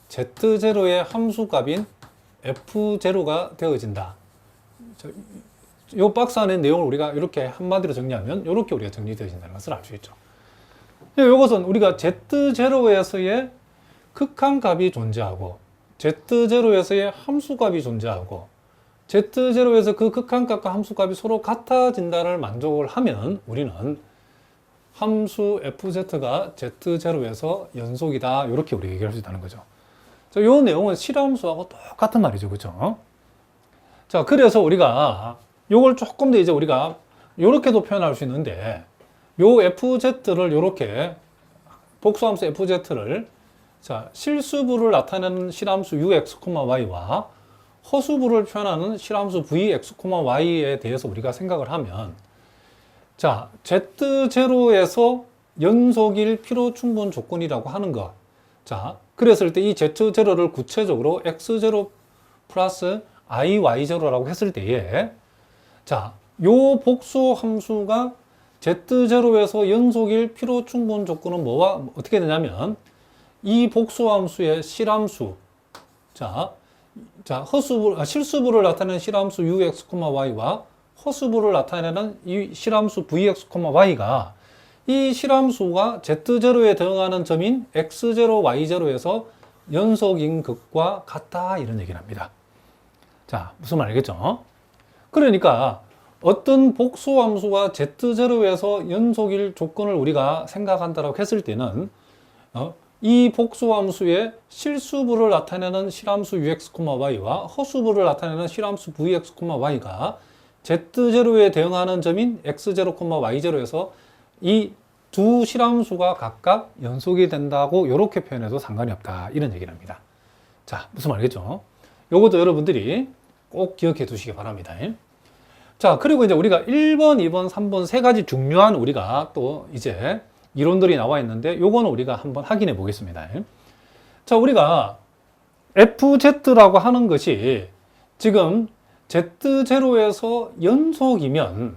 z0의 함수값인 f0가 되어진다. 이 박스 안에 내용을 우리가 이렇게 한마디로 정리하면 이렇게 우리가 정리되어진다는 것을 알 수 있죠. 이것은 우리가 z0에서의 극한값이 존재하고 z0에서의 함수값이 존재하고 z0에서 그 극한값과 함수값이 서로 같아진다를 만족을 하면 우리는 함수 fz가 z0에서 연속이다. 이렇게 우리가 얘기할 수 있다는 거죠. 이 내용은 실함수하고 똑같은 말이죠. 그렇죠? 자, 그래서 우리가 요걸 조금 더 이제 우리가 요렇게도 표현할 수 있는데, 요 fz를 요렇게 복수함수 fz를 자, 실수부를 나타내는 실함수 ux, y와 허수부를 표현하는 실함수 vx, y에 대해서 우리가 생각을 하면, 자, z0에서 연속일 필요 충분 조건이라고 하는 것. 자, 그랬을 때 이 z0를 구체적으로 x0 플러스 iy0라고 했을 때에, 자, 요 복수 함수가 z0에서 연속일 필요 충분 조건은 뭐와 어떻게 되냐면, 이 복수 함수의 실함수, 실수부를 나타내는 실함수 ux, y와 허수부를 나타내는 이 실함수 vx, y가 이 실함수가 z0에 대응하는 점인 x0, y0에서 연속인 것과 같다. 이런 얘기를 합니다. 자, 무슨 말이겠죠? 그러니까 어떤 복수함수가 z0에서 연속일 조건을 우리가 생각한다고 했을 때는 이 복수함수의 실수부를 나타내는 실함수 ux, y와 허수부를 나타내는 실함수 vx, y가 z0에 대응하는 점인 x0, y0에서 이 두 실함수가 각각 연속이 된다고 이렇게 표현해도 상관이 없다. 이런 얘기를 합니다. 자, 무슨 말이겠죠? 요것도 여러분들이 꼭 기억해 두시기 바랍니다. 자, 그리고 이제 우리가 1번, 2번, 3번 세 가지 중요한 우리가 또 이제 이론들이 나와 있는데 요거는 우리가 한번 확인해 보겠습니다. 자, 우리가 FZ라고 하는 것이 지금 Z0에서 연속이면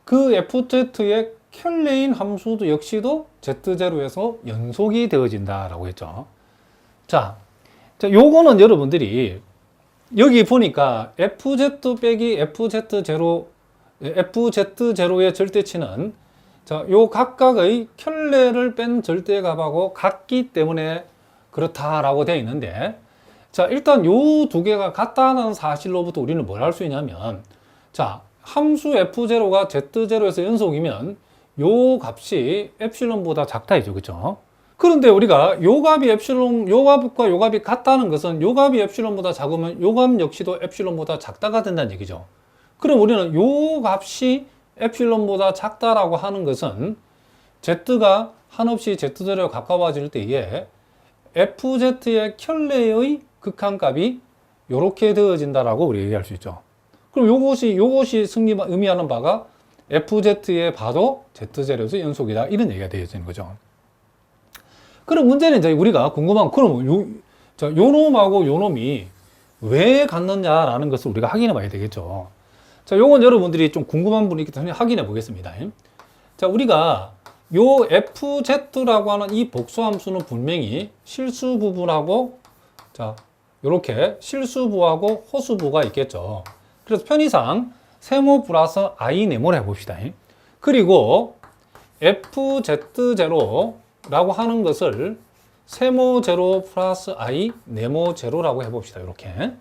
그 FZ의 켤레인 함수도 역시도 Z0에서 연속이 되어진다라고 했죠. 자, 요거는 여러분들이 여기 보니까 FZ 빼기 FZ0의 절대치는 자, 요 각각의 켤레를 뺀 절대값하고 같기 때문에 그렇다라고 되어 있는데, 자, 일단 요 두 개가 같다는 사실로부터 우리는 뭘 할 수 있냐면, 자, 함수 F0가 Z0에서 연속이면 요 값이 엡실론보다 작다이죠. 그죠? 그런데 우리가 요 값이 요 값과 요 값이 같다는 것은 요 값이 엡실론보다 작으면 요 값 역시도 엡실론보다 작다가 된다는 얘기죠. 그럼 우리는 요 값이 엡실론보다 작다라고 하는 것은 Z가 한없이 Z0에 가까워질 때에 FZ의 켤레의 극한값이 이렇게 되어진다라고 우리 얘기할 수 있죠. 그럼 요것이 의미하는 바가 FZ의 바도 Z0에서 연속이다, 이런 얘기가 되어지는 거죠. 그럼 문제는 이제 우리가 궁금한, 그럼 요 놈하고 요 놈이 왜 같느냐라는 것을 우리가 확인해 봐야 되겠죠. 자, 요건 여러분들이 좀 궁금한 분이 있기 때문에 확인해 보겠습니다. 자, 우리가 요 FZ라고 하는 이 복수함수는 분명히 실수 부분하고, 자, 요렇게 실수부하고 호수부가 있겠죠. 그래서 편의상 세모 플러스 I 네모를 해봅시다. 그리고 FZ0라고 하는 것을 세모 제로 플러스 I 네모 제로라고 해봅시다. 이렇게.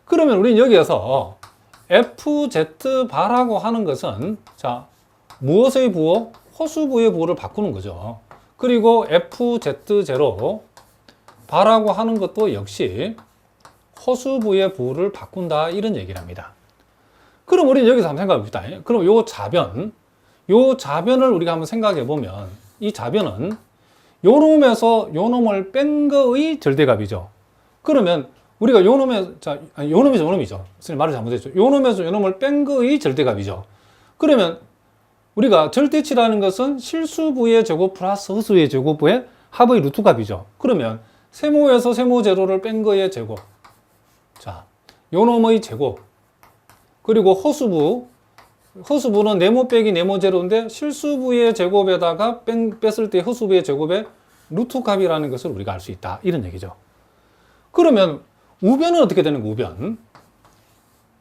그러면 우리는 여기에서 FZ 바라고 하는 것은, 자, 무엇의 부호? 호수부의 부호를 바꾸는 거죠. 그리고 FZ0 바라고 하는 것도 역시 호수부의 부호를 바꾼다, 이런 얘기를 합니다. 그럼 우리는 여기서 한번 생각해 봅시다. 그럼 요 자변을 우리가 한번 생각해 보면, 이 자변은 요 놈에서 요 놈을 뺀 거의 절대값이죠. 그러면 우리가 요 놈에서 요 놈이죠. 선생님 말을 잘못했죠. 요 놈에서 요 놈을 뺀 거의 절대값이죠. 그러면 우리가 절대치라는 것은 실수부의 제곱 플러스 허수의 제곱의 합의 루트 값이죠. 그러면 세모에서 세모 제로를 뺀 거의 제곱. 자, 요 놈의 제곱. 그리고 허수부는 네모 빼기 네모 제로인데 실수부의 제곱에다가 뺐을 때 허수부의 제곱의 루트 값이라는 것을 우리가 알 수 있다, 이런 얘기죠. 그러면 우변은 어떻게 되는 거?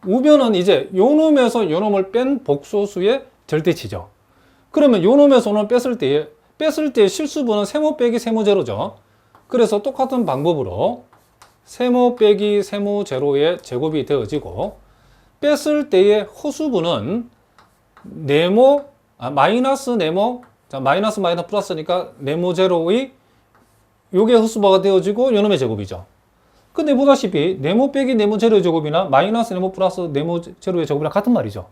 우변은 이제 요 놈에서 요 놈을 뺀 복소수의 절대치죠. 그러면 요 놈에서 요 놈을 뺐을 때 실수부는 세모 빼기 세모 제로죠. 그래서 똑같은 방법으로 세모 빼기 세모 제로의 제곱이 되어지고, 뺐을 때의 호수부는 마이너스 네모, 자, 마이너스 플러스니까 네모 제로의 요게 호수부가 되어지고 요 놈의 제곱이죠. 근데 보다시피 네모 빼기 네모 제로의 제곱이나 마이너스 네모 플러스 네모 제로의 제곱이랑 같은 말이죠.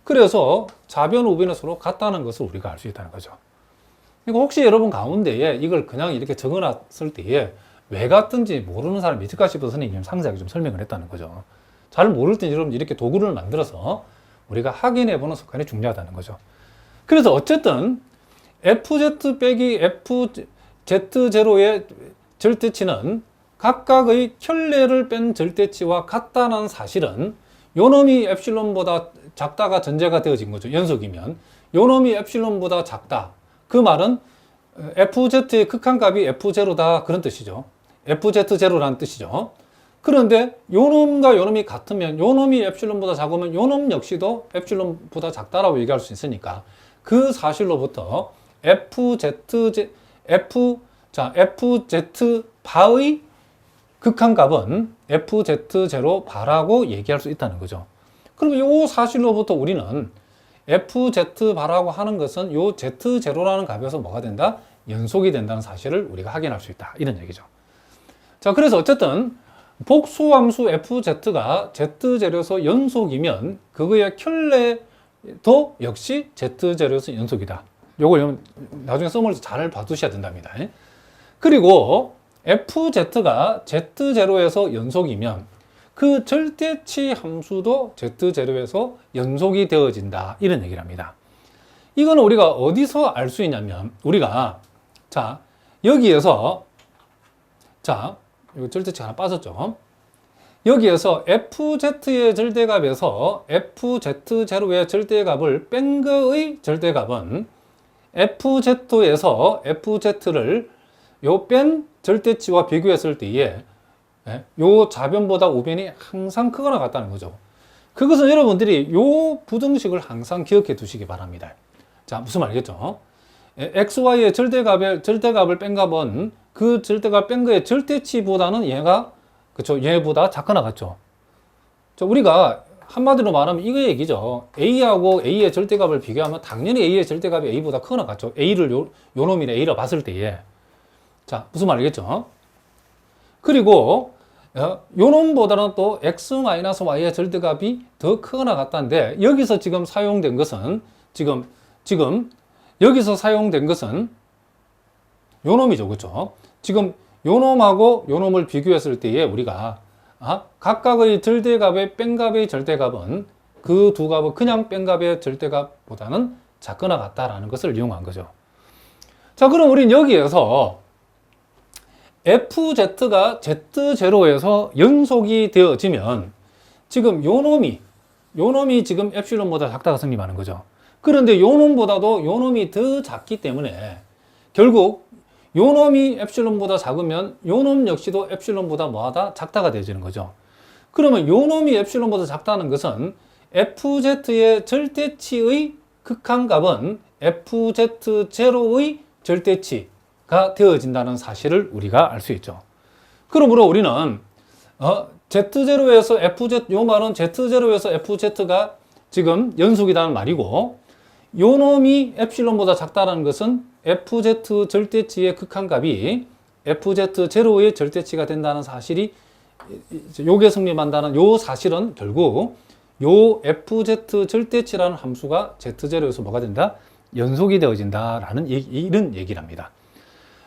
그래서 좌변 우변은 서로 같다는 것을 우리가 알 수 있다는 거죠. 그러니까 혹시 여러분 가운데에 이걸 그냥 이렇게 적어놨을 때에 왜 같은지 모르는 사람이 있을까 싶어서 선생님이 상세하게 좀 설명을 했다는 거죠. 잘 모를 때 여러분 이렇게 도구를 만들어서 우리가 확인해 보는 습관이 중요하다는 거죠. 그래서 어쨌든 FZ 빼기 FZ0의 절대치는 각각의 켤레를 뺀 절대치와 같다는 사실은 요 놈이 엡실론보다 작다가 전제가 되어진 거죠. 연속이면 요 놈이 엡실론보다 작다. 그 말은 FZ의 극한값이 F0다, 그런 뜻이죠. FZ0라는 뜻이죠. 그런데 요 놈과 요 놈이 같으면 요 놈이 엡실론보다 작으면 요 놈 역시도 엡실론보다 작다라고 얘기할 수 있으니까 그 사실로부터 FZ 바의 극한값은 FZ0 바라고 얘기할 수 있다는 거죠. 그럼 요 사실로부터 우리는 FZ 바라고 하는 것은 요 Z0라는 값에서 뭐가 된다? 연속이 된다는 사실을 우리가 확인할 수 있다, 이런 얘기죠. 자, 그래서 어쨌든 복수함수 FZ가 Z0에서 연속이면 그거의 켤레도 역시 Z0에서 연속이다. 요걸 나중에 썸을 잘 봐두셔야 된답니다. 그리고 FZ가 Z0에서 연속이면 그 절대치 함수도 Z0에서 연속이 되어진다, 이런 얘기를 합니다. 이거는 우리가 어디서 알 수 있냐면, 우리가 자, 여기에서 자, 이 절대치 하나 빠졌죠. 여기에서 FZ의 절대값에서 FZ0의 절대값을 뺀 거의 절대값은 FZ에서 FZ를 요 뺀 절대치와 비교했을 때에 요 좌변보다 우변이 항상 크거나 같다는 거죠. 그것은 여러분들이 요 부등식을 항상 기억해 두시기 바랍니다. 자, 무슨 말이겠죠? XY의 절대값을 뺀 값은 그 절대값 뺀 거의 절대치보다는 얘가 그쵸? 얘보다 작거나 같죠? 자, 우리가 한마디로 말하면 이거 얘기죠. A하고 A의 절대값을 비교하면 당연히 A의 절대값이 A보다 크거나 같죠? A를 요 놈이네 A라 봤을 때에. 자, 무슨 말이겠죠? 그리고 요 놈보다는 또 X-Y의 절대값이 더 크거나 같다는데 여기서 지금 사용된 것은 지금 여기서 사용된 것은 요 놈이죠. 그쵸? 지금 요 놈하고 요 놈을 비교했을 때에 우리가 각각의 절대값의 뺀값의 절대값은 그 두 값은 그냥 뺀값의 절대값보다는 작거나 같다라는 것을 이용한 거죠. 자, 그럼 우린 여기에서 FZ가 Z0에서 연속이 되어지면 지금 요 놈이 지금 엡실론보다 작다가 성립하는 거죠. 그런데 요 놈보다도 요 놈이 더 작기 때문에 결국 요 놈이 엡실론보다 작으면 요 놈 역시도 엡실론보다 뭐하다? 작다가 되어지는 거죠. 그러면 요 놈이 엡실론보다 작다는 것은 FZ의 절대치의 극한값은 FZ0의 절대치가 되어진다는 사실을 우리가 알 수 있죠. 그러므로 우리는 Z0에서 FZ, 요 말은 Z0에서 FZ가 지금 연속이라는 말이고 요 놈이 엡실론보다 작다는 것은 FZ 절대치의 극한값이 FZ0의 절대치가 된다는 사실이 요게 성립한다는 요 사실은 결국 요 FZ 절대치라는 함수가 Z0에서 뭐가 된다? 연속이 되어진다라는 이런 얘기를 합니다.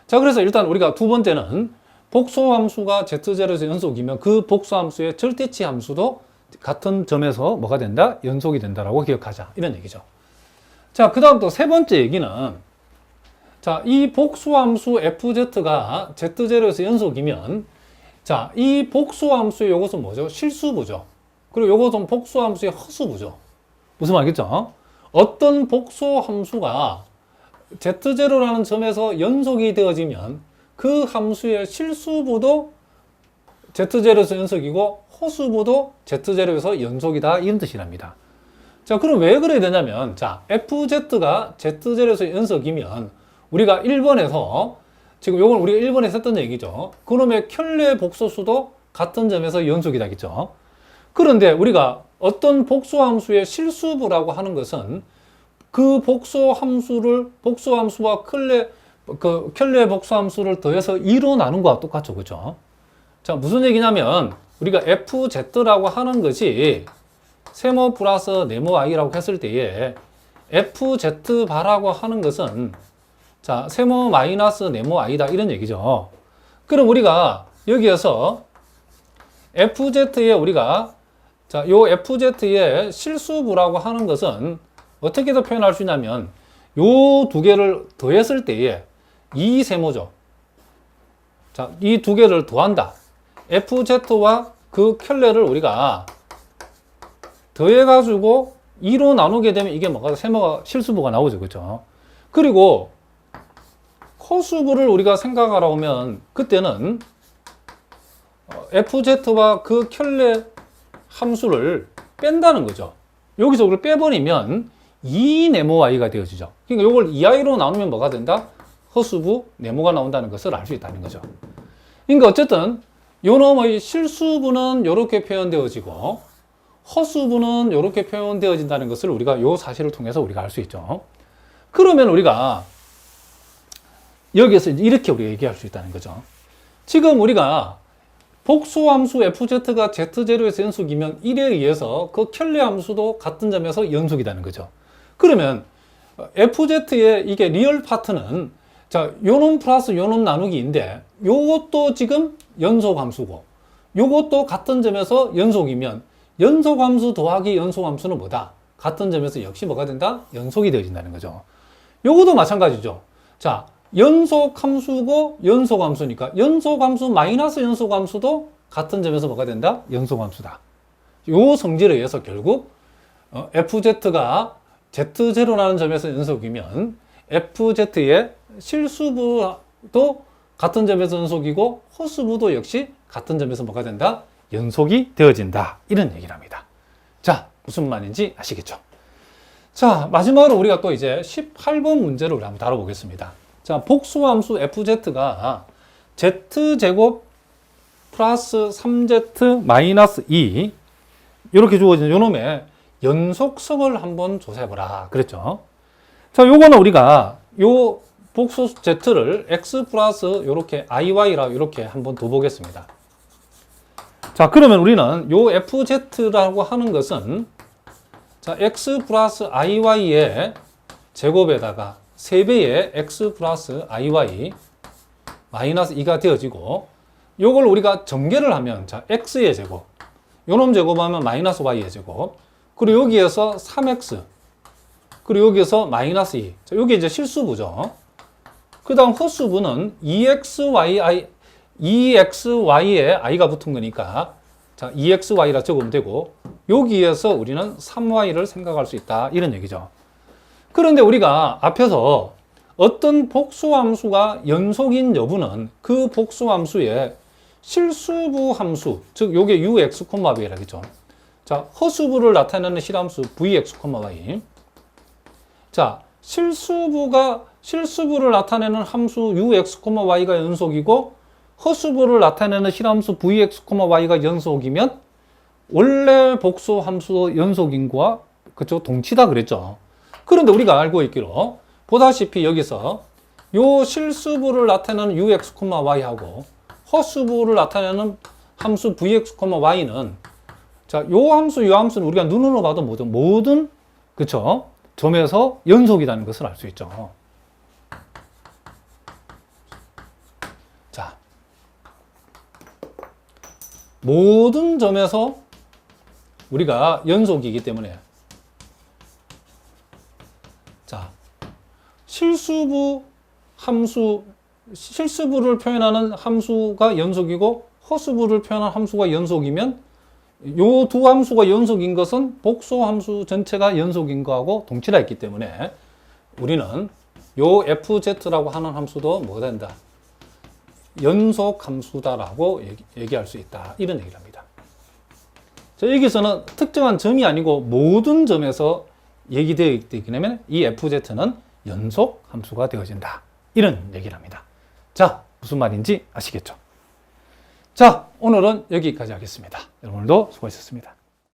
자, 그래서 일단 우리가 두 번째는 복소함수가 Z0에서 연속이면 그 복소함수의 절대치 함수도 같은 점에서 뭐가 된다? 연속이 된다라고 기억하자. 이런 얘기죠. 자, 그 다음 또 세 번째 얘기는 자, 이 복수함수 FZ가 Z0에서 연속이면 자, 이 복수함수의 요것은 뭐죠? 실수부죠. 그리고 요것은 복수함수의 허수부죠. 무슨 말이겠죠? 어떤 복수함수가 Z0라는 점에서 연속이 되어지면 그 함수의 실수부도 Z0에서 연속이고 허수부도 Z0에서 연속이다 이런 뜻이랍니다. 자, 그럼 왜 그래야 되냐면 자, FZ가 Z0에서 연속이면 우리가 1번에서 지금 요건 우리가 1번에서 했던 얘기죠. 그놈의 켤레 복소수도 같은 점에서 연속이다겠죠. 그런데 우리가 어떤 복소함수의 실수부라고 하는 것은 그 복소함수와 켤레 복소함수를 더해서 2로 나눈 것과 똑같죠. 그죠? 자, 무슨 얘기냐면 우리가 FZ라고 하는 것이 세모 플러스 네모 i라고 했을 때에 FZ바라고 하는 것은 자, 세모 마이너스 네모 i다 이런 얘기죠. 그럼 우리가 여기에서 FZ에 우리가 자, 요 FZ의 실수부라고 하는 것은 어떻게 더 표현할 수 있냐면 요 두 개를 더했을 때에 이 세모죠. 자, 이 두 개를 더한다. FZ와 그 켤레를 우리가 더해가지고 2로 나누게 되면 이게 뭐가 세모가 실수부가 나오죠. 그죠? 그리고 허수부를 우리가 생각하라고 하면 그때는 FZ와 그 켤레 함수를 뺀다는 거죠. 여기서 그걸 빼버리면 2 네모 i가 되어지죠. 그러니까 이걸 2i로 나누면 뭐가 된다? 허수부 네모가 나온다는 것을 알 수 있다는 거죠. 그러니까 어쨌든 요 놈의 실수부는 이렇게 표현되어지고 허수부는 이렇게 표현되어진다는 것을 우리가 요 사실을 통해서 우리가 알 수 있죠. 그러면 우리가 여기에서 이렇게 우리가 얘기할 수 있다는 거죠. 지금 우리가 복수함수 FZ가 Z0에서 연속이면 1에 의해서 그 켤레 함수도 같은 점에서 연속이라는 거죠. 그러면 FZ의 이게 리얼 파트는 자, 요놈 플러스 요놈 나누기인데 요것도 지금 연속함수고 요것도 같은 점에서 연속이면 연속함수 더하기 연속함수는 뭐다? 같은 점에서 역시 뭐가 된다? 연속이 되어진다는 거죠. 요것도 마찬가지죠. 자, 연속함수고 연속함수니까 연속함수 마이너스 연속함수도 같은 점에서 뭐가 된다? 연속함수다. 요 성질에 의해서 결국 FZ가 Z0라는 점에서 연속이면 FZ의 실수부도 같은 점에서 연속이고 허수부도 역시 같은 점에서 뭐가 된다? 연속이 되어진다. 이런 얘기를 합니다. 자, 무슨 말인지 아시겠죠? 자, 마지막으로 우리가 또 이제 18번 문제를 우리 한번 다뤄보겠습니다. 자, 복수함수 fz가 z제곱 플러스 3z 마이너스 2 이렇게 주어진 요놈의 연속성을 한번 조사해보라 그랬죠. 자, 요거는 우리가 요 복수 z를 x 플러스 요렇게 iy라 이렇게 한번 둬보겠습니다. 자, 그러면 우리는 요 fz라고 하는 것은 자, x 플러스 iy의 제곱에다가 3배의 x 플러스 iy 마이너스 2가 되어지고 요걸 우리가 전개를 하면 자, x의 제곱 요놈 제곱하면 마이너스 y의 제곱 그리고 여기에서 3x 그리고 여기에서 마이너스 2 자, 여기 이제 실수부죠. 그 다음 허수부는 2xy에 i가 붙은 거니까 자, 2xy라 적으면 되고 여기에서 우리는 3y를 생각할 수 있다 이런 얘기죠. 그런데 우리가 앞에서 어떤 복수함수가 연속인 여부는 그 복수함수의 실수부 함수 즉 요게 ux, y라고 했죠. 자, 허수부를 나타내는 실함수 vx, y 자, 실수부를 나타내는 함수 ux, y가 연속이고 허수부를 나타내는 실함수 vx, y가 연속이면 원래 복수 함수 연속인 거와 그쵸 동치다 그랬죠. 그런데 우리가 알고 있기로 보다시피 여기서 요 실수부를 나타내는 ux, y하고 허수부를 나타내는 함수 vx, y는 자, 요 함수는 우리가 눈으로 봐도 모든 그쵸 점에서 연속이라는 것을 알 수 있죠. 자, 모든 점에서 우리가 연속이기 때문에 자, 실수부를 표현하는 함수가 연속이고 허수부를 표현하는 함수가 연속이면 요 두 함수가 연속인 것은 복수 함수 전체가 연속인 거하고 동치라 했기 때문에 우리는 요 fz라고 하는 함수도 뭐가 된다? 연속 함수다라고 얘기할 수 있다. 이런 얘기를 합니다. 자, 여기서는 특정한 점이 아니고 모든 점에서 얘기되어 있기 때문에 이 fz는 연속 함수가 되어진다. 이런 얘기를 합니다. 자, 무슨 말인지 아시겠죠? 자, 오늘은 여기까지 하겠습니다. 여러분 오늘도 수고하셨습니다.